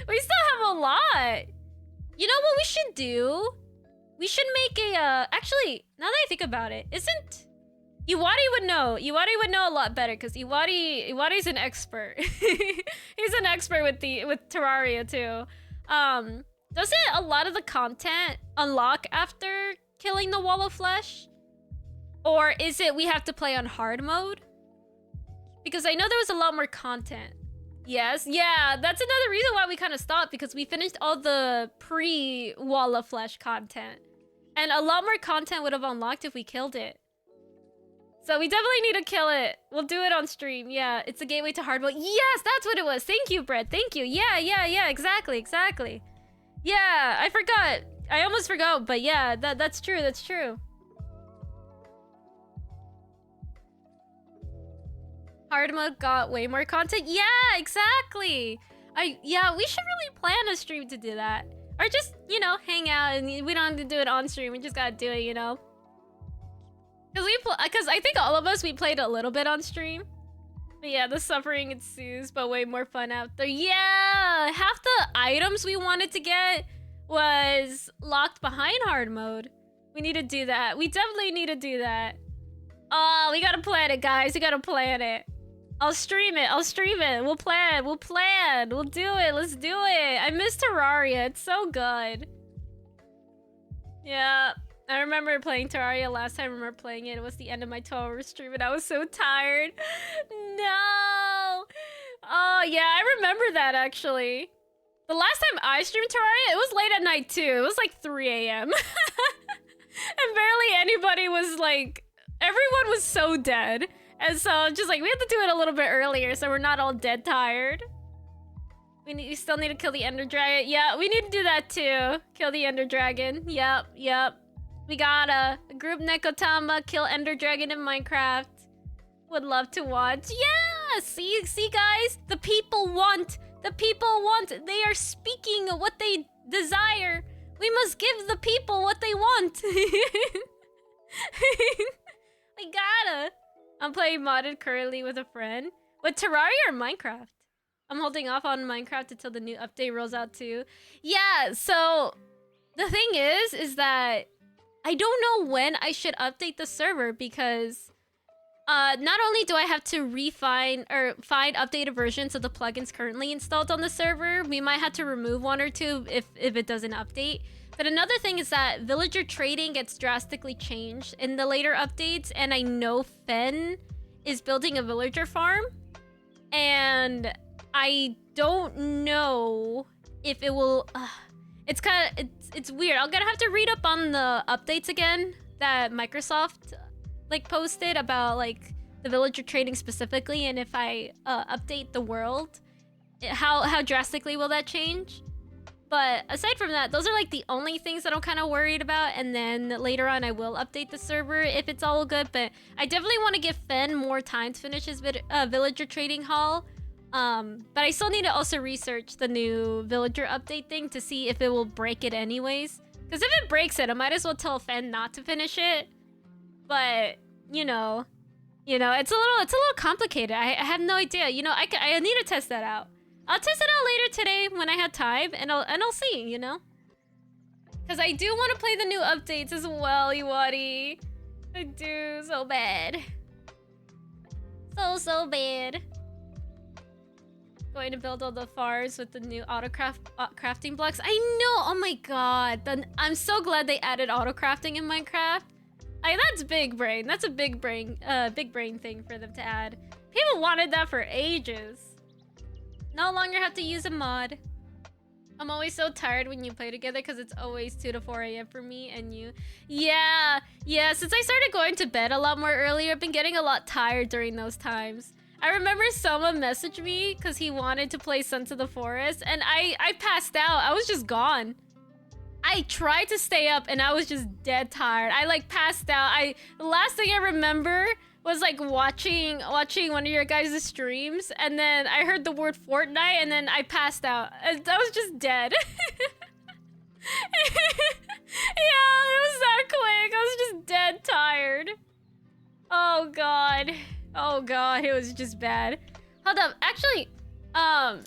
We still have a lot. You know what we should do? We should make a... Actually, now that I think about it, isn't... Iwari would know. Iwari would know a lot better because Iwari's an expert. He's an expert with Terraria too. Doesn't a lot of the content unlock after killing the Wall of Flesh? Or is it we have to play on hard mode? Because I know there was a lot more content. Yes, yeah, that's another reason why we kind of stopped because we finished all the pre-Wall of Flesh content. And a lot more content would have unlocked if we killed it. So we definitely need to kill it. We'll do it on stream. Yeah, it's a gateway to hard mode. Yes, that's what it was. Thank you, Brett. Thank you. Yeah. Exactly. Yeah, I forgot. I almost forgot, but yeah, that's true. That's true. Hard mode got way more content. Yeah, exactly. Yeah, we should really plan a stream to do that. Or just, you know, hang out and we don't have to do it on stream. We just gotta do it, you know. Because I think all of us, we played a little bit on stream. But yeah, the suffering ensues, but way more fun out there. Yeah! Half the items we wanted to get was locked behind hard mode. We need to do that. We definitely need to do that. Oh, we gotta plan it, guys. We gotta plan it. I'll stream it. We'll plan. We'll do it. Let's do it. I miss Terraria. It's so good. Yeah. I remember playing Terraria last time. I remember playing it. It was the end of my 12-hour stream and I was so tired. No. Oh, yeah. I remember that, actually. The last time I streamed Terraria, it was late at night, too. It was like 3 a.m. And barely anybody was like... Everyone was so dead. And so, just like, we have to do it a little bit earlier so we're not all dead tired. We still need to kill the Ender Dragon. Yeah, we need to do that, too. Kill the Ender Dragon. Yep. We gotta group Nekotama, kill Ender Dragon in Minecraft. Would love to watch. Yeah! See guys? The people want. They are speaking what they desire. We must give the people what they want. We gotta. I'm playing modded currently with a friend. With Terraria or Minecraft? I'm holding off on Minecraft until the new update rolls out too. Yeah, so the thing is that I don't know when I should update the server because not only do I have to find updated versions of the plugins currently installed on the server, we might have to remove one or two if it doesn't update. But another thing is that villager trading gets drastically changed in the later updates, and I know Fen is building a villager farm, and I don't know if it will. It's weird. I'm gonna have to read up on the updates again that Microsoft like posted about like the villager trading specifically, and if I update the world, how drastically will that change? But aside from that, those are like the only things that I'm kind of worried about. And then later on, I will update the server if it's all good. But I definitely want to give Fen more time to finish his villager trading haul. But I still need to also research the new villager update thing to see if it will break it anyways. Because if it breaks it, I might as well tell Fen not to finish it. But you know, it's a little complicated. I have no idea. You know, I need to test that out. I'll test it out later today when I have time, and I'll see, you know? Because I do want to play the new updates as well, Iwari. I do, so bad. So bad. Going to build all the farms with the new crafting blocks. I know, oh my god. I'm so glad they added auto-crafting in Minecraft. That's big brain. That's a big brain thing for them to add. People wanted that for ages. No longer have to use a mod. I'm always so tired when you play together because it's always 2 to 4 a.m. for me and you. Yeah, since I started going to bed a lot more earlier, I've been getting a lot tired during those times. I remember someone messaged me because he wanted to play Sons of the Forest, and I passed out. I was just gone. I tried to stay up and I was just dead tired. I like passed out. The last thing I remember was like watching one of your guys' streams, and then I heard the word Fortnite, and then I passed out. I was just dead. Yeah, it was that quick. I was just dead tired. Oh god, it was just bad. Hold up, actually, now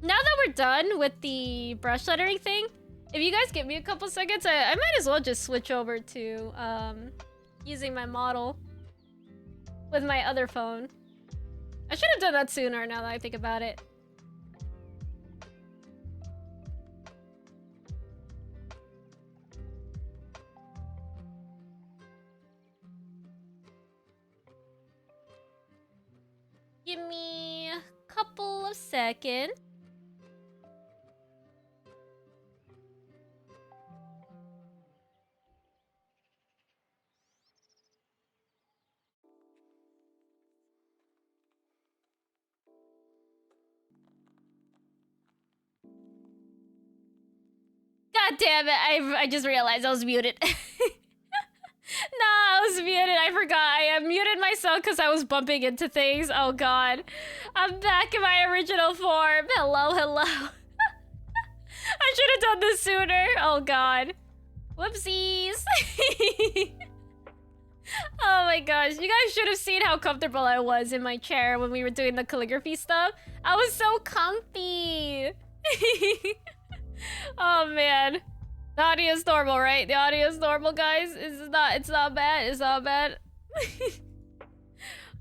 that we're done with the brush lettering thing, if you guys give me a couple seconds, I might as well just switch over to using my model with my other phone. I should have done that sooner now that I think about it. Give me a couple of seconds. God damn it, I just realized I was muted. No, I was muted. I forgot. I muted myself because I was bumping into things. Oh god. I'm back in my original form. Hello. I should have done this sooner. Oh god. Whoopsies. Oh my gosh. You guys should have seen how comfortable I was in my chair when we were doing the calligraphy stuff. I was so comfy. Oh man. The audio is normal, right? The audio is normal, guys. It's not bad. It's not bad.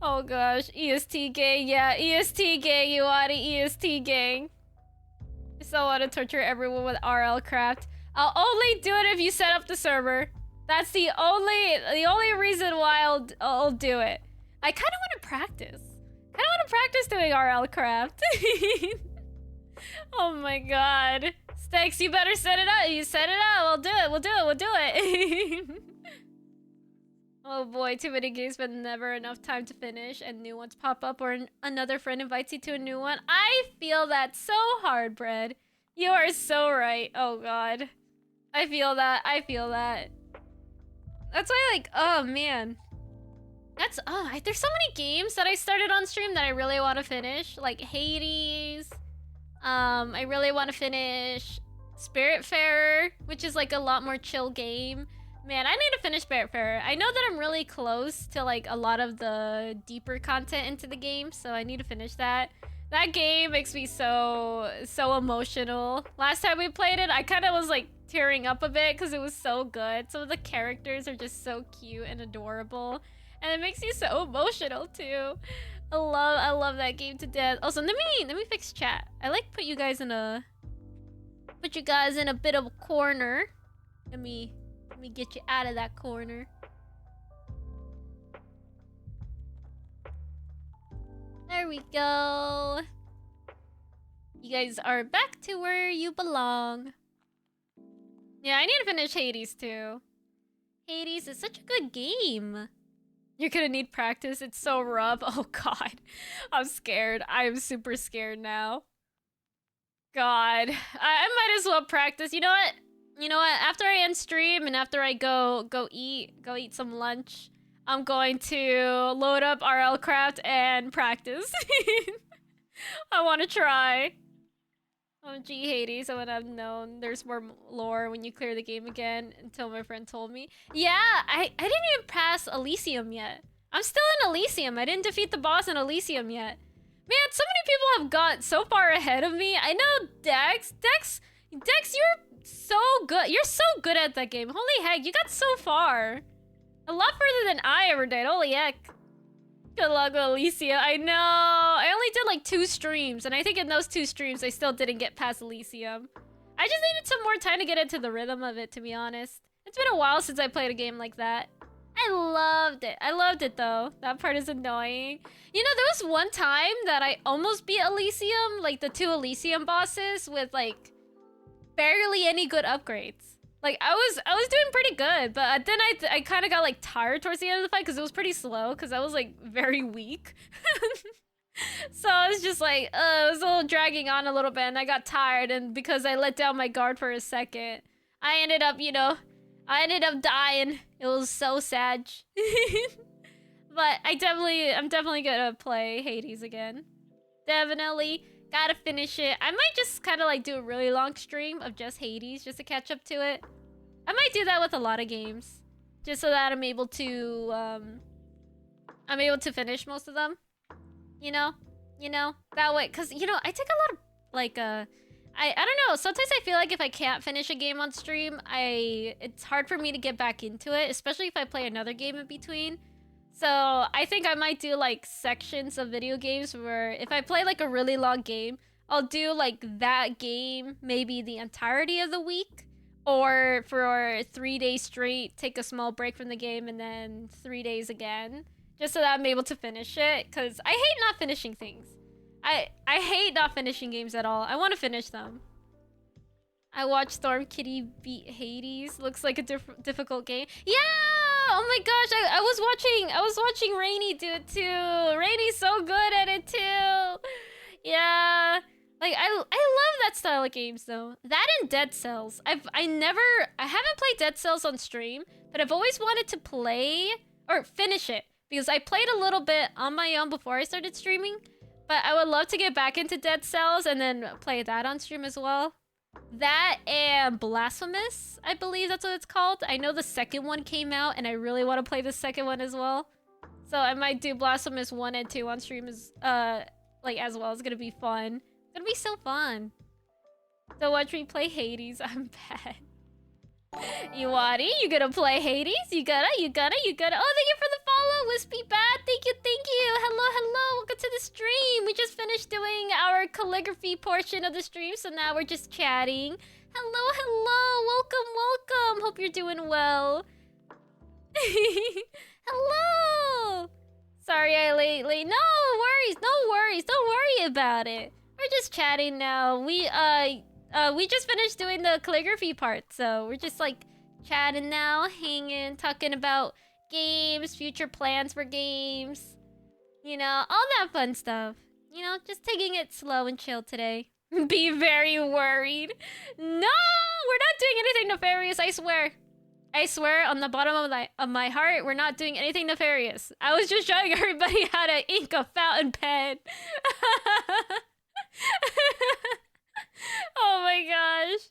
Oh gosh. EST gang. Yeah, EST gang, you want it, EST gang. I still want to torture everyone with RL craft. I'll only do it if you set up the server. That's the only reason why I'll do it. I kind of want to practice. Doing RL craft. Oh my god. Thanks, you better set it up. You set it up. We'll do it. Oh boy, too many games but never enough time to finish and new ones pop up or another friend invites you to a new one. I feel that so hard, Bread. You are so right. Oh god. I feel that. That's why, like, oh man. There's so many games that I started on stream that I really want to finish. Like Hades. I really want to finish Spiritfarer, which is like a lot more chill game. Man, I need to finish Spiritfarer. I know that I'm really close to like a lot of the deeper content into the game, so I need to finish that. That game makes me so emotional. Last time we played it, I kind of was like tearing up a bit because it was so good. Some of the characters are just so cute and adorable, and it makes you so emotional too. I love that game to death. Also, let me fix chat. I like put you guys in a bit of a corner. Let me get you out of that corner. There we go. You guys are back to where you belong. Yeah, I need to finish Hades too. Hades is such a good game. You're gonna need practice. It's so rough. Oh god. I'm scared. I am super scared now. God. I might as well practice. You know what? After I end stream and after I go eat some lunch, I'm going to load up RL Craft and practice. I want to try. OMG Hades, I would have known there's more lore when you clear the game again until my friend told me. Yeah, I didn't even pass Elysium yet. I'm still in Elysium. I didn't defeat the boss in Elysium yet. Man, so many people have got so far ahead of me. I know Dex, you're so good. You're so good at that game. Holy heck, you got so far. A lot further than I ever did. Holy heck. Good luck with Elysium. I know. I only did like 2 streams, and I think in those 2 streams, I still didn't get past Elysium. I just needed some more time to get into the rhythm of it, to be honest. It's been a while since I played a game like that. I loved it. I loved it, though. That part is annoying. You know, there was one time that I almost beat Elysium, like the 2 Elysium bosses with, like, barely any good upgrades. Like, I was doing pretty good, but then I kind of got, like, tired towards the end of the fight because it was pretty slow, because I was, like, very weak. So I was just like, it was a little dragging on a little bit, and I got tired, and because I let down my guard for a second, I ended up, dying. It was so sad. But I'm definitely gonna play Hades again. Definitely. Gotta finish it. I might just kind of like do a really long stream of just Hades just to catch up to it. I might do that with a lot of games, just so that I'm able to finish most of them. You know, that way. Cause I take a lot of like I don't know. Sometimes I feel like if I can't finish a game on stream, it's hard for me to get back into it, especially if I play another game in between. So I think I might do like sections of video games where if I play like a really long game, I'll do like that game maybe the entirety of the week, or for 3 days straight, take a small break from the game and then 3 days again, just so that I'm able to finish it. Because I hate not finishing things. I hate not finishing games at all. I want to finish them. I watched Storm Kitty beat Hades. Looks like a difficult game. Yeah! Oh my gosh, I was watching Rainy do it too. Rainy's so good at it too. Yeah. Like I love that style of games though. That and Dead Cells. I haven't played Dead Cells on stream, but I've always wanted to play or finish it because I played a little bit on my own before I started streaming, but I would love to get back into Dead Cells and then play that on stream as well. That and Blasphemous, I believe that's what it's called. I know the second one came out, and I really want to play the second one as well. So I might do Blasphemous 1 and 2 on stream as well. It's gonna be fun. It's gonna be so fun. So watch me play Hades. I'm bad. Iwari, you gonna play Hades? You gotta. Oh, thank you for the follow, Wispy Bat. Thank you. Hello. Welcome to the stream. We just finished doing our calligraphy portion of the stream, so now we're just chatting. Hello. Welcome. Hope you're doing well. Hello. Sorry I late. No worries. Don't worry about it. We're just chatting now. We just finished doing the calligraphy part, so we're just like chatting now, hanging, talking about games, future plans for games, all that fun stuff. Just taking it slow and chill today. Be very worried. No, we're not doing anything nefarious, I swear. I swear on the bottom of my heart, we're not doing anything nefarious. I was just showing everybody how to ink a fountain pen. Oh my gosh.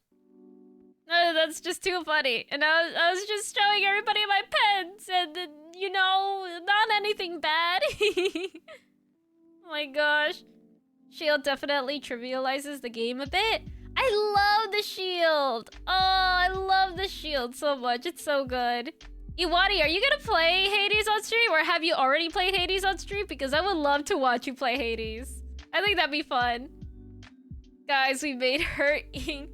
That's just too funny. And I was just showing everybody my pens, and you know, not anything bad. Oh my gosh. Shield definitely trivializes the game a bit. I love the shield. Oh, I love the shield so much. It's so good. Iwari, are you gonna play Hades on stream, or have you already played Hades on stream? Because I would love to watch you play Hades. I think that'd be fun. Guys, we made her ink.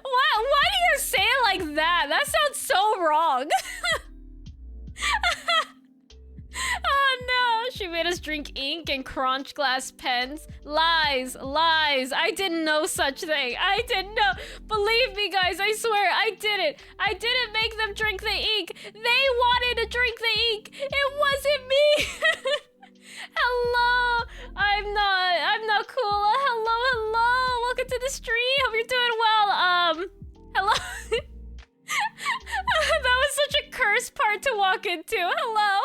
Why do you say it like that? That sounds so wrong. Oh no, she made us drink ink and crunch glass pens. Lies, lies. I didn't know such thing. I didn't know. Believe me, guys, I swear, I didn't. I didn't make them drink the ink. They wanted to drink the ink. It wasn't me. Hello. I'm not cool. Hello. Welcome to the stream. Hope you're doing well. Hello. That was such a cursed part to walk into. Hello.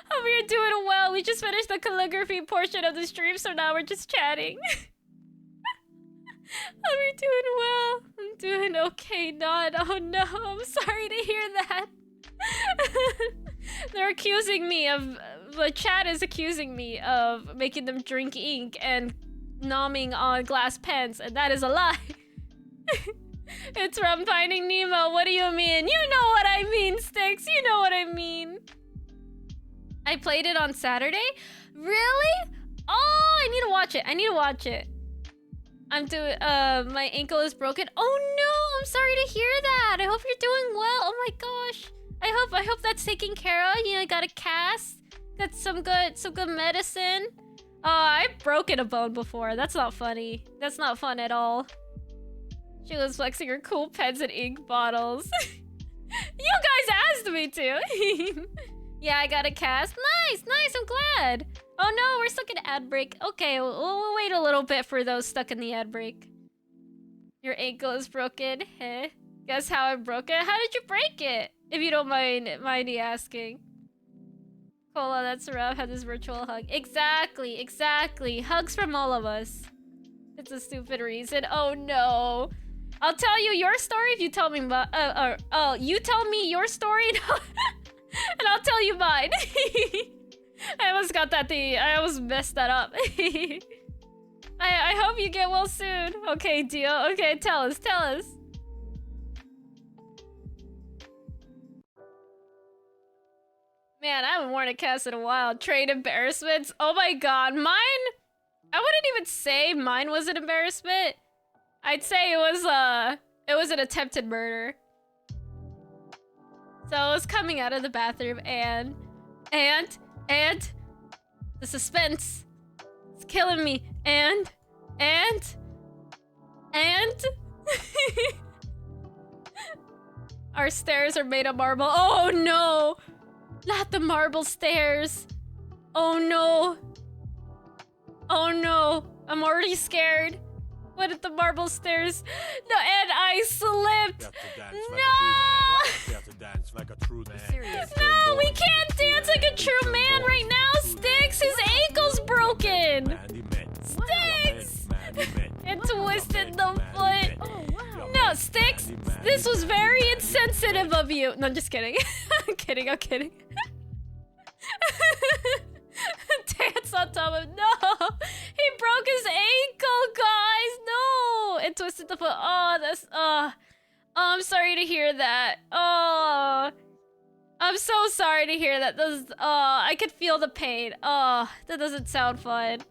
Hope you're doing well. We just finished the calligraphy portion of the stream, so now we're just chatting. Hope you're doing well. I'm doing okay, not. Oh no, I'm sorry to hear that. They're accusing me of... The chat is accusing me of making them drink ink and nomming on glass pens, and that is a lie. It's from Finding Nemo. What do you mean? You know what I mean, Sticks. You know what I mean. I played it on Saturday. Really? Oh, I need to watch it. I'm doing, my ankle is broken. Oh no, I'm sorry to hear that. I hope you're doing well. Oh my gosh. I hope that's taken care of. You know, I got a cast. Got some good medicine. Oh, I've broken a bone before. That's not funny. That's not fun at all. She was flexing her cool pens and ink bottles. You guys asked me to. Yeah, I got a cast. Nice, I'm glad. Oh no, we're stuck in ad break. Okay, we'll wait a little bit for those stuck in the ad break. Your ankle is broken. Heh. Guess how I broke it? How did you break it? If you don't mind me asking. Cola, that's rough. Had this virtual hug. Exactly. Hugs from all of us. It's a stupid reason. Oh no. I'll tell you your story if you tell me you tell me your story and I'll tell you mine. I almost got that thing. I almost messed that up. I hope you get well soon. Okay, deal. Okay, tell us. Man, I haven't worn a cast in a while. Trade embarrassments. Oh my god, mine. I wouldn't even say mine was an embarrassment. I'd say it was an attempted murder. So I was coming out of the bathroom and the suspense is killing me. And our stairs are made of marble. Oh no! Not the marble stairs. Oh no. I'm already scared. What if the marble stairs? No, and I slipped. No, we can't dance like a true man right now. Sticks, his ankle's broken. Sticks. And twisted the foot. No, Sticks, this was very insensitive of you. No, I'm just kidding. I'm kidding. Dance on top of... No! He broke his ankle, guys! No! And twisted the foot. Oh, that's... Oh, I'm sorry to hear that. Oh. I'm so sorry to hear that. I could feel the pain. Oh, that doesn't sound fun.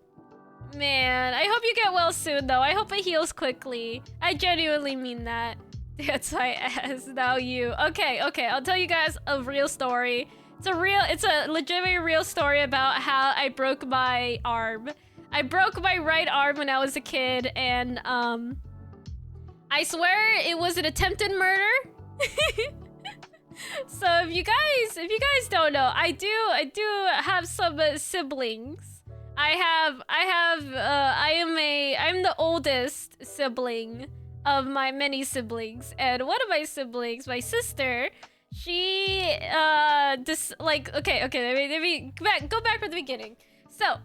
Man, I hope you get well soon, though. I hope it heals quickly. I genuinely mean that. That's my ass. Now you. Okay. I'll tell you guys a real story. It's a legitimate real story about how I broke my arm. I broke my right arm when I was a kid, and I swear it was an attempted murder. So if you guys don't know, I do have some siblings. I'm the oldest sibling of my many siblings, and one of my siblings, my sister, she okay, let me go back from the beginning. So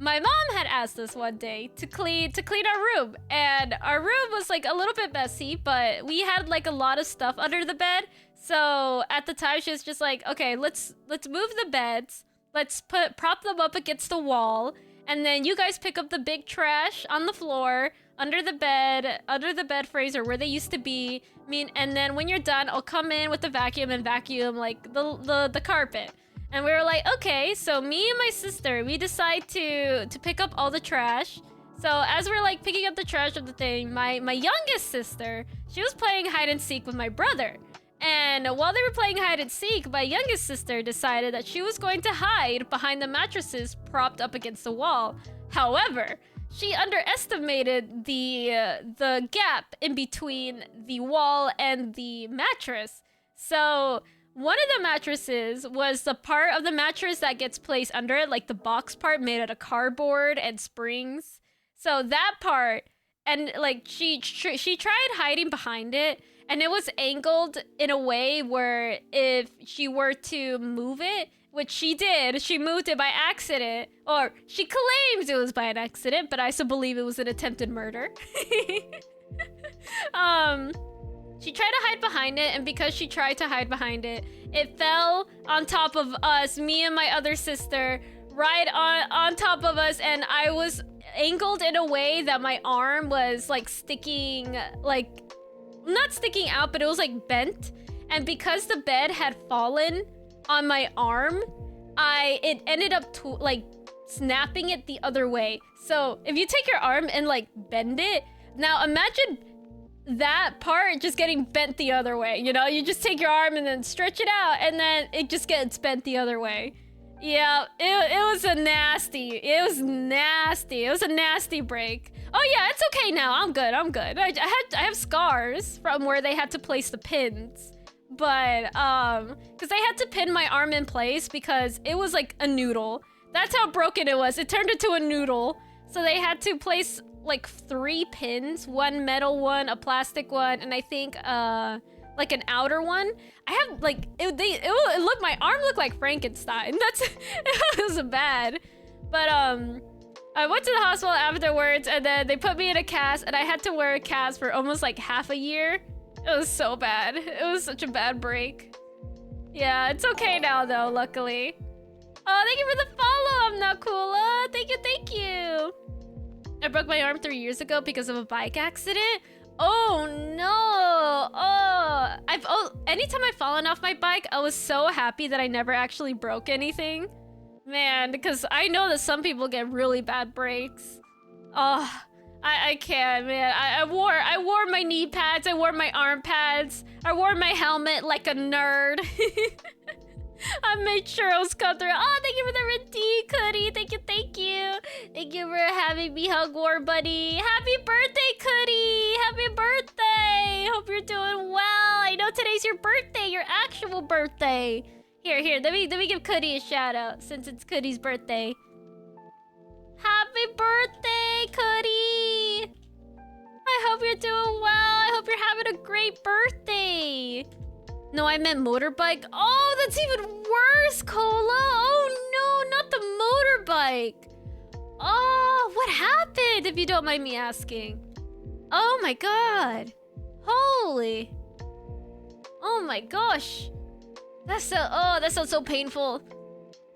my mom had asked us one day to clean our room, and our room was like a little bit messy, but we had like a lot of stuff under the bed. So at the time, she was just like, "Okay, let's move the beds. Let's prop them up against the wall, and then you guys pick up the big trash on the floor under the bed frames or where they used to be. And then when you're done, I'll come in with the vacuum and vacuum like the carpet." And we were like, okay. So me and my sister, we decide to pick up all the trash. So as we're like picking up the trash of the thing, my youngest sister, she was playing hide and seek with my brother. And while they were playing hide and seek, my youngest sister decided that she was going to hide behind the mattresses propped up against the wall. However, she underestimated the gap in between the wall and the mattress. So one of the mattresses was the part of the mattress that gets placed under it, like the box part made out of cardboard and springs. So that part, and like she tried hiding behind it, and it was angled in a way where if she were to move it, which she did, she moved it by accident, or she claims it was by an accident, but I still believe it was an attempted murder. She tried to hide behind it, and because she tried to hide behind it, it fell on top of us, me and my other sister, right on top of us, and I was angled in a way that my arm was like sticking, like not sticking out, but it was like bent. And because the bed had fallen on my arm, it ended up like snapping it the other way. So if you take your arm and like bend it, now imagine that part just getting bent the other way. You know, you just take your arm and then stretch it out, and then it just gets bent the other way. Yeah, it was a nasty. It was nasty. It was a nasty break. Oh yeah, it's okay now. I'm good. I have scars from where they had to place the pins, but because they had to pin my arm in place because it was like a noodle. That's how broken it was. It turned into a noodle. So they had to place like 3 pins, one metal one, a plastic one, and I think like an outer one. I have like it looked, my arm looked like Frankenstein. That's it was bad. But I went to the hospital afterwards, and then they put me in a cast, and I had to wear a cast for almost like half a year. It was so bad. It was such a bad break. Yeah, it's okay now though, luckily. Oh, thank you for the follow, I'm Nakula. Thank you. I broke my arm 3 years ago because of a bike accident. Oh no! Anytime I've fallen off my bike, I was so happy that I never actually broke anything. Man, because I know that some people get really bad breaks. Oh, I can't, man. I wore my knee pads, I wore my arm pads, I wore my helmet like a nerd. I made sure I was cut through. Oh, thank you for the Redeem Cuddy. Thank you. Thank you for having me hug war, buddy. Happy birthday, Cuddy. Happy birthday. Hope you're doing well. I know today's your birthday, your actual birthday. Here, let me give Cuddy a shout out since it's Cuddy's birthday. Happy birthday, Cuddy. I hope you're doing well. I hope you're having a great birthday. No, I meant motorbike. Oh, that's even worse, Cola. Oh no, not the motorbike. Oh, what happened, if you don't mind me asking? Oh my god. Holy. Oh my gosh. That sounds so painful.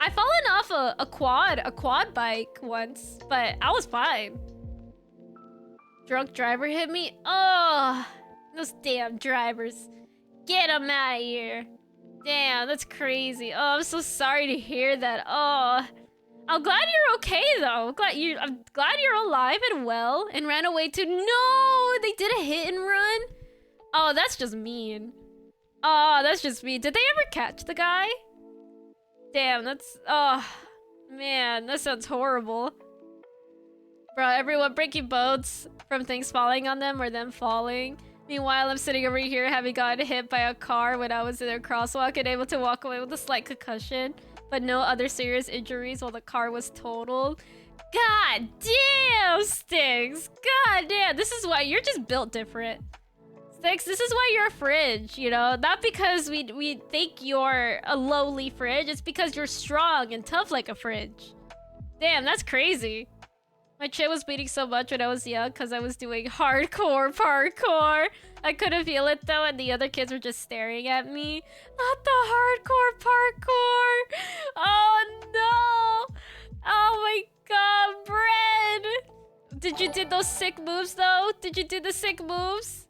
I've fallen off a quad bike once, but I was fine. Drunk driver hit me. Oh, those damn drivers. Get them out of here. Damn, that's crazy. Oh, I'm so sorry to hear that. Oh, I'm glad you're okay though. I'm glad you're alive and well and ran away to. No, they did a hit and run. Oh, that's just mean. Oh, that's just mean. Did they ever catch the guy? Damn, that's. Oh, man, that sounds horrible. Bro, everyone breaking boats from things falling on them or them falling. Meanwhile, I'm sitting over here having gotten hit by a car when I was in a crosswalk and able to walk away with a slight concussion, but no other serious injuries while the car was totaled. God damn, Sticks! God damn, this is why you're just built different. Sticks, this is why you're a fridge, you know? Not because we think you're a lowly fridge, it's because you're strong and tough like a fridge. Damn, that's crazy. My chin was bleeding so much when I was young because I was doing hardcore parkour. I couldn't feel it though, and the other kids were just staring at me. Not the hardcore parkour! Oh no! Oh my god, Bread! Did you do those sick moves though? Did you do the sick moves?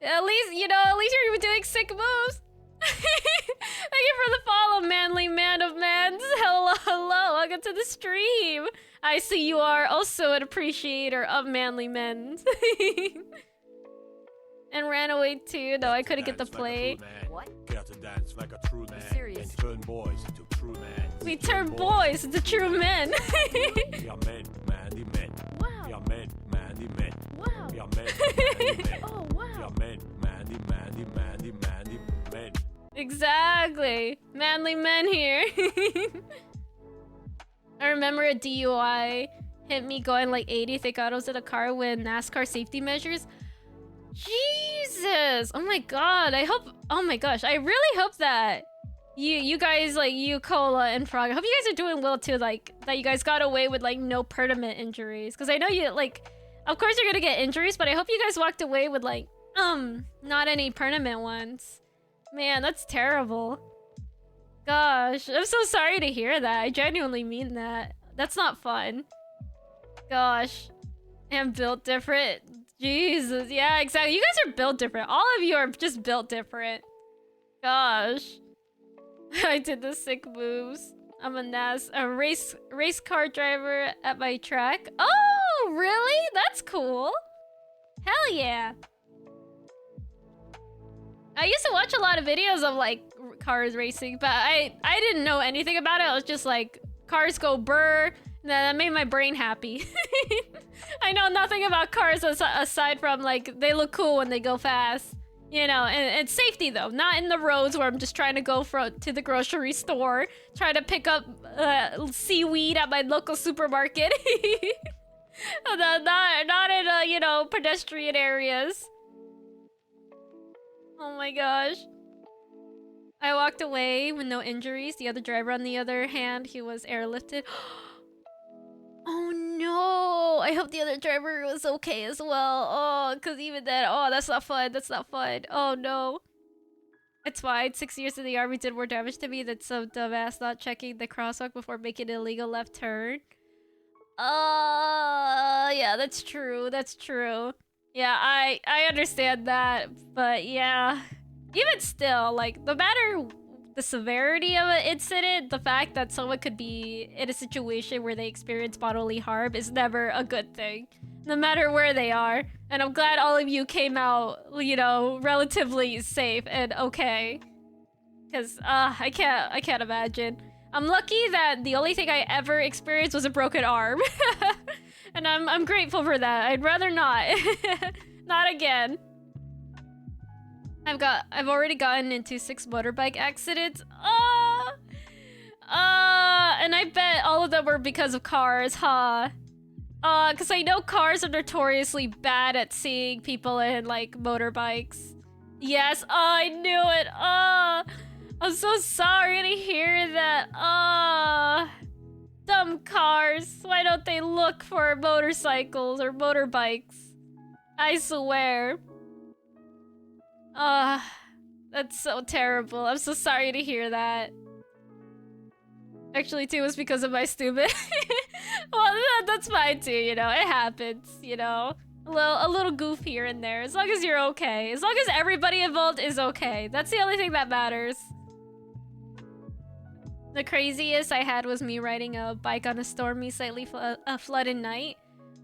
At least, you know, at least you were doing sick moves. Thank you for the follow, manly man of mans. Hello, hello, welcome to the stream. I see you are also an appreciator of manly men. And ran away too. No, I couldn't get the play. What? Care to dance like a true man. Serious. And turn boys into true men. We turn boys into true men. We are men, manly men. Wow. We are men, manly men. Wow. We are men, manly men. Oh, We wow. are men, manly men. Exactly. Manly men here. I remember a DUI hit me going like 80. Thank God I was in a car with NASCAR safety measures. Jesus! Oh my god, I hope... Oh my gosh, I really hope that you guys, like, you, Cola, and Frog, I hope you guys are doing well too, like, that you guys got away with, like, no permanent injuries. Because I know you, like, of course you're gonna get injuries, but I hope you guys walked away with, like, not any permanent ones. Man, that's terrible. Gosh, I'm so sorry to hear that. I genuinely mean that. That's not fun. Gosh. I'm built different. Jesus, yeah, exactly. You guys are built different. All of you are just built different. Gosh. I did the sick moves. I'm a race car driver at my track. Oh, really? That's cool. Hell yeah. I used to watch a lot of videos of like cars racing, but I didn't know anything about it. I was just like, cars go brr. That made my brain happy. I know nothing about cars aside from like they look cool when they go fast, you know. And safety though, not in the roads where I'm just trying to go to the grocery store, trying to pick up seaweed at my local supermarket. not in you know, pedestrian areas. Oh my gosh. I walked away with no injuries. The other driver, on the other hand, he was airlifted. Oh no! I hope the other driver was okay as well. Oh, because even then, oh, that's not fun. That's not fun. Oh no. It's fine. 6 years in the army did more damage to me than some dumbass not checking the crosswalk before making an illegal left turn. Yeah, that's true. That's true. Yeah, I understand that, but yeah. Even still, like, no matter the severity of an incident, the fact that someone could be in a situation where they experience bodily harm is never a good thing, no matter where they are. And I'm glad all of you came out, you know, relatively safe and okay. Because, I can't imagine. I'm lucky that the only thing I ever experienced was a broken arm. And I'm grateful for that. I'd rather not. Not again. I've already gotten into 6 motorbike accidents. And I bet all of them were because of cars, huh? Cause I know cars are notoriously bad at seeing people in like motorbikes. Yes, I knew it. I'm so sorry to hear that. Dumb cars. Why don't they look for motorcycles or motorbikes? I swear. That's so terrible. I'm so sorry to hear that. Actually, too, it was because of my stupid. Well, that's fine too, you know. It happens, you know. A little goof here and there. As long as you're okay. As long as everybody involved is okay. That's the only thing that matters. The craziest I had was me riding a bike on a stormy, slightly flooded night.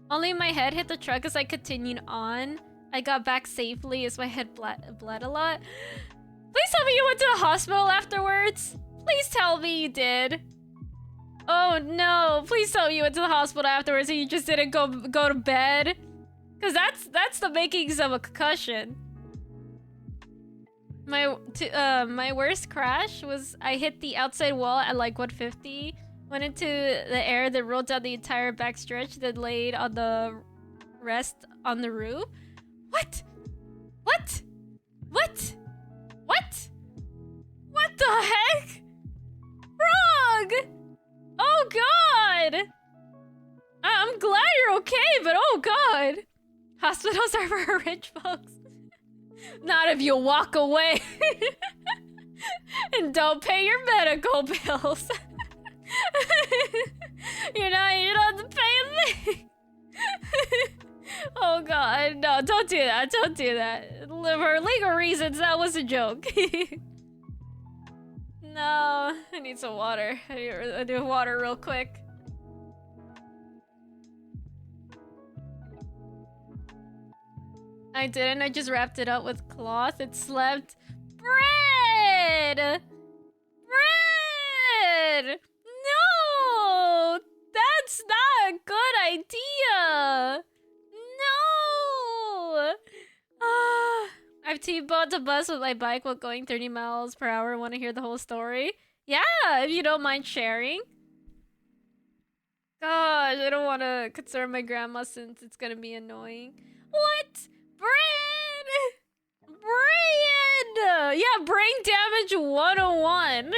Only my head hit the truck as I continued on. I got back safely as my head bled a lot. Please tell me you went to the hospital afterwards. Please tell me you did. Oh no, please tell me you went to the hospital afterwards and you just didn't go to bed. Cause that's the makings of a concussion. My worst crash was I hit the outside wall at like 150, went into the air, then rolled down the entire backstretch, then laid on the rest on the roof. What? What? What? What? What the heck? Frog! Oh god! god! Hospitals are for rich folks. Not if you walk away and don't pay your medical bills. you don't have to pay a thing. Oh god, no, don't do that, don't do that. For legal reasons, that was a joke. No, I need some water. I need water real quick. I didn't, I just wrapped it up with cloth. It slept. Bread! Bread! No! That's not a good idea! No! I've T-boned a bus with my bike while going 30 miles per hour. Want to hear the whole story? Yeah, if you don't mind sharing. Gosh, I don't want to concern my grandma since it's gonna be annoying. What? Bread! Bread! Yeah, brain damage 101.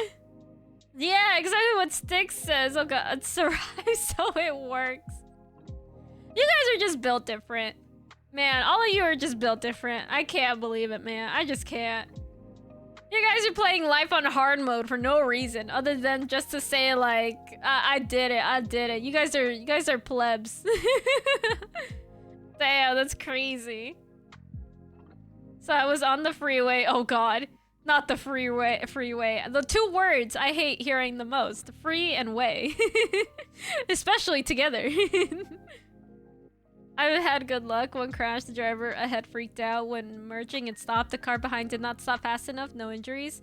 Yeah, exactly what Styx says. Oh god, survive so it works. You guys are just built different. Man, all of you are just built different. I can't believe it, man. I just can't. You guys are playing life on hard mode for no reason other than just to say like, I did it, I did it. You guys are plebs. Damn, that's crazy. So I was on the freeway. Oh god. Not the freeway. The two words I hate hearing the most. Free and way. Especially together. I've had good luck. One crash, the driver ahead freaked out when merging and stopped. The car behind did not stop fast enough. No injuries.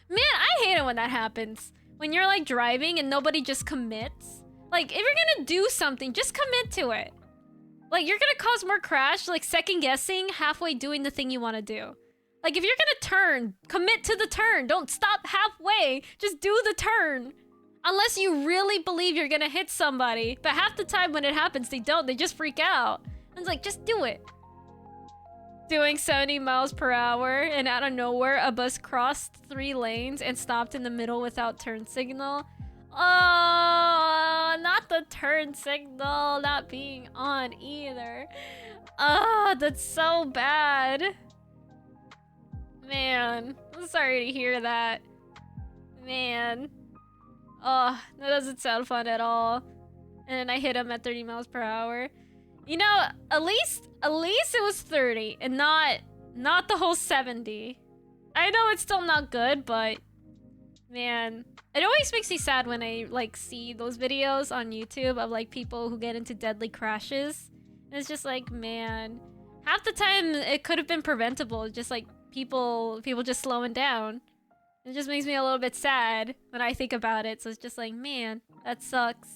Man, I hate it when that happens. When you're like driving and nobody just commits. Like, if you're gonna do something, just commit to it. Like, you're gonna cause more crash, like second guessing halfway doing the thing you want to do. Like, if you're gonna turn, commit to the turn. Don't stop halfway. Just do the turn. Unless you really believe you're gonna hit somebody. But half the time when it happens, they don't. They just freak out. And it's like, just do it. Doing 70 miles per hour, and out of nowhere, a bus crossed 3 lanes and stopped in the middle without turn signal. Oh, not the turn signal not being on either. Oh, that's so bad. Man, I'm sorry to hear that. Man. Oh, that doesn't sound fun at all. And then I hit him at 30 miles per hour. You know, at least it was 30 and not the whole 70. I know it's still not good, but man, it always makes me sad when I like see those videos on YouTube of like people who get into deadly crashes. And it's just like, man, half the time it could have been preventable. Just like people just slowing down. It just makes me a little bit sad when I think about it. So it's just like, man, that sucks.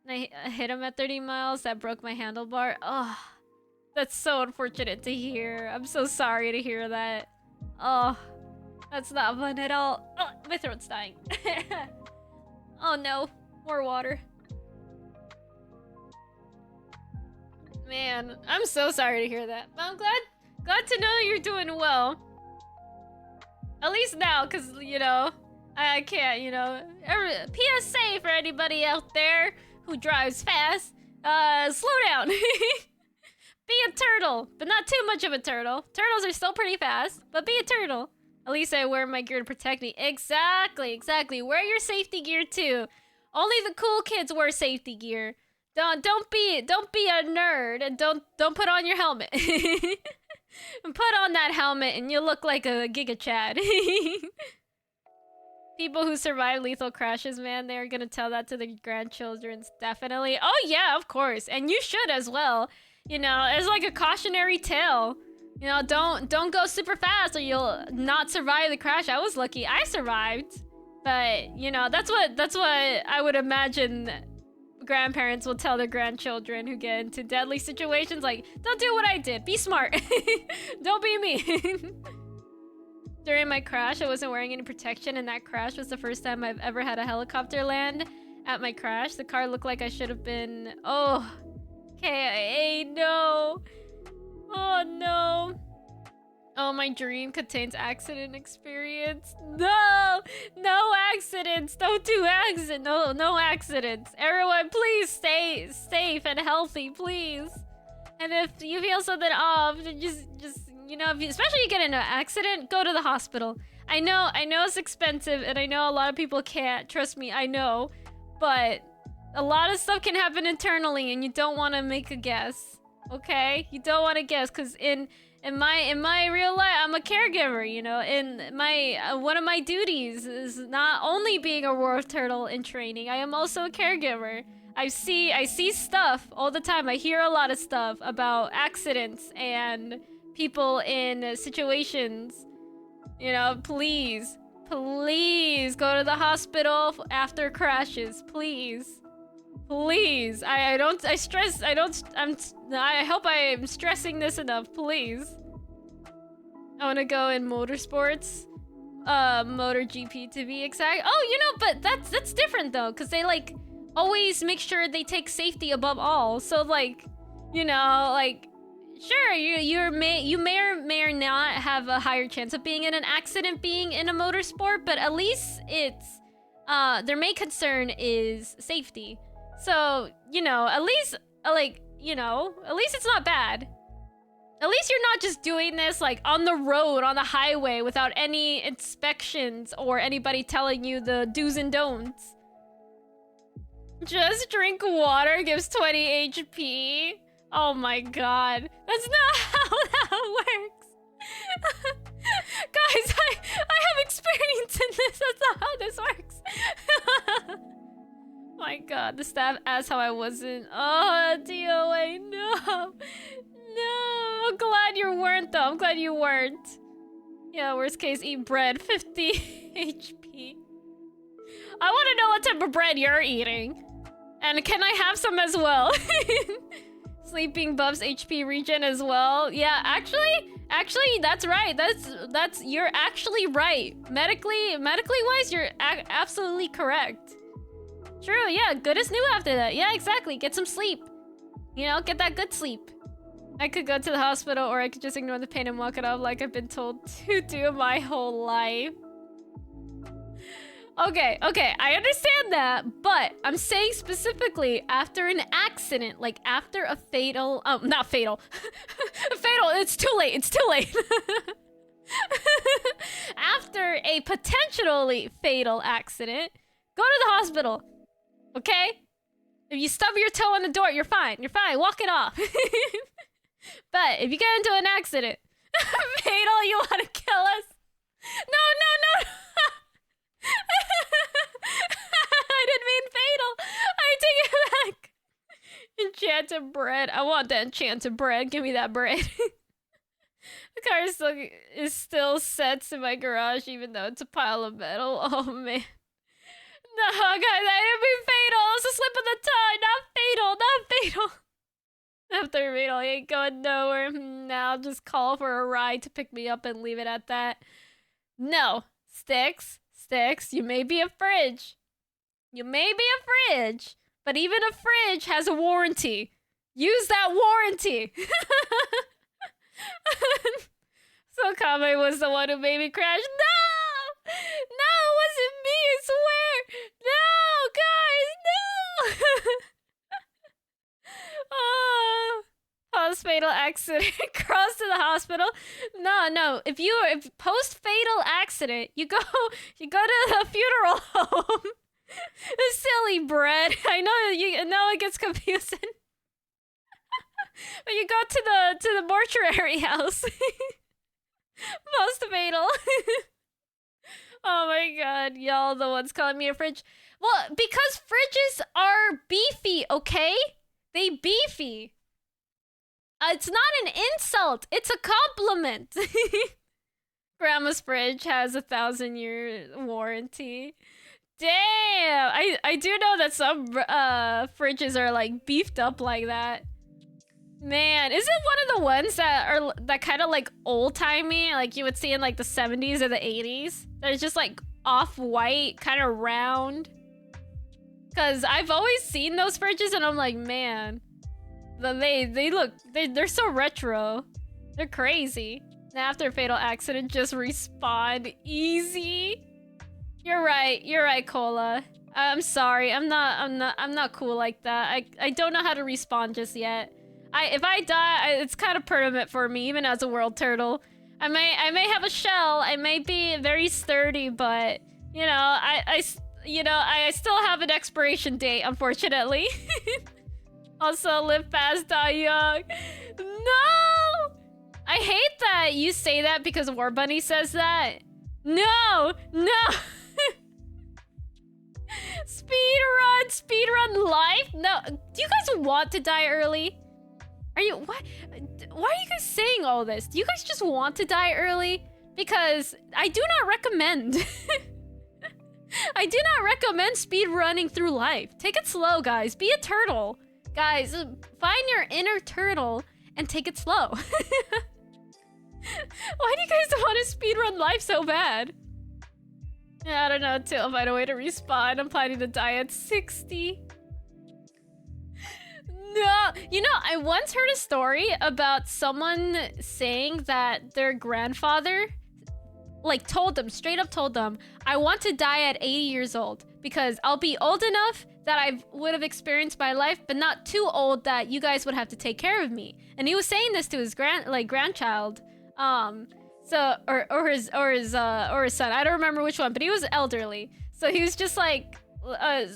And I hit him at 30 miles. That broke my handlebar. Oh, that's so unfortunate to hear. I'm so sorry to hear that. Oh, that's not fun at all. Oh, my throat's dying. Oh no, more water. Man, I'm so sorry to hear that. But I'm glad to know that you're doing well. At least now, because, you know, I can't, you know. PSA for anybody out there who drives fast. Slow down. Be a turtle, but not too much of a turtle. Turtles are still pretty fast, but be a turtle. At least I wear my gear to protect me. Exactly. Wear your safety gear too. Only the cool kids wear safety gear. Don't be a nerd and don't put on your helmet. And put on that helmet and you look like a Giga Chad. People who survive lethal crashes, man, they're gonna tell that to their grandchildren, definitely. Oh yeah, of course, and you should as well. You know, it's like a cautionary tale. You know, don't go super fast or you'll not survive the crash. I was lucky, I survived. But you know, that's what I would imagine grandparents will tell their grandchildren who get into deadly situations, like, don't do what I did, be smart. Don't be me. During my crash, I wasn't wearing any protection, and that crash was the first time I've ever had a helicopter land at my crash. The car looked like I should have been... Oh, KIA, no. Oh, no. Oh, my dream contains accident experience. No accidents. Don't do accidents. No accidents. Everyone, please stay safe and healthy, please. And if you feel something off, just you know, especially you get in an accident, go to the hospital. I know it's expensive, and I know a lot of people can't. Trust me, I know. But a lot of stuff can happen internally, and you don't want to make a guess. Okay? You don't want to guess, because in my real life, I'm a caregiver, you know, and my one of my duties is not only being a war turtle in training, I am also a caregiver. I see stuff all the time. I hear a lot of stuff about accidents and people in situations. You know, please go to the hospital after crashes, please. Please. I hope I am stressing this enough, please. I want to go in motorsports. Motor GP to be exact. Oh, you know, but that's different though, because they like always make sure they take safety above all. So like, you know, like sure, you may or may not have a higher chance of being in an accident being in a motorsport, but at least it's their main concern is safety. So, you know, at least like, you know, at least it's not bad. At least you're not just doing this like on the road, on the highway without any inspections or anybody telling you the do's and don'ts. Just drink water gives 20 HP. Oh my god. That's not how that works. Guys, I have experience in this. That's not how this works. My god, the staff asked how I wasn't. Oh, DOA, no. No. I'm glad you weren't, though. I'm glad you weren't. Yeah, worst case, eat bread. 50 HP. I want to know what type of bread you're eating. And can I have some as well? Sleeping buffs HP regen as well. Yeah, actually, that's right. That's you're actually right. Medically wise, you're absolutely correct. True, yeah, good as new after that. Yeah, exactly. Get some sleep. You know, get that good sleep. I could go to the hospital, or I could just ignore the pain and walk it off like I've been told to do my whole life. Okay, I understand that, but I'm saying specifically after an accident, like after a fatal, not fatal, fatal, it's too late, After a potentially fatal accident, go to the hospital, okay? If you stub your toe on the door, you're fine, walk it off. But if you get into an accident, fatal, you want to kill us? No. I didn't mean fatal. I take it back. Enchanted bread. I want that enchanted bread. Give me that bread. The car is still sets in my garage, even though it's a pile of metal. Oh man. No, guys, I didn't mean fatal. It was a slip of the tongue. Not fatal. After fatal, I ain't going nowhere. Now I'll just call for a ride to pick me up and leave it at that. No. Sticks, you may be a fridge. But even a fridge has a warranty. Use that warranty. So Kame was the one who made me crash. No, it wasn't me, I swear. No, guys, no. Oh, post-fatal accident. Cross to the hospital. No. If post-fatal accident, you go to the funeral home. Silly bread. I know it gets confusing. But you go to the mortuary house. Post-fatal. Oh my god, y'all the ones calling me a fridge. Well, because fridges are beefy, okay? They beefy. It's not an insult. It's a compliment. Grandma's fridge has a 1,000-year warranty. Damn! I do know that some fridges are like beefed up like that. Man, is it one of the ones that kind of like old-timey, like you would see in like the 70s or the 80s? They're just like off-white, kind of round. Cause I've always seen those fridges and I'm like, man, they're so retro. They're crazy. And after a fatal accident, just respawn easy. You're right, Cola. I'm sorry. I'm not cool like that. I don't know how to respawn just yet. If I die, it's kind of permanent for me, even as a world turtle. I may have a shell, I may be very sturdy, but you know, I still have an expiration date, unfortunately. Also, live fast, die young. No! I hate that you say that because War Bunny says that. No! No! Speedrun life? No. Do you guys want to die early? Are you... What? Why are you guys saying all this? Do you guys just want to die early? Because I do not recommend. I do not recommend speedrunning through life. Take it slow, guys. Be a turtle. Guys, find your inner turtle and take it slow. Why do you guys want to speedrun life so bad? Yeah, I don't know, till find a way to respawn. I'm planning to die at 60. No! You know, I once heard a story about someone saying that their grandfather, like, straight up told them, I want to die at 80 years old because I'll be old enough that I would have experienced my life, but not too old that you guys would have to take care of me. And he was saying this to his grandchild. Or his son. I don't remember which one, but he was elderly. So he was just like,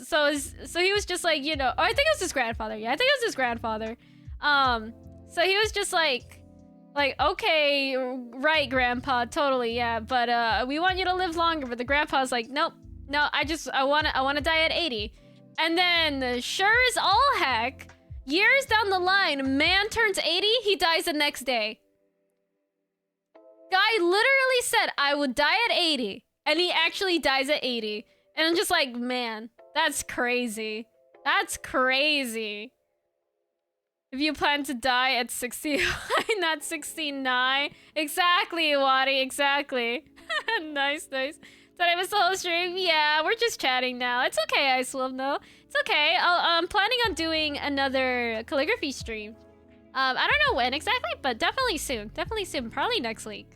so he was just like, you know, I think it was his grandfather. Yeah, I think it was his grandfather. So he was just like, okay, right, grandpa, totally, yeah, but we want you to live longer. But the grandpa's like, nope, no, I wanna die at 80. And then, sure as all heck, years down the line, man turns 80, he dies the next day. Guy literally said, I would die at 80. And he actually dies at 80. And I'm just like, man, that's crazy. That's crazy. If you plan to die at 60, not 69. Exactly, Wadi, exactly. Nice. Today was the whole stream. Yeah, we're just chatting now. It's okay, I swim though. It's okay. I'm planning on doing another calligraphy stream. I don't know when exactly, but definitely soon. Probably next week.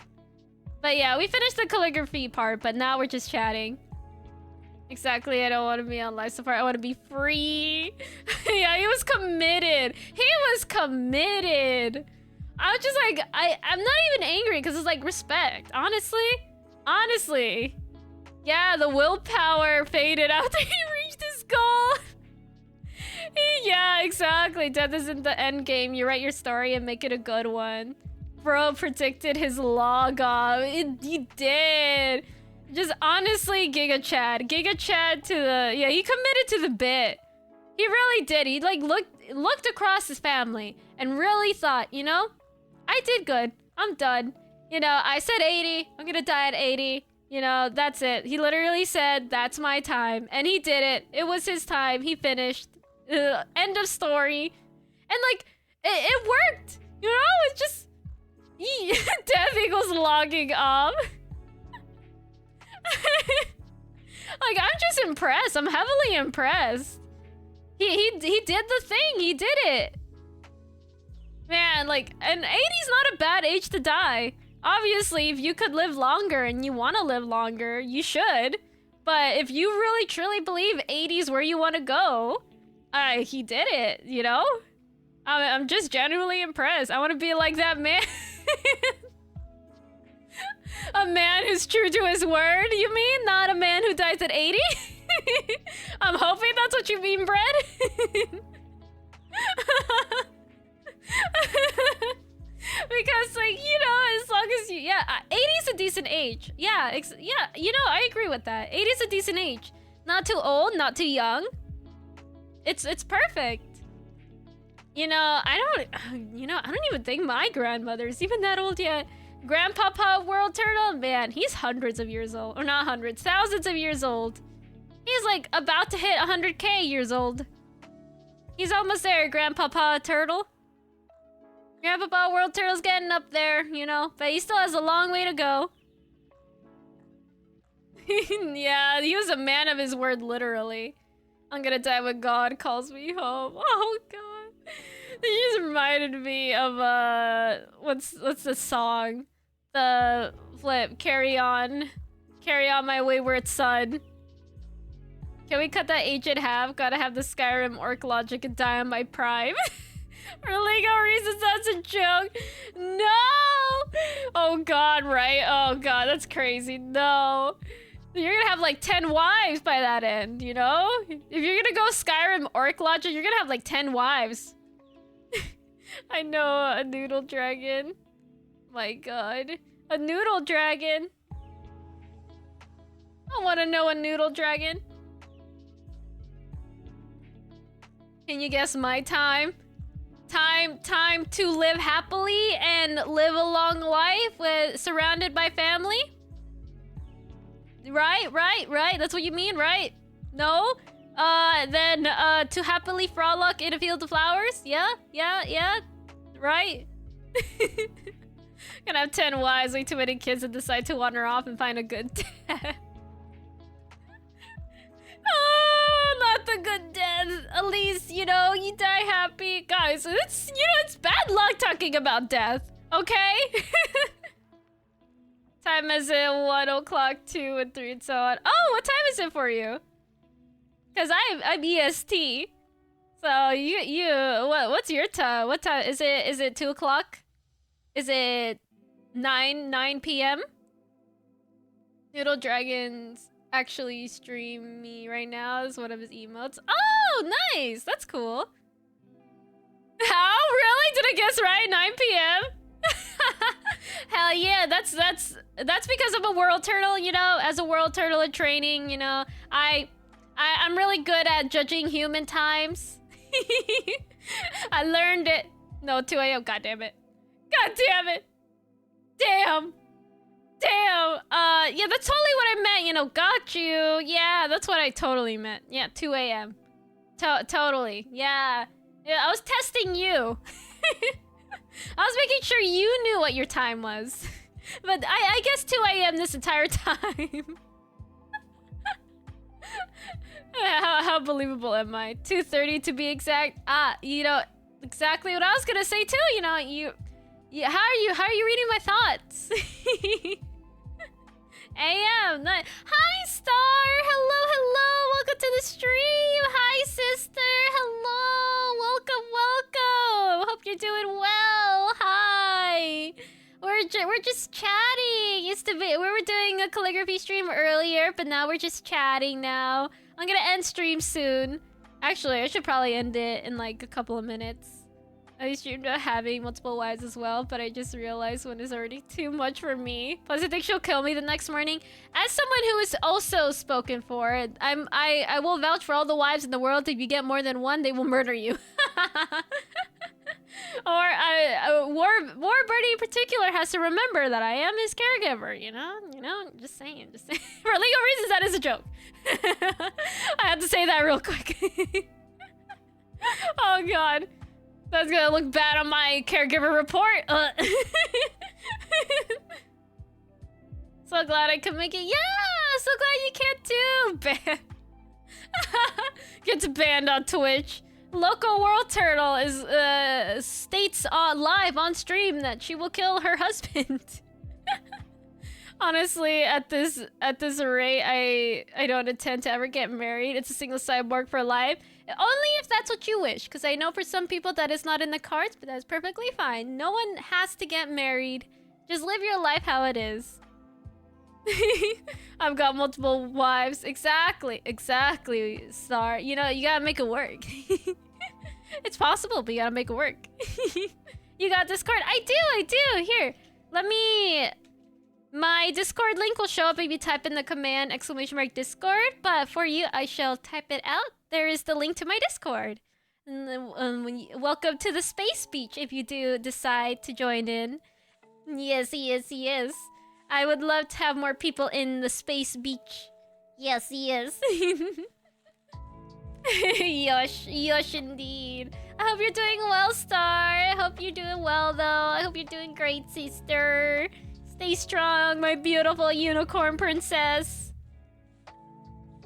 But yeah, we finished the calligraphy part, but now we're just chatting. Exactly, I don't want to be on life support. I want to be free. Yeah, he was committed. I was just like, I'm not even angry because it's like respect. Honestly. Yeah, the willpower faded after he reached his goal. Yeah, exactly. Death isn't the end game. You write your story and make it a good one. Bro predicted his log off. He did. Just honestly, Giga Chad to the... Yeah, he committed to the bit. He really did. He like looked across his family and really thought, you know, I did good. I'm done. You know, I said 80. I'm gonna die at 80. You know, that's it. He literally said, that's my time. And he did it. It was his time. He finished. End of story. And like, it worked. You know, it's just... Death equals logging off. Like, I'm just impressed. I'm heavily impressed. He did the thing. He did it. Man, like, and 80's not a bad age to die. Obviously, if you could live longer and you want to live longer, you should. But if you really truly believe 80's where you want to go, he did it, you know? I'm just genuinely impressed. I want to be like that man. A man who's true to his word, you mean? Not a man who dies at 80? I'm hoping that's what you mean, Brad. Because, like, you know, as long as you... Yeah, 80 is a decent age. Yeah, you know, I agree with that. 80 is a decent age. Not too old, not too young. It's perfect. You know, I don't even think my grandmother's even that old yet. Grandpapa World Turtle, man, he's hundreds of years old. Or not hundreds, thousands of years old. He's, like, about to hit 100k years old. He's almost there, Grandpapa Turtle. Grandpapa World Turtle's getting up there, you know, but he still has a long way to go. Yeah, he was a man of his word, literally. I'm gonna die when God calls me home. Oh, God. It just reminded me of, what's the song? The flip, Carry On My Wayward Son. Can we cut that H in half? Gotta have the Skyrim orc logic and die on my prime. For legal reasons, that's a joke. No! Oh god, right? Oh god, that's crazy. No. You're gonna have like 10 wives by that end, you know? If you're gonna go Skyrim Orc Logic, you're gonna have like 10 wives. I know a noodle dragon. My god. A noodle dragon. I wanna know a noodle dragon. Can you guess my time? Time to live happily and live a long life with surrounded by family? Right. That's what you mean, right? No? Then to happily frolic in a field of flowers? Yeah. Right? Gonna have 10 wives, way too many kids, and decide to wander off and find a good death. Oh, not the good death. At least, you know, you die happy. Guys, it's, you know, it's bad luck talking about death, okay? Time is it 1 o'clock, 2, and 3, and so on. Oh, what time is it for you? Because I'm EST. So what's your time? What time is it 2 o'clock? Is it 9 p.m.? Noodle Dragons actually stream me right now is one of his emotes. Oh, nice! That's cool. How? Really? Did I guess right? 9 p.m.? Hell yeah, that's because I'm a world turtle, you know. As a world turtle in training, you know, I'm really good at judging human times. I learned it. No, 2 a.m. God damn it. Damn. Yeah, that's totally what I meant, you know. Got you. Yeah, that's what I totally meant. Yeah, 2 a.m. Totally. Yeah, I was testing you. I was making sure you knew what your time was. But I guess 2 a.m. this entire time. How believable am I? 2:30 to be exact. You know, exactly what I was gonna say too, you know, how are you reading my thoughts? AM. Hi, Star. Hello. Welcome to the stream. Hi, sister. Hello. Welcome. Hope you're doing well. Hi. We're just chatting. We were doing a calligraphy stream earlier, but now we're just chatting now. I'm gonna end stream soon. Actually, I should probably end it in like a couple of minutes. I streamed having multiple wives as well, but I just realized one is already too much for me. Plus, I think she'll kill me the next morning. As someone who is also spoken for, I will vouch for all the wives in the world. If you get more than one, they will murder you. Or Warbirdie in particular has to remember that I am his caregiver. You know, just saying. For legal reasons, that is a joke. I had to say that real quick. Oh god. That's gonna look bad on my caregiver report. So glad I could make it. Yeah, so glad you can't do ban. Gets banned on Twitch. Local World Turtle is states live on stream that she will kill her husband. Honestly, at this rate, I don't intend to ever get married. It's a single cyborg for life. Only if that's what you wish, because I know for some people that is not in the cards, but that's perfectly fine. No one has to get married. Just live your life how it is. I've got multiple wives. Exactly, Star. You know, you gotta make it work. It's possible, but you gotta make it work. You got Discord? I do. Here, let me... My Discord link will show up if you type in the command !Discord, but for you, I shall type it out. There is the link to my Discord. And then, welcome to the Space Beach if you do decide to join in. Yes. I would love to have more people in the Space Beach. Yes. Yosh indeed. I hope you're doing well, Star. I hope you're doing well, though. I hope you're doing great, sister. Stay strong, my beautiful unicorn princess.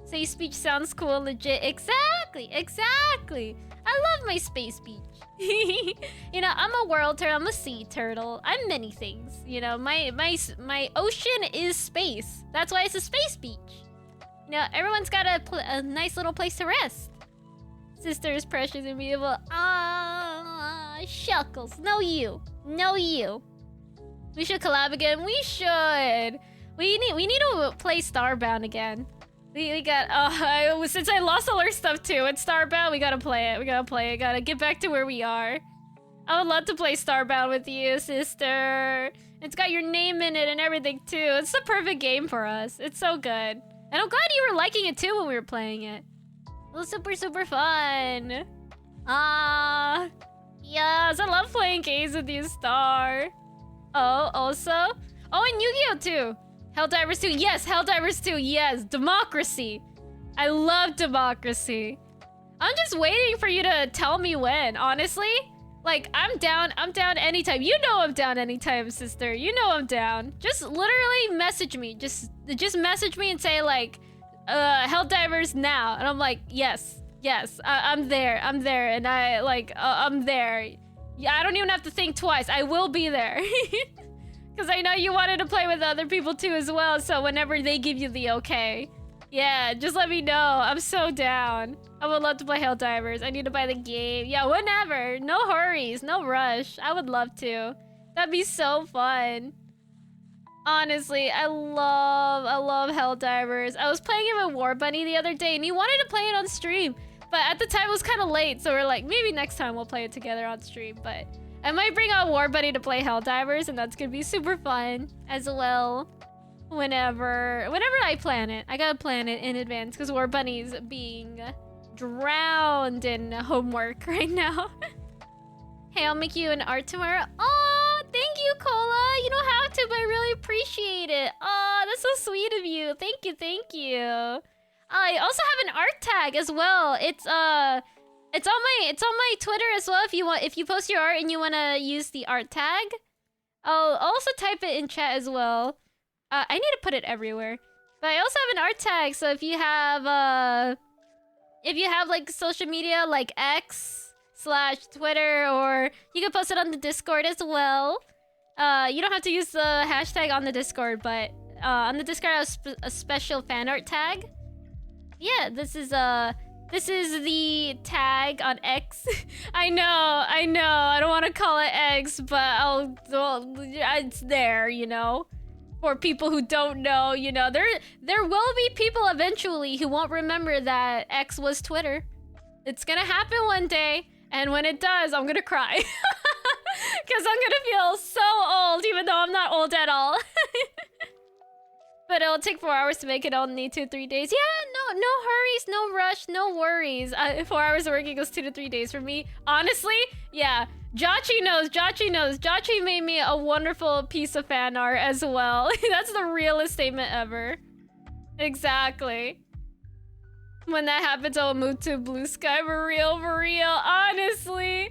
Say speech sounds cool, legit. Exactly. I love my space beach. You know, I'm a world turtle, I'm a sea turtle. I'm many things. You know, my ocean is space. That's why it's a space beach. You know, everyone's got a nice little place to rest. Sister is precious and beautiful. Shuckles. No you. No you. We should collab again. We should. We need to play Starbound again. We got since I lost all our stuff too. It's Starbound. We gotta play it. We gotta play it. Gotta get back to where we are. I would love to play Starbound with you, sister. It's got your name in it and everything too. It's the perfect game for us. It's so good. And I'm glad you were liking it too when we were playing it. It was super, super fun. Yes, I love playing games with you, Star. Oh, also? Oh, and Yu-Gi-Oh! Too. Helldivers 2. Yes, Helldivers 2. Yes, democracy. I love democracy. I'm just waiting for you to tell me when, honestly. Like, I'm down anytime. You know I'm down anytime, sister. You know I'm down. Just literally message me. Just message me and say, like, Helldivers now. And I'm like, yes, I'm there, and I'm there. Yeah, I don't even have to think twice. I will be there. Because I know you wanted to play with other people too as well, so whenever they give you the okay. Yeah, just let me know. I'm so down. I would love to play Helldivers. I need to buy the game. Yeah, whenever. No hurries, no rush. I would love to. That'd be so fun. Honestly, I love Helldivers. I was playing it with War Bunny the other day, and he wanted to play it on stream. But at the time, it was kind of late, so we're like, maybe next time we'll play it together on stream. But I might bring out War Bunny to play Helldivers, and that's gonna be super fun as well. Whenever I plan it. I gotta plan it in advance, because War Bunny's being drowned in homework right now. Hey, I'll make you an art tomorrow. Oh, thank you, Cola. You don't have to, but I really appreciate it. Oh, that's so sweet of you. Thank you. I also have an art tag as well. It's on my Twitter as well. If you post your art and you wanna use the art tag, I'll also type it in chat as well. I need to put it everywhere. But I also have an art tag, so if you have like social media like X/Twitter, or you can post it on the Discord as well. You don't have to use the hashtag on the Discord, but on the Discord I have a special fan art tag. Yeah, this is the tag on X. I know. I don't want to call it X, but it's there, you know. For people who don't know, you know, there will be people eventually who won't remember that X was Twitter. It's gonna happen one day, and when it does, I'm gonna cry. Because I'm gonna feel so old, even though I'm not old at all. But it'll take 4 hours to make it. I'll need 2 to 3 days. Yeah, no hurries, no rush, no worries. 4 hours of working goes 2 to 3 days for me. Honestly, yeah. Jachi knows. Jachi made me a wonderful piece of fan art as well. That's the realest statement ever. Exactly. When that happens, I'll move to Blue Sky for real. Honestly.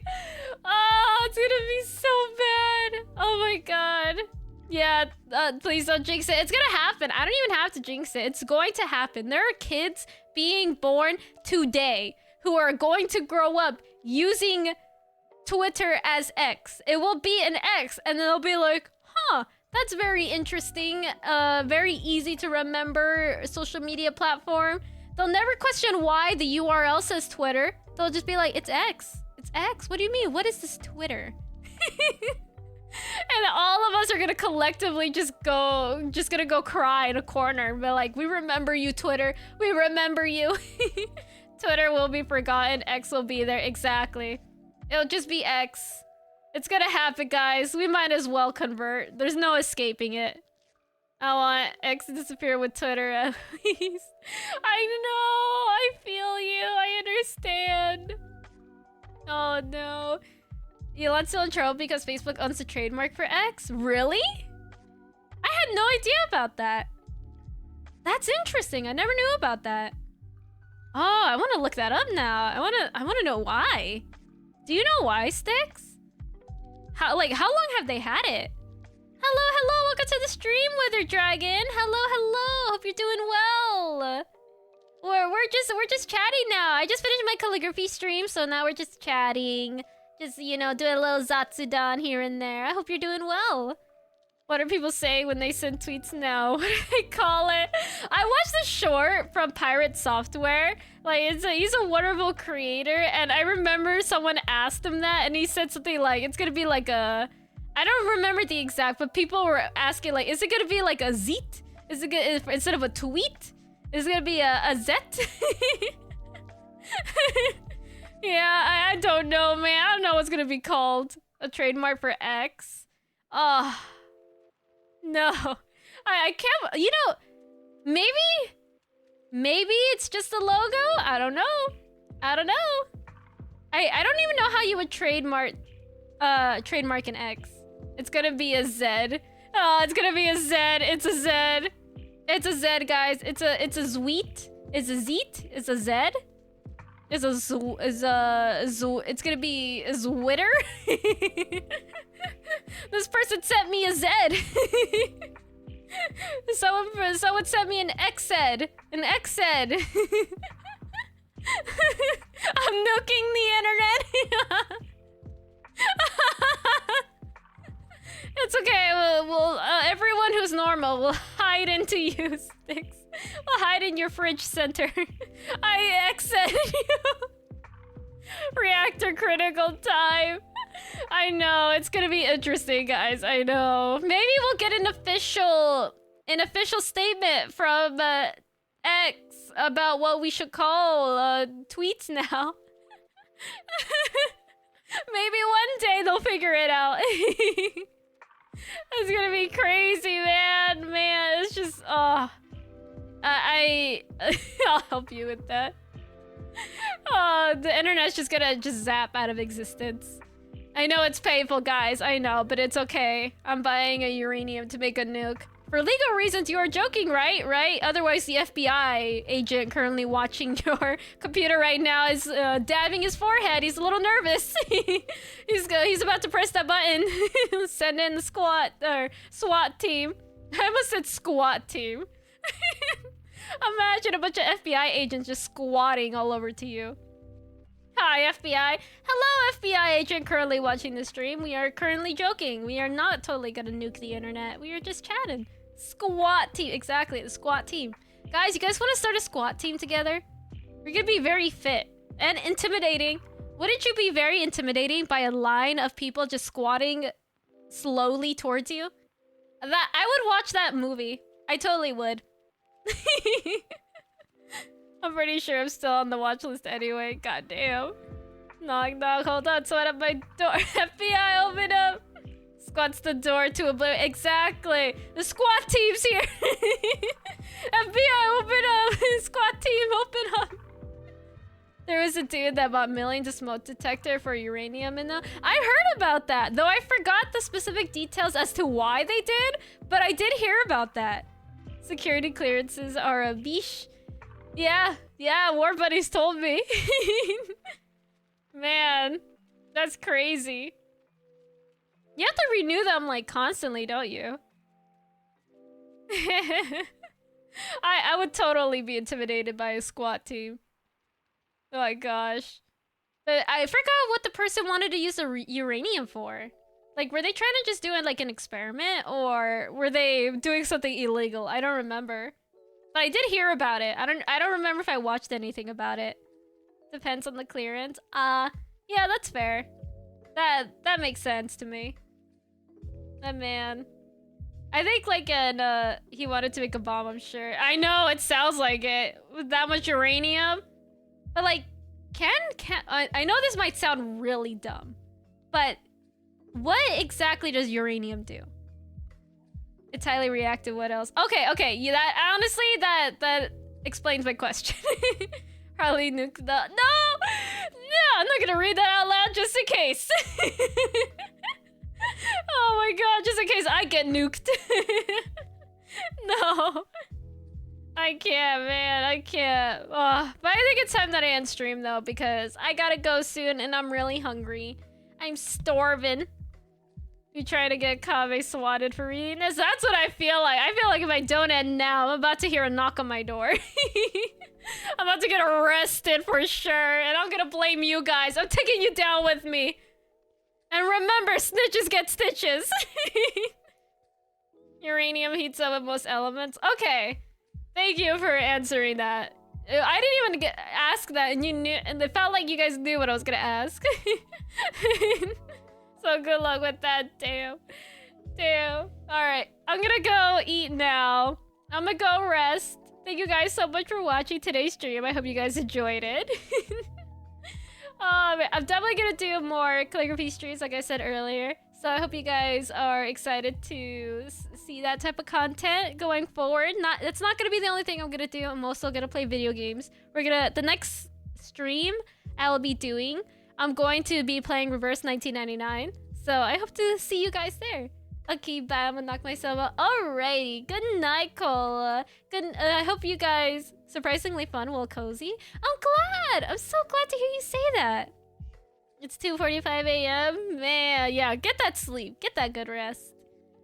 Oh, it's gonna be so bad. Oh my god. Yeah, please don't jinx it. It's gonna happen. I don't even have to jinx it. It's going to happen. There are kids being born today who are going to grow up using Twitter as X. It will be an X, and then they'll be like, huh, that's very interesting. Very easy to remember social media platform. They'll never question why the URL says Twitter. They'll just be like, it's X. It's X. What do you mean? What is this Twitter? And all of us are gonna collectively just gonna go cry in a corner and be like, we remember you, Twitter. We remember you. Twitter will be forgotten. X will be there. Exactly. It'll just be X. It's gonna happen, guys. We might as well convert. There's no escaping it. I want X to disappear with Twitter at least. I know. I feel you. I understand. Oh no. Elon's still in trouble because Facebook owns the trademark for X? Really? I had no idea about that. That's interesting. I never knew about that. Oh, I want to look that up now. I want to know why. Do you know why, Sticks? How long have they had it? Hello, welcome to the stream, Wither Dragon. Hello. Hope you're doing well. We're just chatting now. I just finished my calligraphy stream, so now we're just chatting. Just, you know, doing a little Zatsudan here and there. I hope you're doing well. What are people saying when they send tweets now? What do they call it? I watched the short from Pirate Software. Like, he's a wonderful creator, and I remember someone asked him that, and he said something like, it's gonna be like a... I don't remember the exact, but people were asking, like, is it gonna be like a zeet? Is it gonna, instead of a tweet? Is it gonna be a zet? Yeah, I don't know, man. I don't know what's gonna be called. A trademark for X. Oh, no. I can't, you know, maybe it's just a logo? I don't know. I don't know. I don't even know how you would trademark an X. It's gonna be a Z. Oh, it's gonna be a Z. It's a Z. It's a Z, guys. It's a zweet. It's a zeet. It's a Z. It's gonna be a Zwitter. This person sent me a Z. Someone sent me an XZ. An XZ. I'm nuking the internet. It's okay. We'll everyone who's normal will hide into you, Sticks. We'll hide in your fridge center. I exited you. Reactor critical time. I know, it's gonna be interesting, guys. I know. Maybe we'll get an official statement from X about what we should call tweets now. Maybe one day they'll figure it out. It's gonna be crazy, man. Man, it's just I'll help you with that. Oh, the internet's just gonna zap out of existence. I know it's painful, guys. I know, but it's okay. I'm buying a uranium to make a nuke. For legal reasons, you are joking, right? Right? Otherwise, the FBI agent currently watching your computer right now is dabbing his forehead. He's a little nervous. He's about to press that button. Send in the SWAT team. I almost said squat team. Imagine a bunch of FBI agents just squatting all over to you. Hi, FBI. Hello, FBI agent currently watching the stream. We are currently joking. We are not totally gonna nuke the internet. We are just chatting. Squat team. Exactly, the squat team. Guys, you guys want to start a squat team together? We're gonna be very fit and intimidating. Wouldn't you be very intimidating by a line of people just squatting slowly towards you? That I would watch that movie. I totally would. I'm pretty sure I'm still on the watch list anyway. God damn. Knock, knock, hold on. Someone at my door. FBI, open up. Squats the door to oblivion. Exactly. The squat team's here. FBI, open up. Squat team, open up. There was a dude that bought millions of smoke detector for uranium in the... I heard about that, though I forgot the specific details as to why they did, but I did hear about that. Security clearances are a biche. Yeah, War Buddies told me. Man, that's crazy. You have to renew them, like, constantly, don't you? I would totally be intimidated by a squat team. Oh my gosh. But I forgot what the person wanted to use the uranium for. Like, were they trying to just do it like an experiment, or were they doing something illegal? I don't remember. But I did hear about it. I don't remember if I watched anything about it. Depends on the clearance. Yeah, that's fair. That makes sense to me. That man. I think like he wanted to make a bomb, I'm sure. I know, it sounds like it. With that much uranium. But like, I know this might sound really dumb, but what exactly does uranium do? It's highly reactive. What else? Okay. Yeah, that honestly, that explains my question. Probably nuke the... No, I'm not gonna read that out loud just in case. Oh my god, just in case I get nuked. No. I can't, man. I can't. Oh, but I think it's time that I end stream, though, because I gotta go soon, and I'm really hungry. I'm starving. You try to get Kame swatted for reading this? That's what I feel like. I feel like if I don't end now, I'm about to hear a knock on my door. I'm about to get arrested for sure, and I'm gonna blame you guys. I'm taking you down with me. And remember, snitches get stitches. Uranium heats up with most elements. Okay. Thank you for answering that. I didn't even ask that, and you knew, and it felt like you guys knew what I was gonna ask. So good luck with that. Damn. Damn. Alright. I'm gonna go eat now. I'm gonna go rest. Thank you guys so much for watching today's stream. I hope you guys enjoyed it. I'm definitely gonna do more calligraphy streams, like I said earlier. So I hope you guys are excited to see that type of content going forward. It's not gonna be the only thing I'm gonna do. I'm also gonna play video games. The next stream I will be doing, I'm going to be playing Reverse 1999. So I hope to see you guys there. Okay, bye. I'm gonna knock myself out. Alrighty. Good night, Cola. I hope you guys surprisingly fun, well cozy. I'm glad. I'm so glad to hear you say that. It's 2:45 a.m. Man, yeah. Get that sleep. Get that good rest.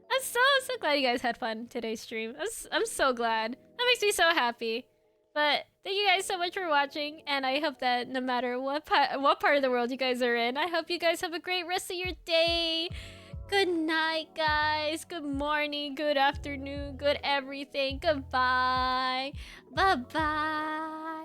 I'm so glad you guys had fun today's stream. I'm so glad. That makes me so happy. But thank you guys so much for watching, and I hope that no matter what part of the world you guys are in, I hope you guys have a great rest of your day. Good night, guys. Good morning, good afternoon, good everything. Goodbye. Bye-bye.